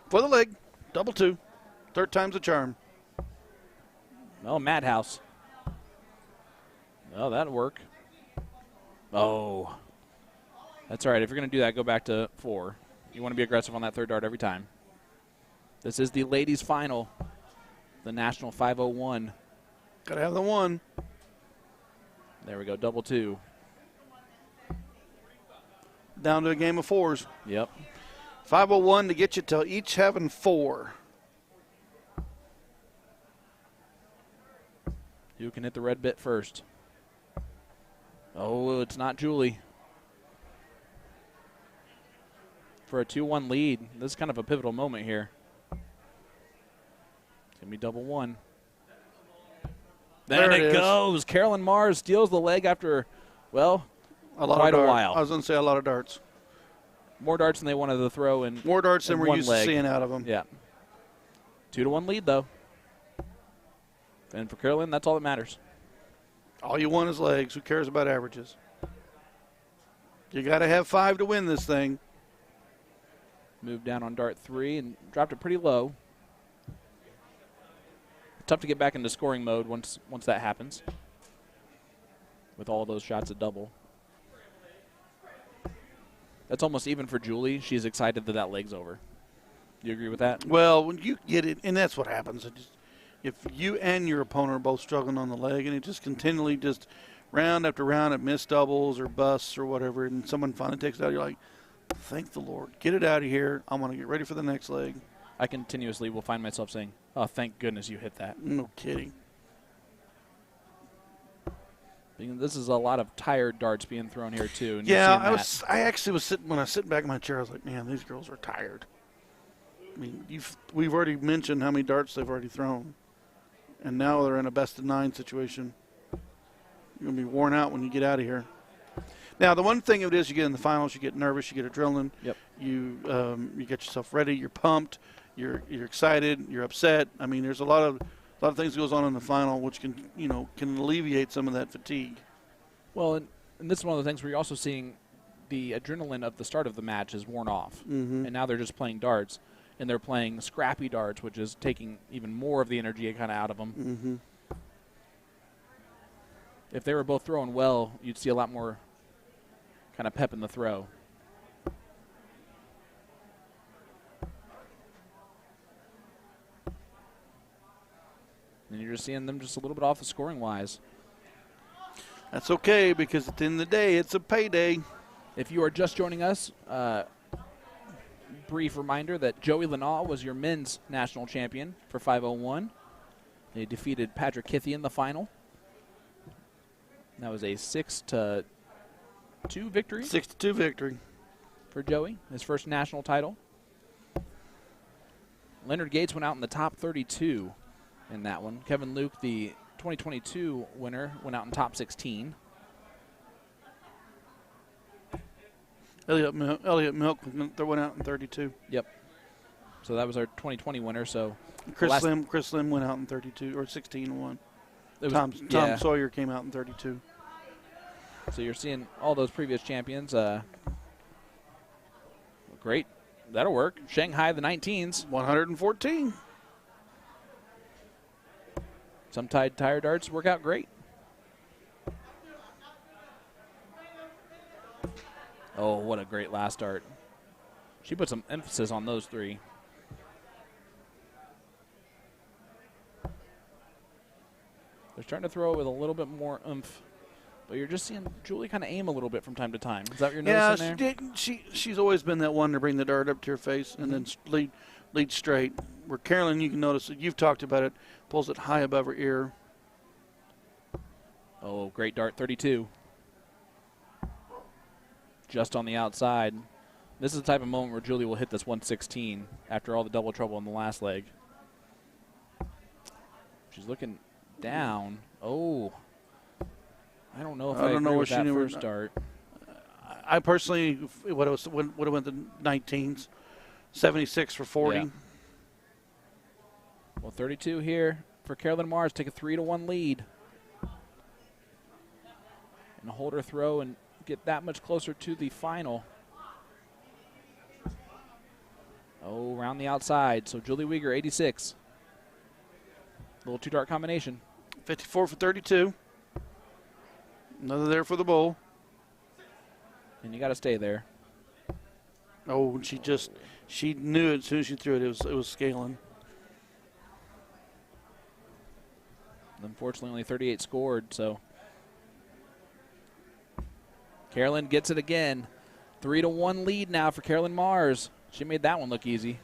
For the leg, double 2. Third time's a charm. Oh, Madhouse. Oh, that'll work. Oh. That's all right. If you're going to do that, go back to 4. You want to be aggressive on that third dart every time. This is the ladies' final, the National 501. Got to have the 1. There we go, double 2. Down to a game of 4s. Yep. 501 to get you to each having 4. Who can hit the red bit first? Oh, it's not Julie. For a 2-1 lead, this is kind of a pivotal moment here. It's going to be double one. There it goes. Carolyn Mars steals the leg after, well, quite a while. I was going to say a lot of darts. More darts than they wanted to throw in. More darts than we're used to leg. seeing out of them. Yeah. 2-1 lead, though. And for Carolyn, that's all that matters. All you want is legs. Who cares about averages? You got to have 5 to win this thing. Moved down on dart 3 and dropped it pretty low. Tough to get back into scoring mode once that happens. With all those shots at double. That's almost even for Julie. She's excited that that leg's over. Do you agree with that? Well, when you get it, and that's what happens. If you and your opponent are both struggling on the leg, and it just continually just round after round at missed doubles or busts or whatever, and someone finally takes it out, you're like, thank the Lord. Get it out of here. I want to get ready for the next leg. I continuously will find myself saying, oh, thank goodness you hit that. No kidding. This is a lot of tired darts being thrown here, too. And yeah, I actually was sitting, when I was sitting back in my chair, I was like, man, these girls are tired. I mean, we've already mentioned how many darts they've already thrown. And now they're in a best-of-9 situation. You're going to be worn out when you get out of here. Now, the one thing of it is you get in the finals, you get nervous, you get adrenaline. Yep. You get yourself ready, you're pumped, you're excited, you're upset. I mean, there's a lot of things that goes on in the final which can alleviate some of that fatigue. Well, and this is one of the things where you're also seeing the adrenaline of the start of the match is worn off. Mm-hmm. And now they're just playing darts. And they're playing scrappy darts, which is taking even more of the energy kind of out of them. Mm-hmm. If they were both throwing well, you'd see a lot more kind of pep in the throw. And you're just seeing them just a little bit off the scoring wise. That's okay, because at the end of the day, it's a payday. If you are just joining us, brief reminder that Joey Lenaw was your men's national champion for 501. They defeated Patrick Kithy in the final. That was a 6-2 victory. 6-2 victory for Joey, his first national title. Leonard Gates went out in the top 32 in that one. Kevin Luke, the 2022 winner, went out in top 16. Elliot Milk went out in 32. Yep. So that was our 2020 winner. So Chris Slim went out in 32 or 16-1. Tom Sawyer came out in 32. So you're seeing all those previous champions. Great. That'll work. Shanghai, the 19s. 114. Some tire darts work out great. Oh, what a great last dart. She put some emphasis on those 3. They're starting to throw with a little bit more oomph. But you're just seeing Julie kind of aim a little bit from time to time. Is that what you're noticing there? She's always been that one to bring the dart up to her face and then lead straight. Where Carolyn, you can notice that you've talked about it, pulls it high above her ear. Oh, great dart, 32. Just on the outside. This is the type of moment where Julie will hit this 116 after all the double trouble in the last leg. She's looking down. Oh. I don't know if I agree with that first dart. I personally would have went the 19s. 76 for 40. Yeah. Well, 32 here for Carolyn Mars. Take a 3-1 lead. And hold her throw and get that much closer to the final. Oh, around the outside. So Julie Weger, 86. Little 2-dart combination. 54 for 32. Another there for the bowl. And you got to stay there. Oh, and she knew it as soon as she threw it. It was scaling. Unfortunately, only 38 scored, so Carolyn gets it again. 3-1 lead now for Carolyn Mars. She made that one look easy.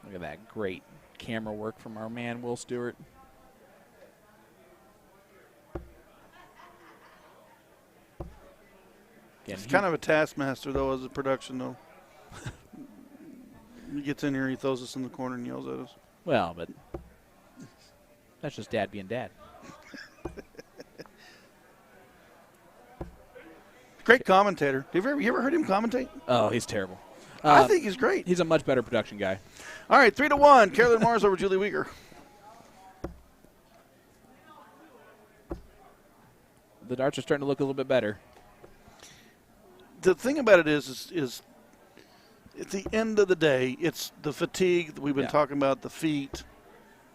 Look at that. Great. camera work from our man, Will Stewart. Again, He's kind of a taskmaster, though, as a production, though. He gets in here, he throws us in the corner and yells at us. Well, but that's just Dad being Dad. Great commentator. You ever heard him commentate? Oh, he's terrible. I think he's great. He's a much better production guy. All right, 3-1. Carolyn Mars over Julie Weegar. The darts are starting to look a little bit better. The thing about it is at the end of the day, it's the fatigue that we've been talking about, the feet,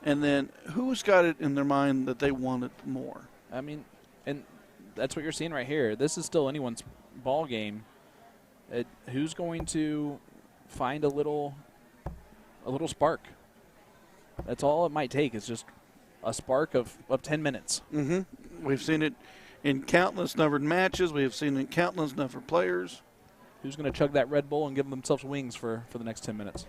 and then who's got it in their mind that they want it more? I mean, and that's what you're seeing right here. This is still anyone's ball game. Who's going to find a little spark? That's all it might take. Is just a spark of 10 minutes. Mm-hmm. We've seen it in countless numbered matches. We have seen it in countless numbered players. Who's going to chug that Red Bull and give themselves wings for the next 10 minutes?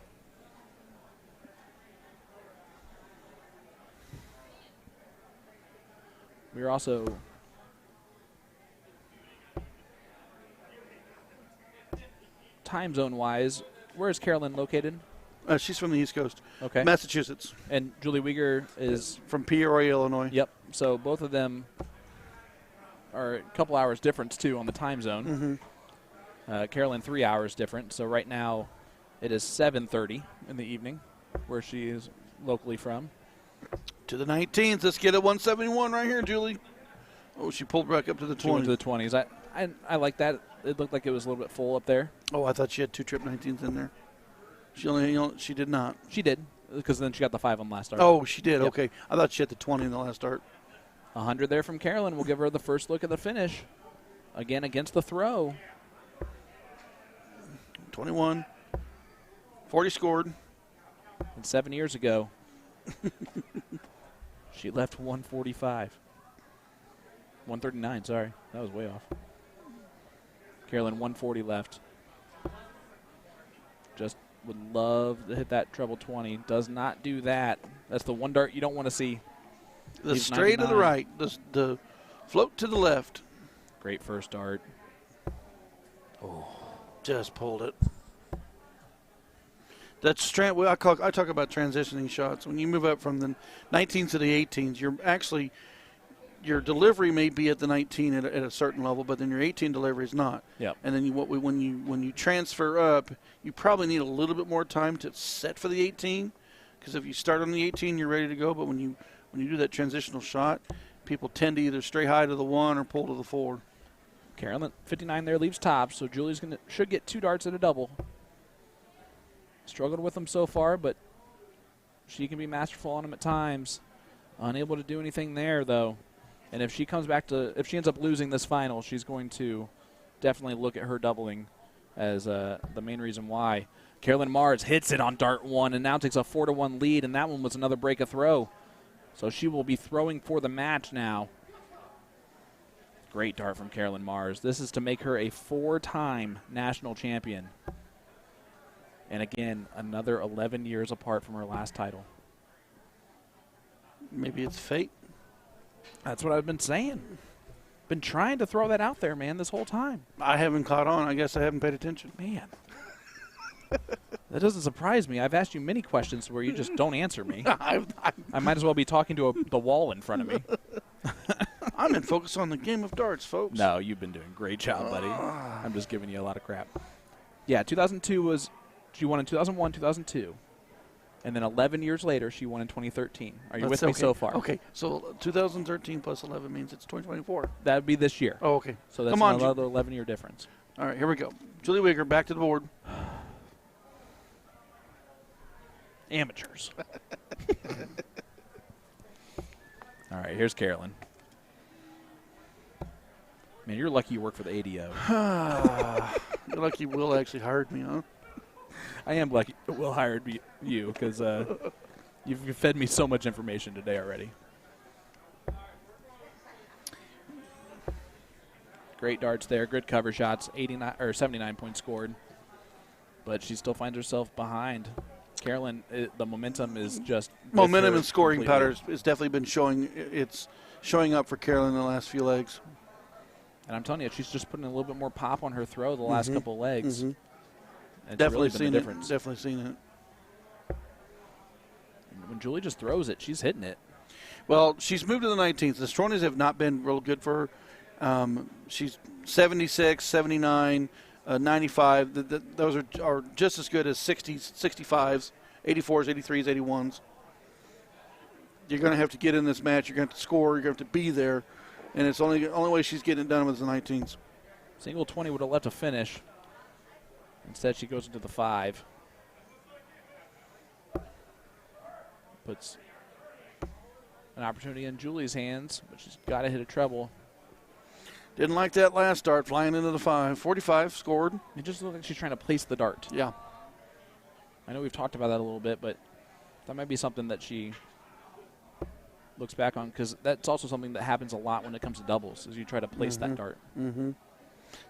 We're also time zone wise, where is Carolyn located? She's from the East Coast. Okay. Massachusetts. And Julie Weegar is from Peoria, Illinois. Yep. So both of them are a couple hours difference too on the time zone. Mm-hmm. Carolyn 3 hours different. So right now it is 7:30 in the evening where she is locally from. To the 19th. Let's get it 171 right here, Julie. Oh, she pulled back up to the 20s. She went to the 20s. I like that. It looked like it was a little bit full up there. Oh, I thought she had 2 trip 19s in there. She did not. She did, because then she got the 5 on the last start. Oh, she did. Yep. Okay. I thought she had the 20 in the last start. 100 there from Carolyn. We'll give her the first look at the finish. Again, against the throw. 21. 40 scored. And 7 years ago, she left 145. 139, sorry. That was way off. Carolyn, 140 left. Just would love to hit that treble 20. Does not do that. That's the one dart you don't want to see. The straight to the right. The float to the left. Great first dart. Oh, just pulled it. That's I talk about transitioning shots. When you move up from the 19s to the 18s, your delivery may be at the 19 at a certain level, but then your 18 delivery is not. Yep. And then when you transfer up, you probably need a little bit more time to set for the 18, because if you start on the 18, you're ready to go. But when you do that transitional shot, people tend to either stray high to the 1 or pull to the 4. Carolyn, 59 there, leaves top, so Julie's should get 2 darts at a double. Struggled with them so far, but she can be masterful on them at times. Unable to do anything there, though. And if she ends up losing this final, she's going to definitely look at her doubling as the main reason why. Carolyn Mars hits it on dart 1 and now takes a 4-1 lead, and that one was another break of throw. So she will be throwing for the match now. Great dart from Carolyn Mars. This is to make her a 4-time national champion. And again, another 11 years apart from her last title. Maybe it's fate. That's what I've been saying. Been trying to throw that out there, man, this whole time. I haven't caught on. I guess I haven't paid attention. Man. That doesn't surprise me. I've asked you many questions where you just don't answer me. I might as well be talking to the wall in front of me. I'm in focus on the game of darts, folks. No, you've been doing a great job, buddy. I'm just giving you a lot of crap. Yeah, 2002 was, she won in 2001, 2002. And then 11 years later, she won in 2013. Are you with me so far? Okay, so 2013 plus 11 means it's 2024. That would be this year. Oh, okay. So that's another 11-year difference. All right, here we go. Julie Weegar, back to the board. Amateurs. All right, here's Carolyn. Man, you're lucky you work for the ADO. You're lucky Will actually hired me, huh? I am lucky Will hired you because you've fed me so much information today already. Great darts there, good cover shots, 79 points scored, but she still finds herself behind. Carolyn, the momentum is just Momentum and scoring completely. pattern has definitely been showing up for Carolyn in the last few legs. And I'm telling you, she's just putting a little bit more pop on her throw the last couple of legs. And it's Definitely really been seen the it. difference. Definitely seen it. And when Julie just throws it, she's hitting it. Well, she's moved to the 19th. The Stronies have not been real good for her. She's 76, 79, 95. Those are just as good as 60s, 65s, 84s, 83s, 81s. You're going to have to get in this match. You're going to have to score. You're going to have to be there. And it's only way she's getting it done with the 19s. Single 20 would have left a finish. Instead, she goes into the 5. Puts an opportunity in Julie's hands, but she's got to hit a treble. Didn't like that last dart, flying into the 5. 45 scored. It just looks like she's trying to place the dart. Yeah. I know we've talked about that a little bit, but that might be something that she looks back on, because that's also something that happens a lot when it comes to doubles, is you try to place that dart.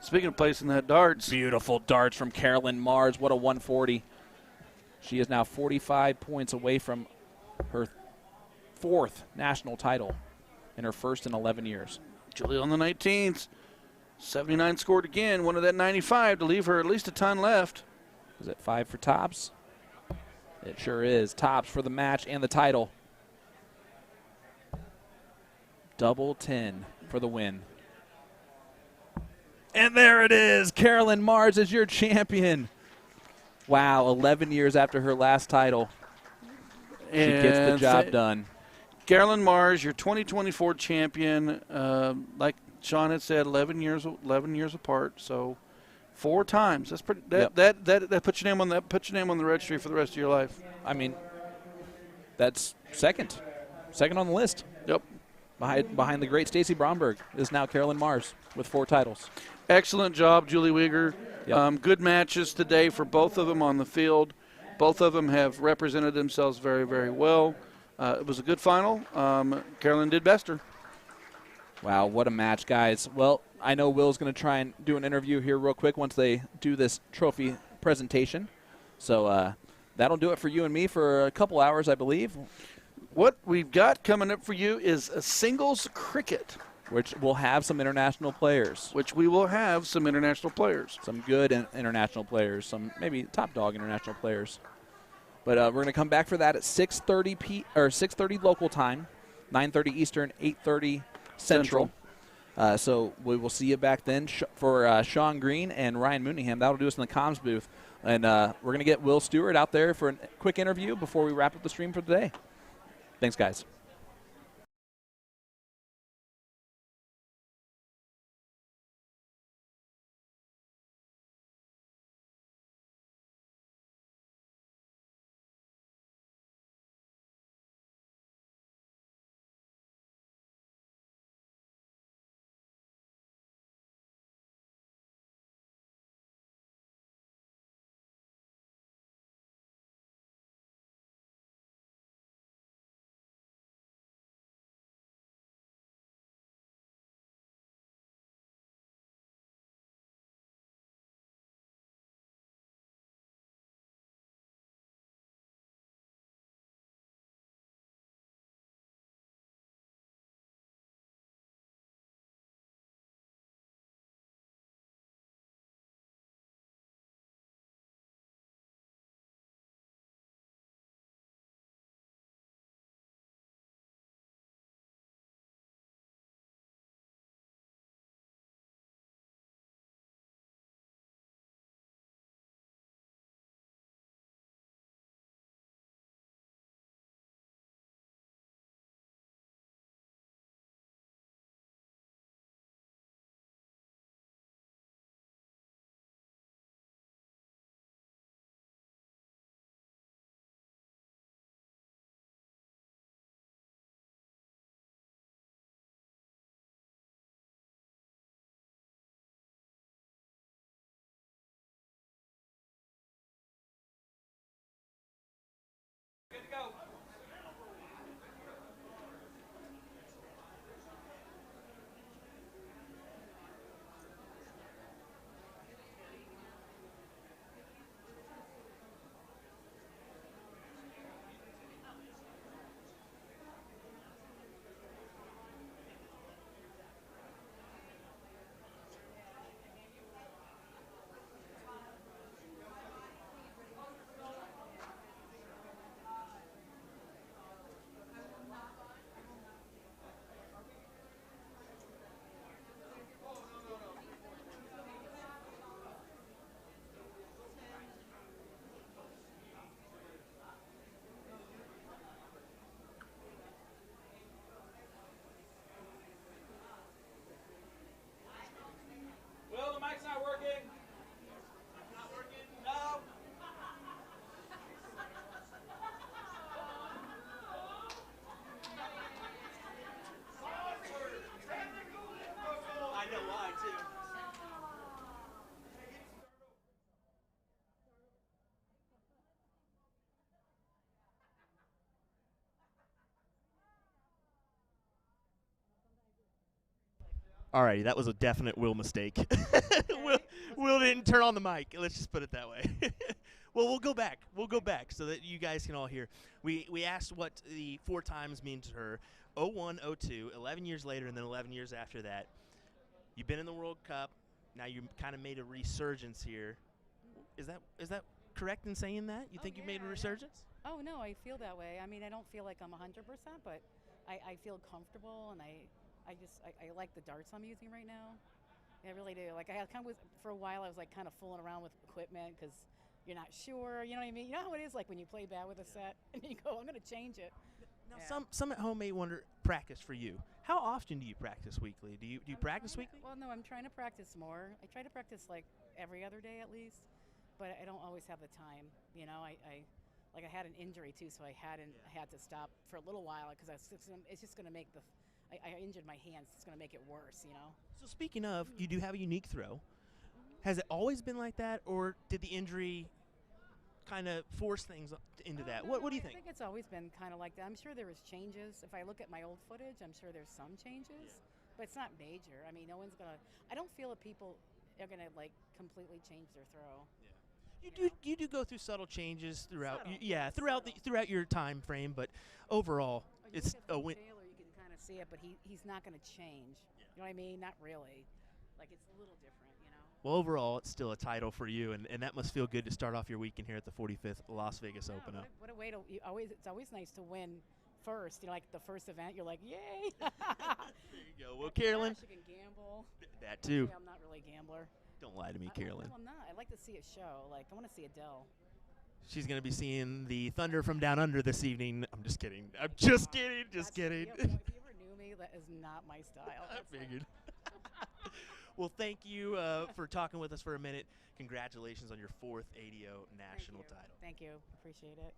Speaking of placing that darts, Beautiful darts from Carolyn Mars. What a 140. She is now 45 points away from her 4th national title in her first in 11 years. Julie on the 19th. 79 scored again. One of that 95 to leave her at least a ton left. Is it 5 for tops? It sure is. Tops for the match and the title. Double 10 for the win. And there it is. Carolyn Mars is your champion. Wow, 11 years after her last title. She gets the job done. Carolyn Mars, your 2024 champion. Like Sean had said, 11 years apart. So 4 times. That's pretty. That puts your name on that. Puts your name on the registry for the rest of your life. I mean, that's second on the list. Yep. Behind the great Stacy Bromberg is now Carolyn Mars with 4 titles. Excellent job, Julie Weger. Yep. Good matches today for both of them on the field. Both of them have represented themselves very, very well. It was a good final. Carolyn did best her. Wow, what a match, guys. Well, I know Will's going to try and do an interview here real quick once they do this trophy presentation. So that'll do it for you and me for a couple hours, I believe. What we've got coming up for you is a singles cricket, which will have some international players. Some good international players, some maybe top dog international players. But we're going to come back for that at 6:30 local time, 9:30 Eastern, 8:30 Central. So we will see you back then for Sean Green and Ryan Mooneyham. That'll do us in the comms booth. And we're going to get Will Stuart out there for a quick interview before we wrap up the stream for today. Thanks, guys. Alrighty, that was a definite Will mistake. Will didn't turn on the mic. Let's just put it that way. Well, we'll go back. We'll go back so that you guys can all hear. We asked what the 4 times mean to her. 01, 02, 11 years later, and then 11 years after that. You've been in the World Cup. Now you kind of made a resurgence here. Is that correct in saying that? You think you made a resurgence? Oh, no, I feel that way. I mean, I don't feel like I'm 100%, but I feel comfortable, and I like the darts I'm using right now. I really do. Like, for a while, I was like kind of fooling around with equipment because you're not sure. You know what I mean? You know how it is, like when you play bad with a set and you go, I'm going to change it. Now, some at home may wonder, practice for you. How often do you practice weekly? Do you practice weekly? Well, no, I'm trying to practice more. I try to practice like every other day at least, but I don't always have the time. You know, I had an injury too, so I had to stop for a little while because it's just going to make I injured my hands. It's going to make it worse, you know. So speaking of, you do have a unique throw. Has it always been like that, or did the injury kind of force things into that? No, What do you think? I think it's always been kind of like that. I'm sure there was changes. If I look at my old footage, I'm sure there's some changes, but it's not major. I mean, no one's going to – I don't feel that people are going to, like, completely change their throw. Yeah. You do go through subtle changes throughout Subtle. throughout your time frame, but overall it's a win. Taylor, you can kind of see it, but he's not going to change. You know what I mean? Not really. Like, it's a little different, you know. Well, overall, it's still a title for you, and that must feel good to start off your weekend here at the 45th Las Vegas Open. What a way to it's always nice to win first. You know, like the first event, you're like, yay! There you go. Well, Carolyn, you can gamble. That too. Yeah, I'm not really a gambler. Don't lie to me, Carolyn. No, I'm not. I like to see a show. Like, I want to see Adele. She's going to be seeing the Thunder from Down Under this evening. I'm just kidding. I'm just kidding. Just kidding. If you ever knew me, that is not my style. I figured. Well, thank you for talking with us for a minute. Congratulations on your 4th ADO national title. Thank you. Appreciate it.